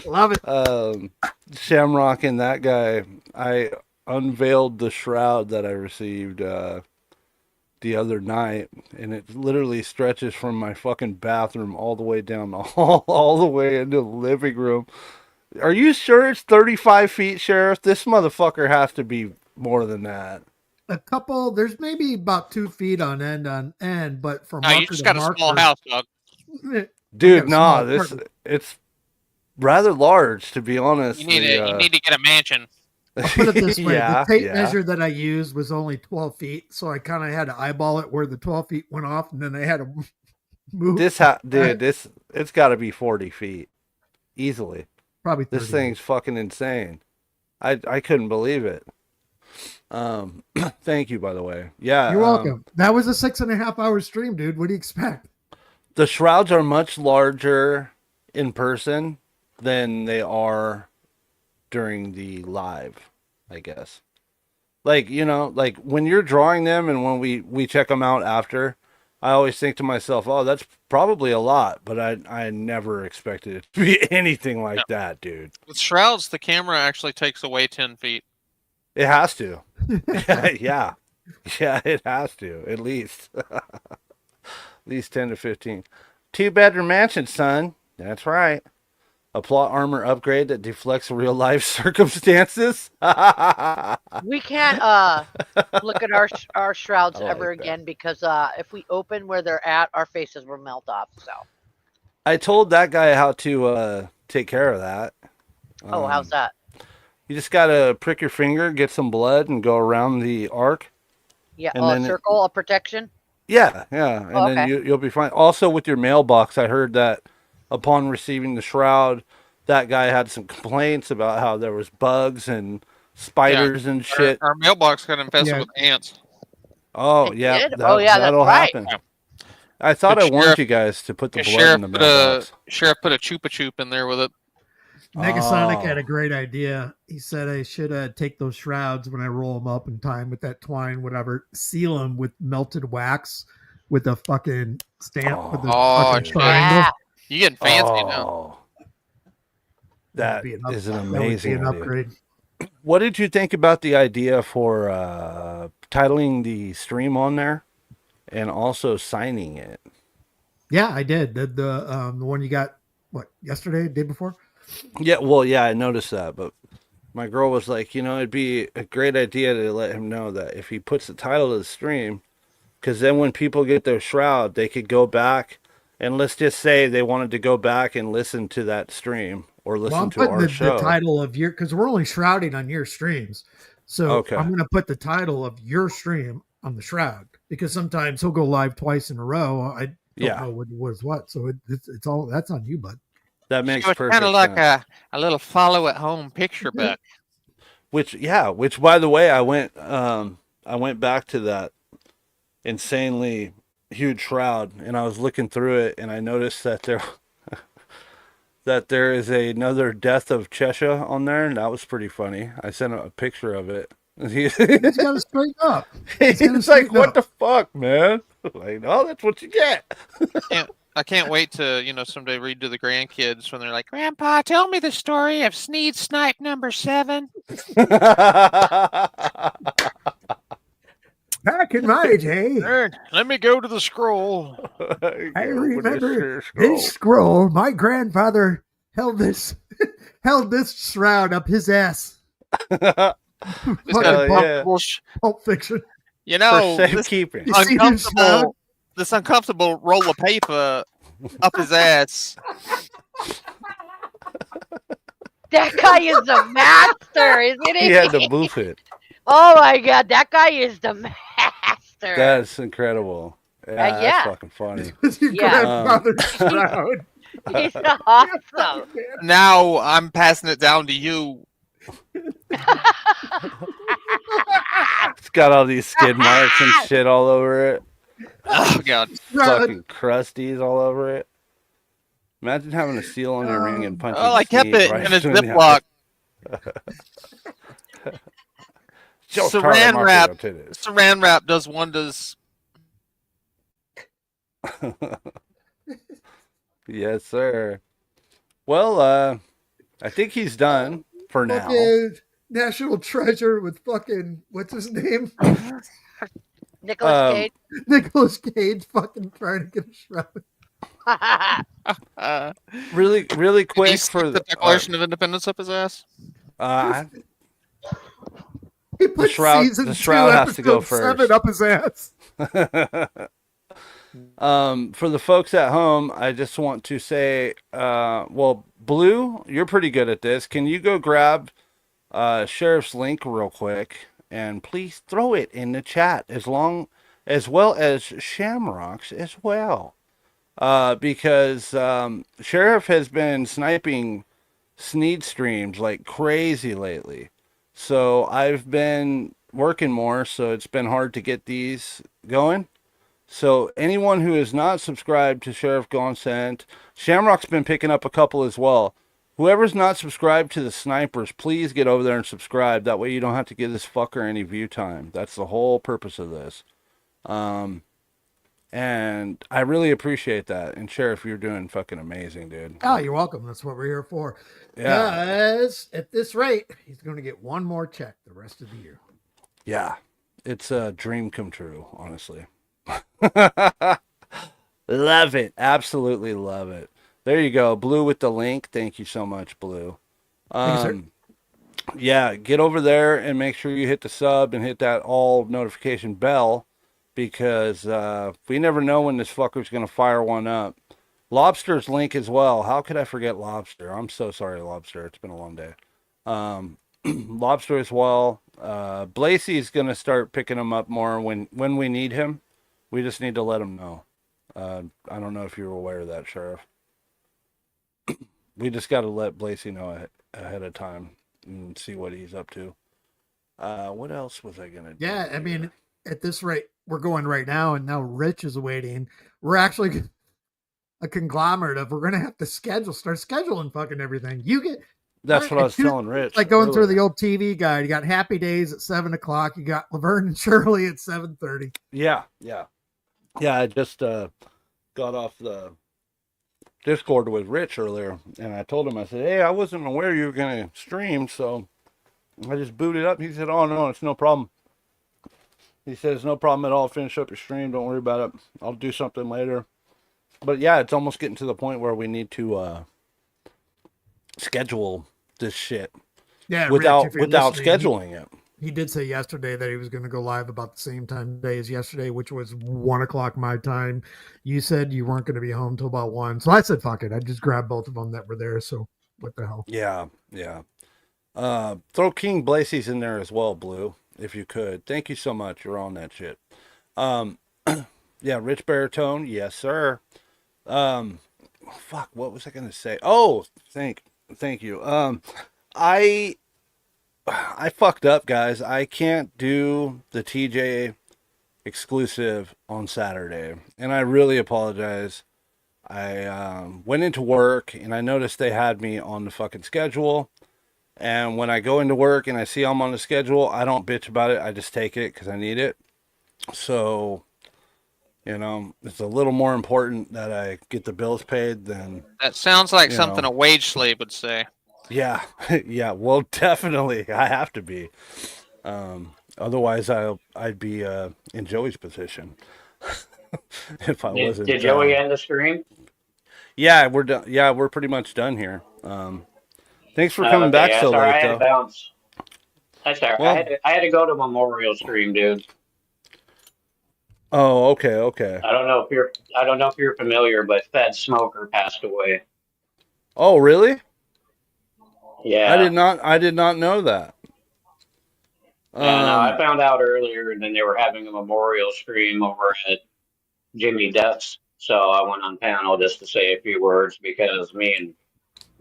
Love it.
Shamrock and that guy, I unveiled the shroud that I received the other night, and it literally stretches from my fucking bathroom all the way down the hall, all the way into the living room. Are you sure it's 35 feet, Sheriff? This motherfucker has to be more than that.
There's maybe about 2 feet on end, but from
you just got a small house, dog.
Dude, it's rather large, to be honest.
You need to get a mansion.
I'll put it this way. The tape measure that I used was only 12 feet, so I kind of had to eyeball it where the 12 feet went off, and then I had to move.
It's got to be 40 feet. Easily.
Probably 30.
This thing's fucking insane. I couldn't believe it. Thank you, by the way. Yeah.
You're welcome. That was a 6.5 hour stream, dude. What do you expect?
The shrouds are much larger in person than they are during the live, I guess. Like, like when you're drawing them and when we check them out after, I always think to myself, oh, that's probably a lot, but I never expected it to be anything like that, dude.
With shrouds, the camera actually takes away 10 feet.
It has to. Yeah. Yeah, it has to, at least. At least 10 to 15. 2-bedroom mansion, son. That's right. A plot armor upgrade that deflects real life circumstances.
We can't look at our shrouds ever again because if we open where they're at, our faces will melt off. So
I told that guy how to take care of that.
How's that?
You just gotta prick your finger, get some blood, and go around the arc.
Yeah, a circle of protection.
Yeah, and then you'll be fine. Also, with your mailbox, I heard that upon receiving the shroud, that guy had some complaints about how there was bugs and spiders and shit.
Our mailbox got infested with ants.
Oh, yeah.
That'll
happen.
Right.
I thought I warned you guys to put the blood in the mailbox.
Sheriff put a Chupa Chup in there with it.
Negasonic had a great idea. He said I should take those shrouds when I roll them up in time with that twine, whatever, seal them with melted wax with a fucking stamp. With the fucking triangle.
You getting fancy now.
That is an amazing upgrade. What did you think about the idea for titling the stream on there and also signing it?
Yeah, I did. The one you got, yesterday, day before?
Yeah, well, yeah, I noticed that, but my girl was like, it'd be a great idea to let him know that if he puts the title of the stream, because then when people get their shroud, they could go back and let's just say they wanted to go back and listen to that stream or listen to our show.
The title of your, because we're only shrouding on your streams. So I'm going to put the title of your stream on the shroud because sometimes he'll go live twice in a row. I don't know what was what. So it's all, that's on you, bud.
That makes perfect sense.
Kind of like a little follow at home picture book.
Which by the way, I went back to that insanely huge shroud and I was looking through it and I noticed that there is another Death of Cheshire on there, and that was pretty funny. I sent a picture of it.
He's got to straighten up.
He's like, what the fuck, man? Like, oh, that's what you get.
I can't wait to, someday read to the grandkids when they're like, Grandpa, tell me the story of Sneed Snipe number 7.
Back in my day.
Let me go to the scroll.
I remember this scroll. My grandfather held this shroud up his ass.
Pulp
Fiction.
For safekeeping.
This uncomfortable roll of paper up his ass.
That guy is the master, isn't he?
He had to boof it.
Oh my god, that guy is the master.
That's incredible. Yeah, that's fucking funny.
Grandfather's shroud.
He's awesome.
Now I'm passing it down to you.
It's got all these skid marks and shit all over it.
Oh god.
Fucking crusties all over it. Imagine having a seal on your ring and punching.
Oh, I kept it in a Ziploc. Saran wrap does wonders.
Yes, sir. Well, I think he's done for now.
National treasure with fucking, what's his name?
Nicolas Cage.
Nicolas Cage fucking trying to get a shroud.
Really quick for
the Declaration of Independence up his ass.
He put
the shroud has to go first.
7 up his ass.
For the folks at home, I just want to say, Blue, you're pretty good at this. Can you go grab Sheriff's link real quick and please throw it in the chat as well as Shamrock's as well. Because Sheriff has been sniping Sneed streams like crazy lately. So I've been working more, so it's been hard to get these going. So anyone who is not subscribed to Sheriff Gonzant, Shamrock's been picking up a couple as well. Whoever's not subscribed to the Snipers, please get over there and subscribe. That way you don't have to give this fucker any view time. That's the whole purpose of this. And I really appreciate that. And Sheriff, you're doing fucking amazing, dude.
Oh, you're welcome. That's what we're here for.
Yeah.
Guys, at this rate, he's going to get one more check the rest of the year.
Yeah. It's a dream come true, honestly. Love it. Absolutely love it. There you go. Blue with the link. Thank you so much, Blue. Yeah, get over there and make sure you hit the sub and hit that all notification bell, because we never know when this fucker's going to fire one up. Lobster's link as well. How could I forget Lobster? I'm so sorry, Lobster. It's been a long day. Lobster as well. Blacey's going to start picking him up more when we need him. We just need to let him know. I don't know if you're aware of that, Sheriff. We just got to let Blacey know ahead of time and see what he's up to. What else was I going to do?
Yeah, I mean, at this rate, we're going right now, and now Rich is waiting. We're actually a conglomerate of, we're going to have to start scheduling fucking everything.
That's what I was telling Rich.
Like going through the old TV guide. You got Happy Days at 7 o'clock. You got Laverne and Shirley at 7:30.
Yeah. I just got off the Discord with Rich earlier, and I told him, I said, hey, I wasn't aware you were going to stream, so I just booted up. He said, oh, no, it's no problem. He says, no problem at all. Finish up your stream. Don't worry about it. I'll do something later. But yeah, it's almost getting to the point where we need to schedule this shit.
Yeah,
without scheduling it.
He did say yesterday that he was going to go live about the same time today as yesterday, which was 1 o'clock my time. You said you weren't going to be home till about 1. So I said, fuck it. I just grabbed both of them that were there. So what the hell?
Yeah. Throw King Blacey's in there as well, Blue, if you could. Thank you so much. You're on that shit. Yeah, Rich Baritone. Yes, sir. Fuck, what was I going to say? Oh, thank you. I fucked up, guys. I can't do the TJ exclusive on Saturday, and I really apologize. I went into work, and I noticed they had me on the fucking schedule, and when I go into work and I see I'm on the schedule, I don't bitch about it. I just take it because I need it. So, it's a little more important that I get the bills paid than...
That sounds like something a wage slave would say.
Yeah, well, definitely, I have to be. Otherwise, I'd be in Joey's position if I wasn't.
Did Joey end the stream?
Yeah, we're done. Yeah, we're pretty much done here. Thanks for coming back so late, though.
Bounce. That's all right. Well, I had to go to Memorial stream, dude.
Oh, okay.
I don't know if you're familiar, but Fed Smoker passed away.
Oh, really?
Yeah.
I did not know that.
No, I found out earlier, and then they were having a memorial stream over at Jimmy Duff's. So I went on panel just to say a few words, because me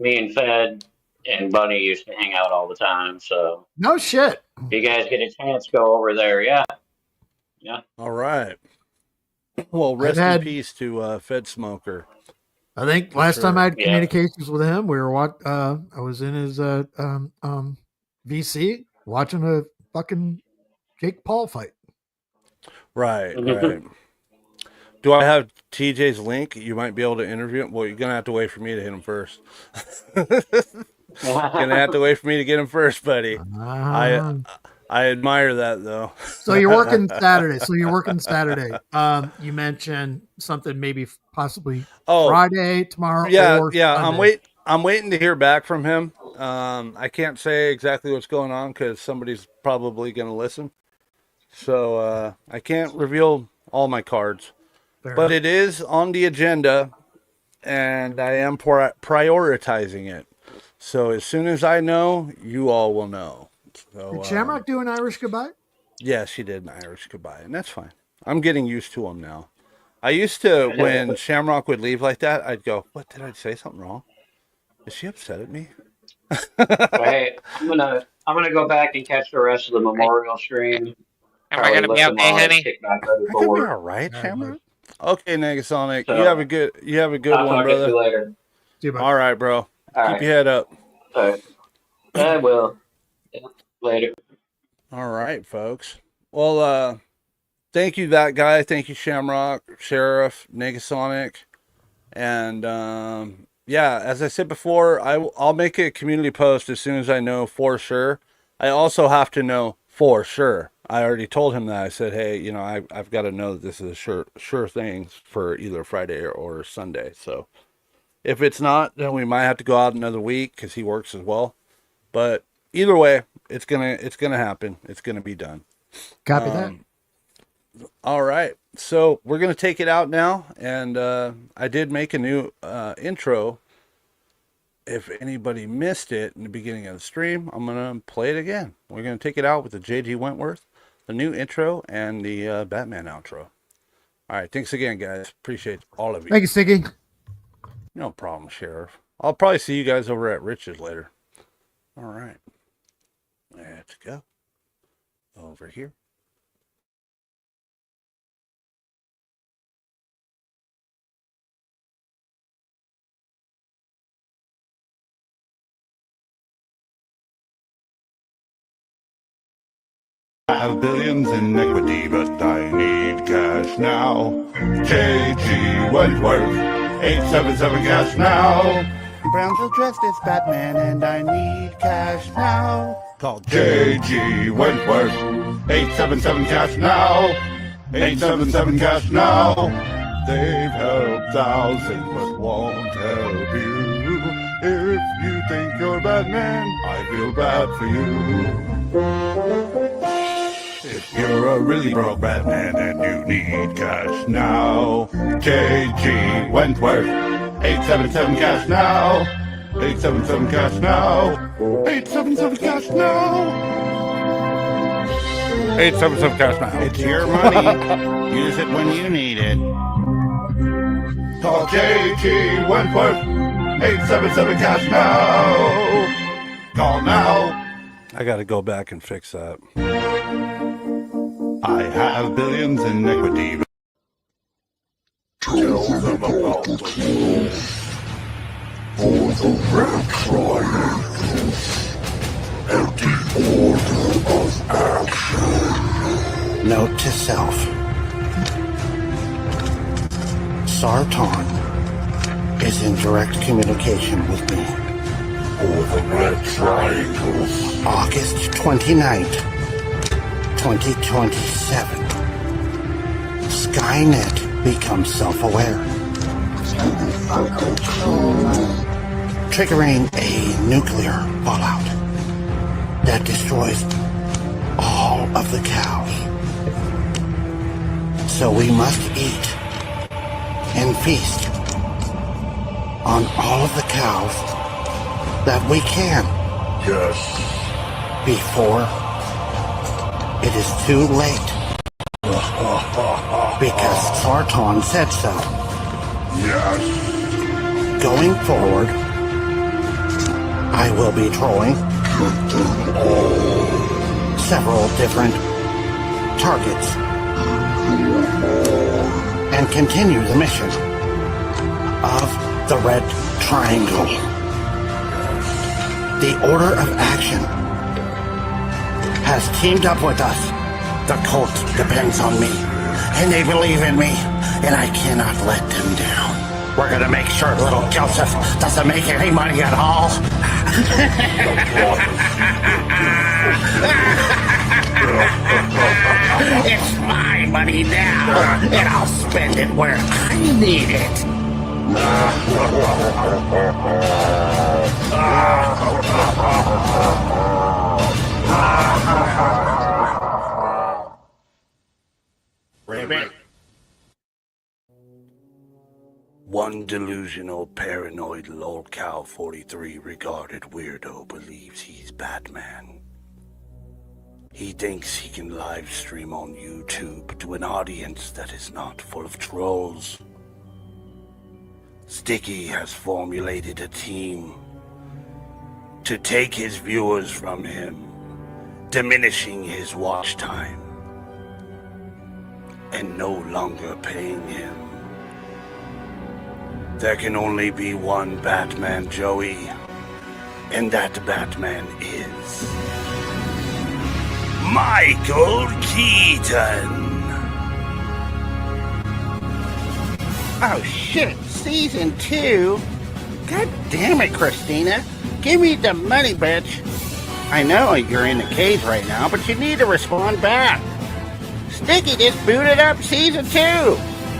and Fed and Bunny used to hang out all the time. So
no shit.
If you guys get a chance, go over there. Yeah.
All right. Well, rest in peace to Fed Smoker.
I think last time I had communications with him, we were I was in his VC watching a fucking Jake Paul fight.
Right. Do I have TJ's link? You might be able to interview him. Well, you're gonna have to wait for me to hit him first. Gonna have to wait for me to get him first, buddy. I admire that, though.
So you're working Saturday. You mentioned something maybe possibly Friday, tomorrow.
Yeah.
Sunday.
I'm waiting to hear back from him. I can't say exactly what's going on because somebody's probably going to listen. So I can't reveal all my cards. But it is on the agenda, and I am prioritizing it. So as soon as I know, you all will know. So,
did Shamrock do an Irish goodbye?
Yeah, she did an Irish goodbye, and that's fine. I'm getting used to him now. I used to, when Shamrock would leave like that, I'd go, what, did I say something wrong? Is she upset at me?
Hey, I'm I'm gonna go back and catch the rest of the memorial stream.
Am I gonna be okay, honey?
Kick back ready
I
for
could be
work.
all right, Shamrock.
Okay, Negasonic.
So,
you have a good
I'll
one,
talk
brother.
to you later.
See you, bud.
All right, bro.
All
Keep your head up.
All right. I will. Yeah, later.
All right, folks. Well, thank you, that guy. Thank you, Shamrock, Sheriff, Negasonic. And yeah, as I said before, I'll make a community post as soon as I know for sure. I also have to know for sure. I already told him that. I said, hey, you know, I've got to know that this is a sure thing for either Friday or Sunday. So if it's not, then we might have to go out another week because he works as well. But either way, it's gonna happen. It's gonna be done.
Copy that.
All right, so we're gonna take it out now, and I did make a new intro. If anybody missed it in the beginning of the stream, I'm gonna play it again. We're gonna take it out with the J.G. Wentworth, the new intro, and the Batman outro. All right, thanks again, guys. Appreciate all of you.
Thank you, Sticky.
No problem, Sheriff. I'll probably see you guys over at Rich's later. All right, let's go over here.
I have billions in equity, but I need cash now. J.G. Wentworth, 877 cash now.
Brown's dressed as Batman and I need cash now.
Call J.G. Wentworth, 877 cash now. 877 cash now. They've helped thousands, but won't help you. If you think you're Batman, I feel bad for you. If you're a really broke Batman and you need cash now, J.G. Wentworth, 877 cash now. 877 cash now. 877 cash now.
877 cash now.
It's your money. Use it when you need it.
Call J.G. Wentworth, 877 cash now. Call now.
I got to go back and fix that.
I have billions in equity. Tell them about the clothes for the red triangles and the order of action.
Note to self. Sarton is in direct communication with me.
For the red triangles.
August 29th. 2027. Skynet becomes self-aware, triggering a nuclear fallout that destroys all of the cows. So we must eat and feast on all of the cows that we can.
Yes.
Before it is too late. Because Sarton said so.
Yes.
Going forward, I will be trolling several different targets and continue the mission of the Red Triangle. The Order of Action has teamed up with us. The cult depends on me, and they believe in me, and I cannot let them down. We're gonna make sure little Joseph doesn't make any money at all. It's my money now, and I'll spend it where I need it. One delusional, paranoid lolcow 43 regarded weirdo believes he's Batman. He thinks he can live stream on YouTube to an audience that is not full of trolls. Sticky has formulated a team to take his viewers from him diminishing his watch time, and no longer paying him. There can only be one Batman, Joey, and that Batman is Michael Keaton.
Oh shit, season 2? God damn it, Christina. Give me the money, bitch. I know you're in the cage right now, but you need to respond back. Sticky just booted up season 2.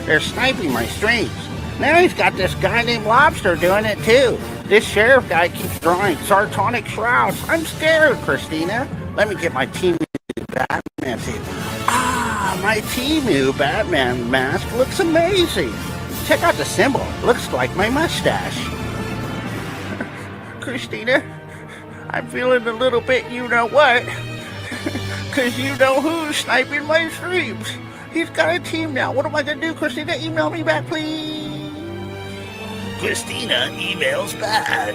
They're sniping my streams. Now he's got this guy named Lobster doing it too. This sheriff guy keeps drawing sartonic shrouds. I'm scared, Christina. Let me get my Team Batman suit. Ah, my Temu Batman mask looks amazing. Check out the symbol. Looks like my mustache. Christina, I'm feeling a little bit you-know-what. Because you know who's sniping my streams. He's got a team now. What am I going to do, Christina? Email me back, please.
Christina emails back.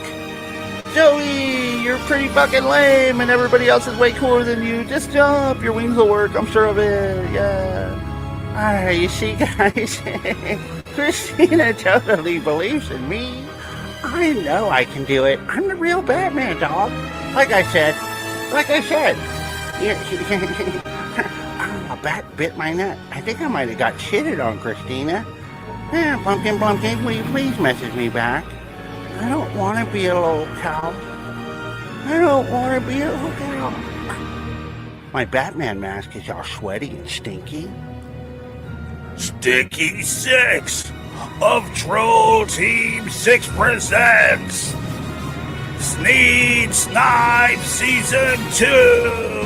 Joey, you're pretty fucking lame and everybody else is way cooler than you. Just jump. Your wings will work. I'm sure of it. Yeah. Alright, you see, guys? Christina totally believes in me. I know I can do it. I'm the real Batman, dog. Like I said. A bat bit my nut. I think I might have got shitted on, Christina. Blumpkin, will you please message me back? I don't want to be a little cow. My Batman mask is all sweaty and stinky.
Sticky 6 of Troll Team 6 presents Sneed Snipe Season 2.